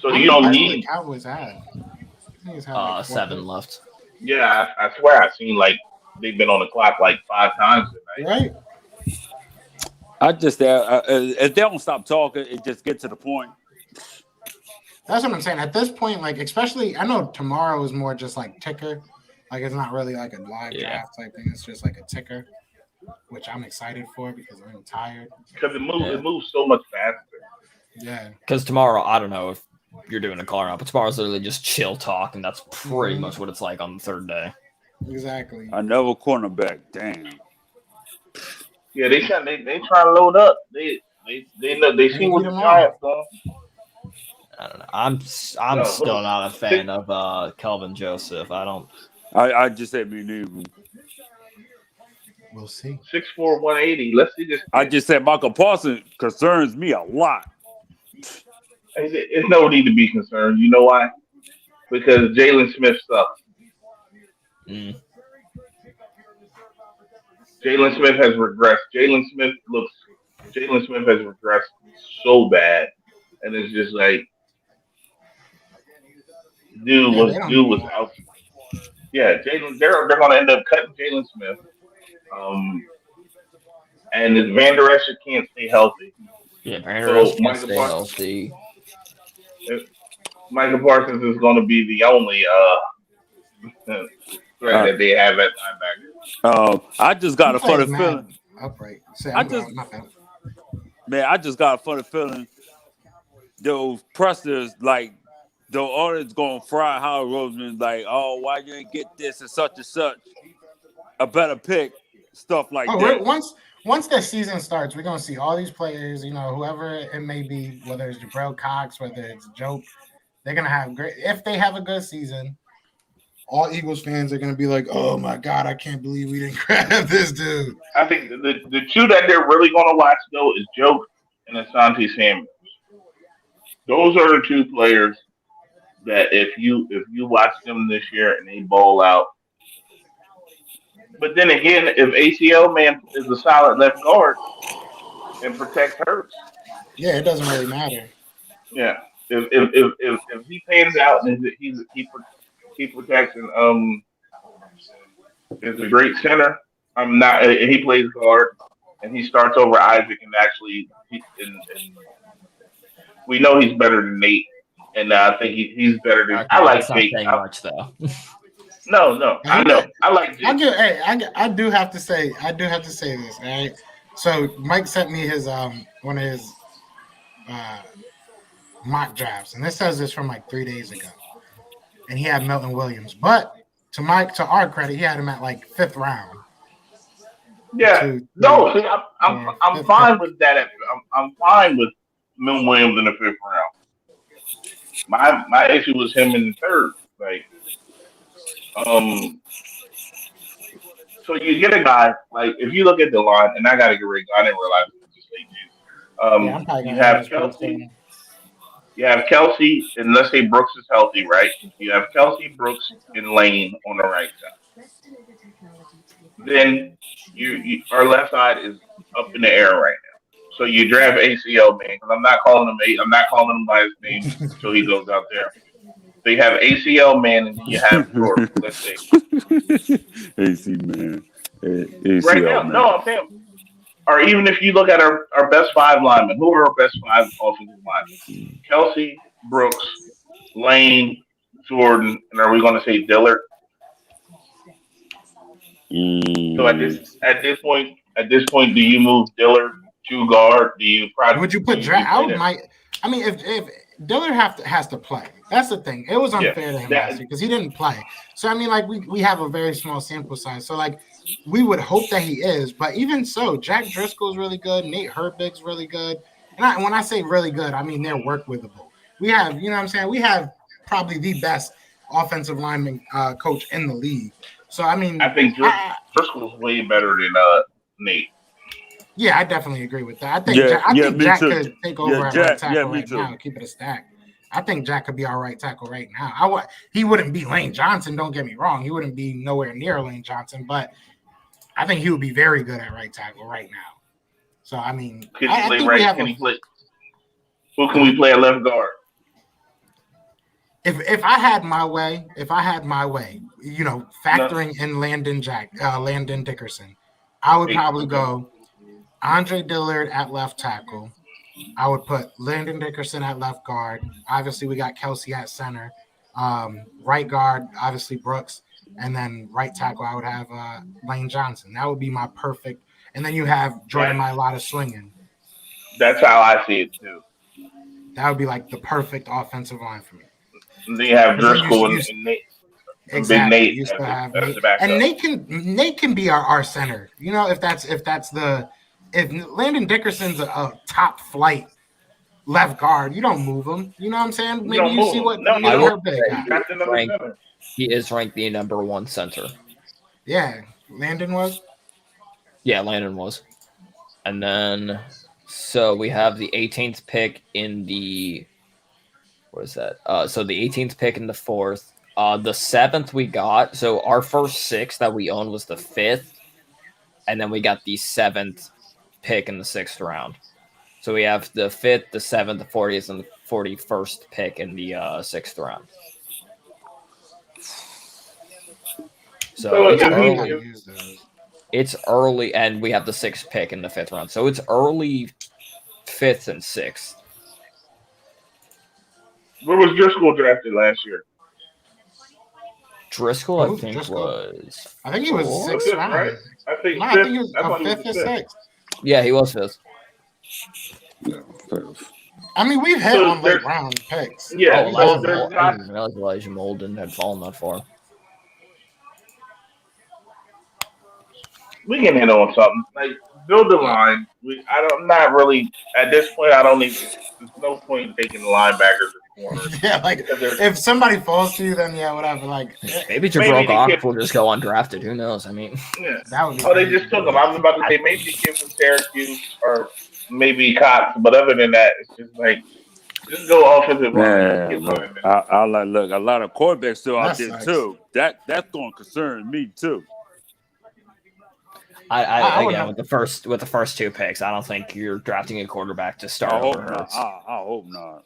So you don't need. Cowboys had. 7 left. Yeah, I swear I've seen like they've been on the clock like 5 times tonight. Right. I just if they don't stop talking, it just gets to the point. That's what I'm saying. At this point, like especially, I know tomorrow is more just like ticker. Like it's not really like a live draft type thing. It's just like a ticker, which I'm excited for because I'm tired. Because it moves so much faster. Yeah. Because tomorrow, I don't know if you're doing a call or not, but tomorrow's literally just chill talk, and that's pretty much what it's like on the 3rd day. Exactly. Another cornerback. Damn. Yeah, they try to load up. They know they see what the Giants doing. I don't know. I'm still not a fan of Kelvin Joseph. I just said me neither. We'll see. 6'4", 180. Let's see this. I just said Michael Parsons concerns me a lot. It's no need to be concerned. You know why? Because Jalen Smith sucks. Jalen Smith has regressed. Jalen Smith has regressed so bad, and it's just like dude was out. Yeah, Jalen. They're going to end up cutting Jalen Smith. And if Van Der Esch can't stay healthy. Yeah, Van Der Esch can't stay healthy. Michael Parsons is going to be the only threat that they have at linebacker. I just got a funny feeling. Upright. I just got a funny feeling. Those pressers, like the audience, going to fry Howard Roseman, like, oh, why you ain't get this and such, a better pick, stuff like that. Once the season starts, we're gonna see all these players, whoever it may be, whether it's Jabril Cox, whether it's Joke, they're gonna have great. If they have a good season, all Eagles fans are gonna be like, "Oh my God, I can't believe we didn't grab this dude." I think the two that they're really gonna watch though is Joke and Asante Samuels. Those are the two players that if you watch them this year and they ball out. But then again, if ACL man is a solid left guard and protects Hurts, yeah, it doesn't really matter. Yeah, if he pans out and he protects and is a great center. He plays guard and he starts over Isaac and actually we know he's better than Nate, and I think he's better than. I like Jake. Not much though. No, I know. I like Jake. I do have to say this. All right. So Mike sent me his one of his mock drafts, and this says this from like 3 days ago, and he had Milton Williams, but to our credit, he had him at like 5th round. Yeah. See, I'm fine with that. I'm fine with Milton Williams in the 5th round. My issue was him in the 3rd. Like, so you get a guy like if you look at the line, and I got to get rid. I didn't realize it was just late. You have Kelsey. You have Kelsey, and let's say Brooks is healthy, right? You have Kelsey, Brooks, and Lane on the right side. Then our left side is up in the air right now. So you draft ACL man, because I'm not calling him by his name until he goes out there. So you have ACL man, and then you have Jordan. Let's say AC man. ACL right now, man. no, I'm saying. Or even if you look at our best 5 linemen, who are our best 5 offensive linemen? Kelsey, Brooks, Lane, Jordan, and are we going to say Dillard? So at this point, at this point, do you move Dillard to guard? Do you probably would you put Jack? I mean, if Dillard has to play, that's the thing. It was unfair to him last year because he didn't play. So I mean, like we have a very small sample size. So like we would hope that he is, but even so, Jack Driscoll's really good. Nate Herbig's really good. And when I say really good, I mean they're work withable. We have, you know what I'm saying? We have probably the best offensive lineman coach in the league. So I mean, I think Driscoll's way better than Nate. Yeah, I definitely agree with that. I think Jack could take over at right tackle right now and keep it a stack. I think Jack could be our right tackle right now. He wouldn't be Lane Johnson, don't get me wrong. He wouldn't be nowhere near Lane Johnson, but I think he would be very good at right tackle right now. So I mean, Who can we play at left guard? If I had my way, you know, factoring in Landon Dickerson, I would probably go Andre Dillard at left tackle. I would put Landon Dickerson at left guard. Obviously, we got Kelsey at center. Right guard, obviously Brooks, and then right tackle, I would have Lane Johnson. That would be my perfect. And then you have Jordan Mailata swinging. That's how I see it too. That would be like the perfect offensive line for me. And then you have Driscoll and Nate. Exactly. Big Nate. You still have Nate. And Nate can be our center. You know, if Landon Dickerson's a top flight left guard, you don't move him. You know what I'm saying? Maybe you see what he is ranked the number one center. Yeah, Landon was. Yeah, Landon was. And then, so we have the 18th pick in the. What is that? So the 18th pick in the 4th. The 7th we got. So our first 6 that we owned was the 5th, and then we got the 7th pick in the 6th round. So we have the 5th, the 7th, the 40th, and the 41st pick in the 6th round. So it's early. It's early, and we have the 6th pick in the 5th round. So it's early 5th and 6th. Where was Driscoll drafted last year? Driscoll, I think was. I think he was 6th round. Right? I think he was 5th or 6th. Yeah, he was 5th. I mean, we've hit on late round picks. Yeah, I didn't realize Elijah Molden had fallen that far. We can hit on something. Like, build the line. I'm not really, at this point, I don't even, there's no point in taking the linebackers or corners. Yeah, like, if somebody falls to you, then yeah, whatever. Like, maybe Jabril Goff will just go undrafted. Who knows? I mean, that would be they just took him. I was about to say maybe the kid from Syracuse or maybe Cox, but other than that, it's just like, just go offensive line. I like look. A lot of quarterbacks still out there too. That's going to concern me too. I again with the first 2 picks, I don't think you're drafting a quarterback to start over Hurts. I hope not.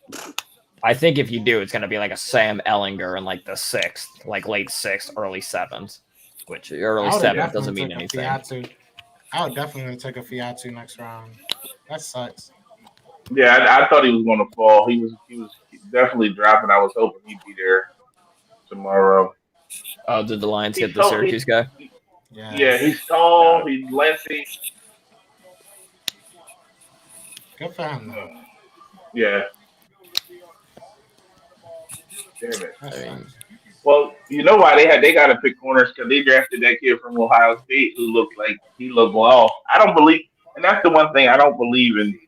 I think if you do, it's going to be like a Sam Ellinger in like the 6th, like late 6th, early 7th, which early 7th doesn't mean anything. I would definitely take a Fiatu next round. That sucks. Yeah, I thought he was going to fall. He was definitely dropping. I was hoping he'd be there tomorrow. Oh, did the Lions get the Syracuse guy? Yeah, he's tall. He's lengthy. Good for him, though. Yeah. Damn it. Well, you know why they got to pick corners, because they drafted that kid from Ohio State who looked like he looked off. I don't believe, and that's the one thing I don't believe in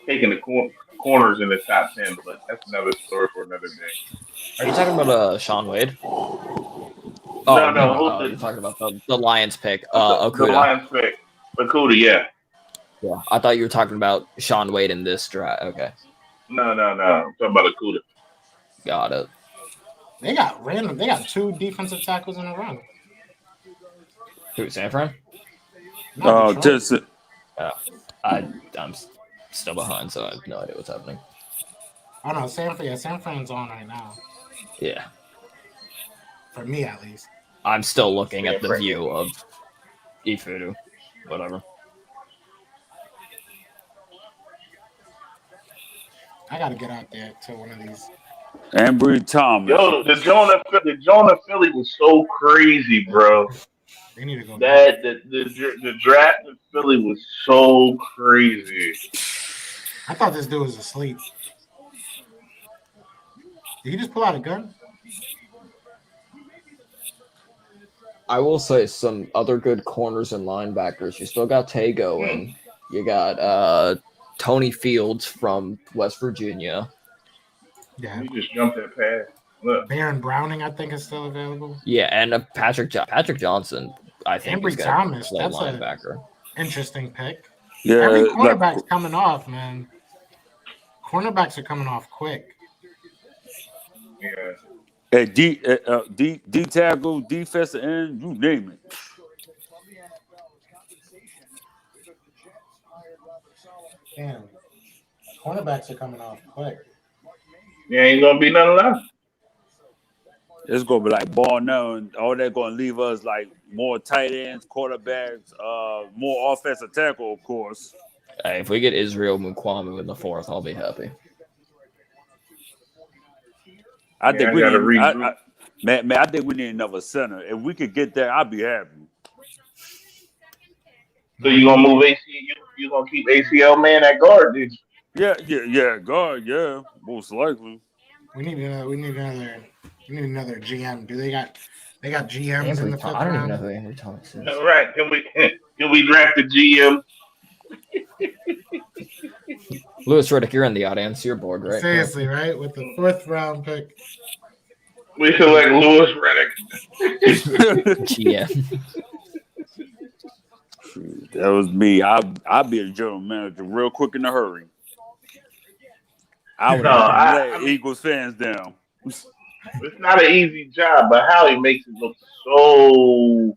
taking the corners in the top 10. But that's another story for another day. Are you talking about Sean Wade? No. You're talking about the Lions pick, Okuda. The Lions pick, Okuda, yeah. Yeah, I thought you were talking about Sean Wade in this draft. Okay. No. I'm talking about Okuda. Got it. They got 2 defensive tackles in a row. Who, San Fran? I'm still behind, so I have no idea what's happening. Oh no, San Fran's on right now. Yeah. For me, at least. I'm still looking at the view of Ifudu. Whatever. I gotta get out there to one of these. Ambry Thomas. Yo, the Jonah Philly was so crazy, bro. They need to go That the draft in Philly was so crazy. I thought this dude was asleep. Did he just pull out a gun? I will say some other good corners and linebackers. You still got Tay going. You got Tony Fields from West Virginia. Yeah. You just jumped that pass. Look. Baron Browning, I think, is still available. Yeah, and Patrick Johnson, I think, Ambry is Thomas, play that's linebacker. Interesting pick. Yeah, Every cornerback's coming off, man. Cornerbacks are coming off quick. Yeah. Hey, D tackle, defensive end, you name it. Damn. Cornerbacks are coming off quick. Yeah, ain't gonna be nothing left. It's gonna be like ball now, and all that gonna leave us like more tight ends, quarterbacks, more offensive tackle, of course. Hey, if we get Israel Mukwamu in the 4th, I'll be happy. I think we need. I think we need another center. If we could get that, I'd be happy. So you gonna move ACL? You gonna keep ACL man at guard? Did you? Yeah, guard, yeah, most likely. We need another GM. Do they got GMs in the 5th I don't even round? know who Andrew Thomas is. All right, can we draft a GM? Louis Riddick, you're in the audience. You're bored, right? Seriously, right? With the 4th round pick. We select Louis Riddick. GM. That was me. I'd be a general manager real quick in a hurry. I would let Eagles fans down. It's not an easy job, but Howie makes it look so.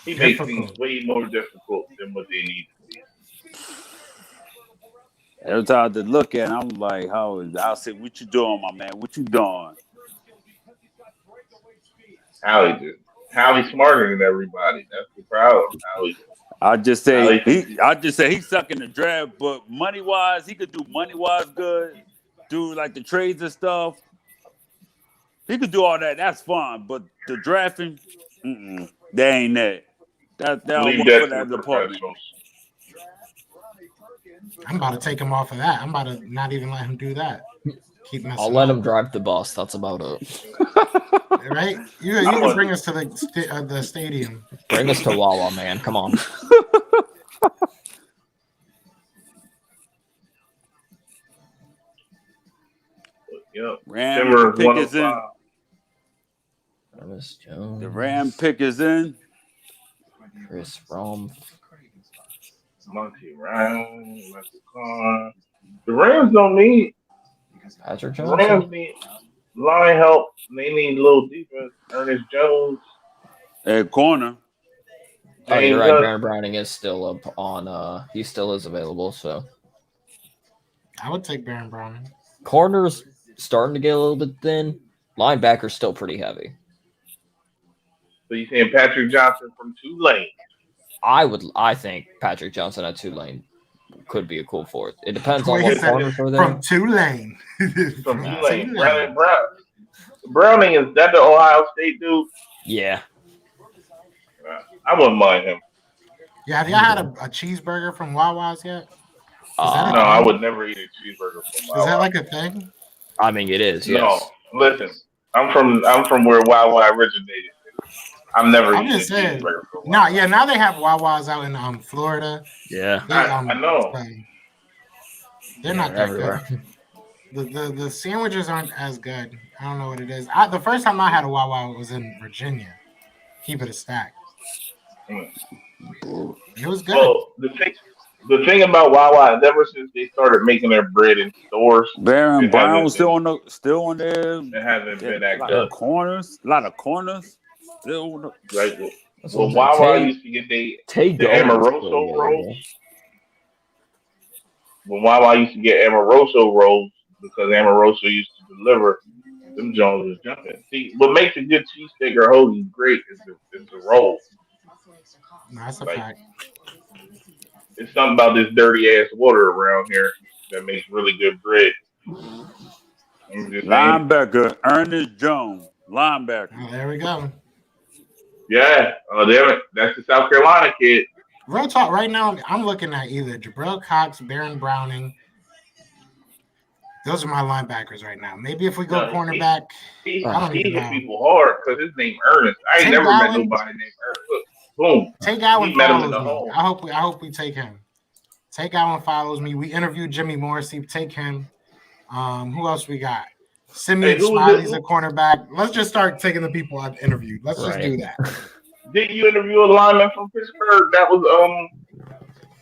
He makes things way more difficult than what they need to be. Every time I look at it, I'm like, I'll say, what you doing, my man? What you doing? Howie's smarter than everybody. That's the problem. I just say he's sucking the draft, but money wise, he could do money wise good, do like the trades and stuff. He could do all that. That's fine, but the drafting, that ain't that. That don't work for that department. I'm about to take him off of that. I'm about to not even let him do that. I'll let him drive the bus. That's about it. Right? You can bring us to the stadium. Bring us to Wawa, man. Come on. Yep. Ram pick is in. Jones. The Ram pick is in. Chris Rome. Monty Brown, Michael Carr. The Rams don't need Patrick The Johnson. Rams need line help. They need a little defense. Ernest Jones. At corner. Oh, you're right. Baron Browning is still up on. He still is available. So I would take Baron Browning. Corners starting to get a little bit thin. Linebackers still pretty heavy. So you saying Patrick Johnson from Tulane? I think Patrick Johnson at Tulane could be a cool 4th. It depends on what corners are there. From Tulane. From Tulane. Browning, is that the Ohio State dude? Yeah. I wouldn't mind him. Yeah, have y'all had a cheeseburger from Wawa's yet? No, I would never eat a cheeseburger from Wawa. Is that like a thing? I mean, it is. Yes. No, listen, I'm from where Wawa originated. I'm never eating a cheeseburger from Wawa. Now they have Wawas out in Florida. Yeah, I know. They're not that everywhere. Good. The sandwiches aren't as good. I don't know what it is. The first time I had a Wawa was in Virginia. Keep it a stack. It was good. Well, the thing about Wawa is ever since they started making their bread in stores, Baron Brown was still on there. It hasn't been that A good. a lot of corners. Still like Wawa used to get the Amoroso rolls. When Wawa used to get Amoroso rolls because Amoroso used to deliver, them Jones was jumping. See, what makes a good cheesesteak or hoagie great is the roll. No, that's a fact. It's something about this dirty ass water around here that makes really good bread. Linebacker, Ernest Jones. Linebacker. Oh, there we go. Yeah. Oh, damn it. That's the South Carolina kid. Real talk, right now, I'm looking at either Jabril Cox, Baron Browning. Those are my linebackers right now. Maybe if we go cornerback, I don't He even hit know. people hard because his name Ernest. I ain't Tay never met Gowan. nobody named Ernest. Look, boom. Tay Gowan He met him in follows the me. hole. I hope we take him. Tay Gowan follows me. We interviewed Jimmy Morrissey. Take him. Who else we got? Simeon Smiley's a cornerback. Let's just start taking the people I've interviewed. Let's just do that. Didn't you interview a lineman from Pittsburgh? That was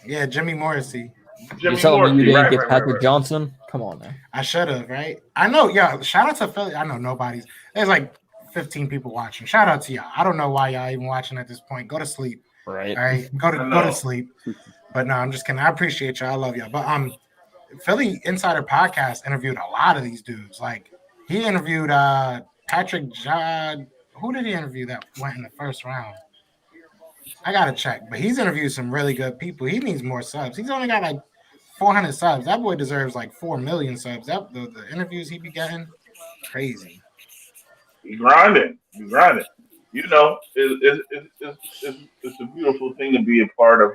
Yeah, Jimmy Morrissey. You telling me you didn't get Patrick Johnson? Come on, man. I should have, right? I know. Yeah, shout out to Philly. I know nobody's. There's like 15 people watching. Shout out to y'all. I don't know why y'all even watching at this point. Go to sleep. Right. All right. Go to sleep. But no, I'm just kidding. I appreciate y'all. I love y'all. But Philly Insider Podcast interviewed a lot of these dudes. Like he interviewed Patrick Judd. Who did he interview that went in the first round? I gotta check. But he's interviewed some really good people. He needs more subs. He's only got like 400 subs. That boy deserves like 4 million subs. That the interviews he be getting, crazy. He grinding. You know, it's a beautiful thing to be a part of.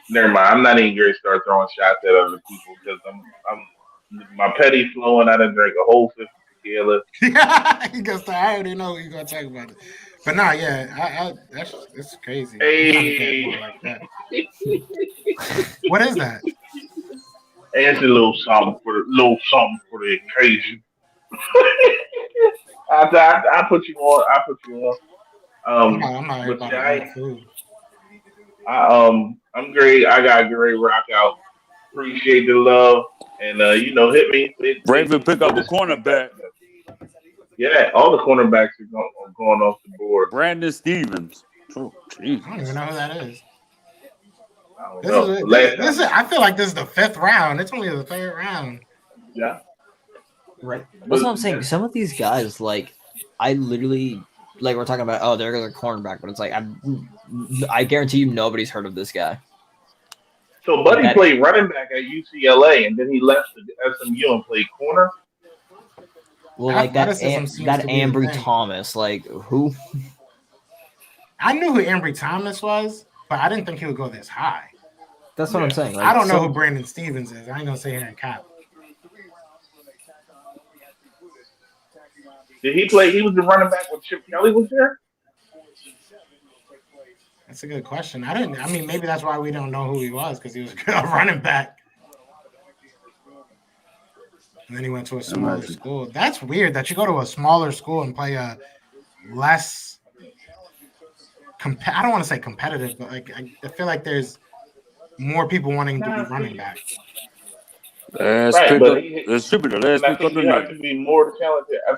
Never mind. I'm not even going to start throwing shots at other people because I'm my petty flowing. I done drank a whole fifth of tequila. He goes. I already know you're gonna talk about it. But nah, yeah, that's crazy. Hey. Like that. What is that? Hey, it's a little something for the occasion. I put you on. I'm not but about yeah, food. I'm great. I got a great rock out. Appreciate the love, and hit me. Raven pick up the cornerback. Yeah, all the cornerbacks are going off the board. Brandon Stevens. Oh, I don't even know who that is. I feel like this is the 5th round. It's only the 3rd round. Yeah. Right. That's what I'm saying. Some of these guys, like, I literally, like, we're talking about, oh, they're a cornerback, but it's like, I guarantee you nobody's heard of this guy. So Buddy played running back at UCLA, and then he left to SMU and played corner. Well, like that Ambry Thomas, like who? I knew who Ambry Thomas was, but I didn't think he would go this high. That's what I'm saying. Like, I don't know who Brandon Stevens is. I ain't gonna say here in cop. Did he play? He was the running back when Chip Kelly was there. That's a good question. I mean, maybe that's why we don't know who he was because he was a good running back. And then he went to a smaller school. That's weird that you go to a smaller school and play a less. I don't want to say competitive, but like I feel like there's more people wanting to be running back. Let's pick up the you have to be more talented. I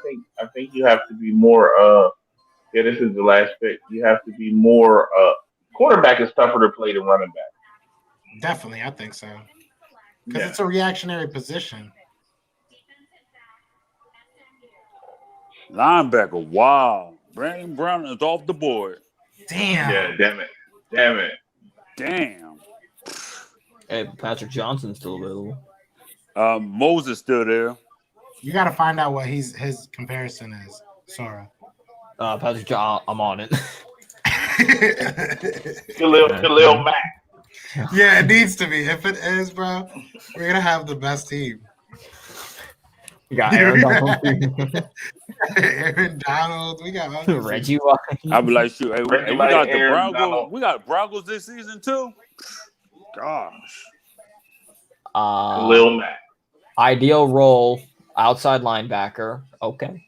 think you have to be more. This is the last pick. You have to be more. Quarterback is tougher to play than running back. Definitely, I think so. Because it's a reactionary position. Linebacker, wow. Brandon Brown is off the board. Damn. Yeah, damn it. Damn. Hey, Patrick Johnson's still available. Moses still there. You got to find out what his comparison is, Sora. Patrick John, I'm on it. Khalil Mack. Yeah, it needs to be. If it is, bro, we're gonna have the best team. We got Aaron Donald. Aaron Donald. We got Reggie. I'll be like, shoot, hey, we got the Aaron Broncos. Donald. We got Broncos this season too. Gosh. Khalil Mack. Ideal role, outside linebacker. Okay,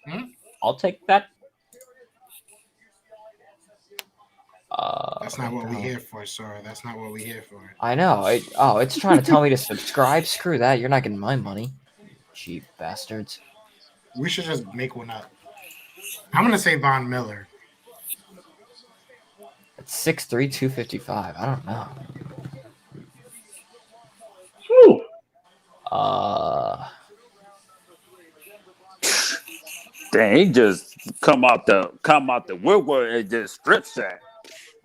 I'll take that. That's not what we're here for, Sora. That's not what we're here for. I know. It's trying to tell me to subscribe. Screw that. You're not getting my money. Cheap bastards. We should just make one up. I'm going to say Von Miller. It's 6'3", 255. I don't know. Whew. Dang, he just come out the woodwork and just strip sack.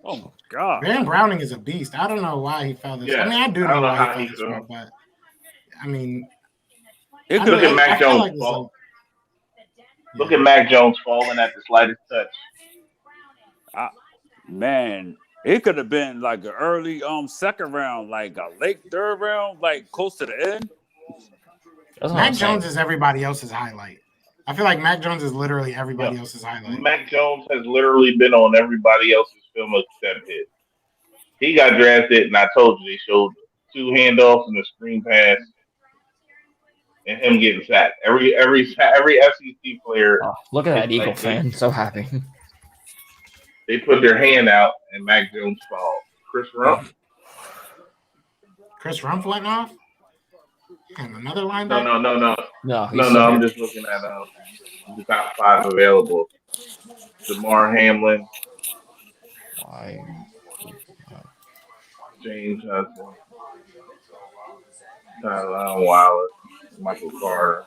Oh my God. Baron Browning is a beast. I don't know why he fell this. Yeah, I mean, I do know why he fell this way, but I mean, look at Mac Jones' fault. Look at Mac Jones falling at the slightest touch. Man, it could have been like an early second round, like a late third round, like close to the end. Mac Jones is everybody else's highlight. I feel like Mac Jones is literally everybody else's highlight. Mac Jones has literally been on everybody else's film except his. He got drafted, and I told you they showed 2 handoffs and a screen pass, and him getting sacked. Every SEC player. Oh, look at that Eagle fan, so happy. They put their hand out, and Mac Jones falls. Chris Rumpf. Chris Rumpf went off. And another linebacker. No. I'm just looking at the top 5 available. DeMar Hamlin. James Hudson. Tyler Wallace. Michael Carter.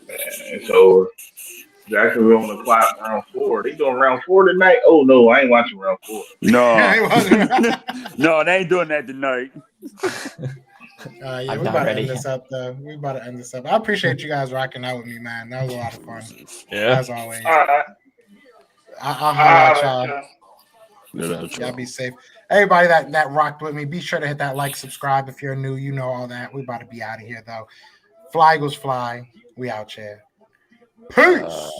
Man, it's over. Jacksonville on the clock round 4. They doing round 4 tonight? Oh no, I ain't watching round 4. No. No, they ain't doing that tonight. Yeah, we about to end this up though. We about to end this up. I appreciate you guys rocking out with me, man. That was a lot of fun. Yeah. As always. All right. I'll holler at y'all. Y'all be safe. Everybody that rocked with me, be sure to hit that like, subscribe if you're new. You know all that. We about to be out of here though. Fly Eagles fly. We out here. Peace.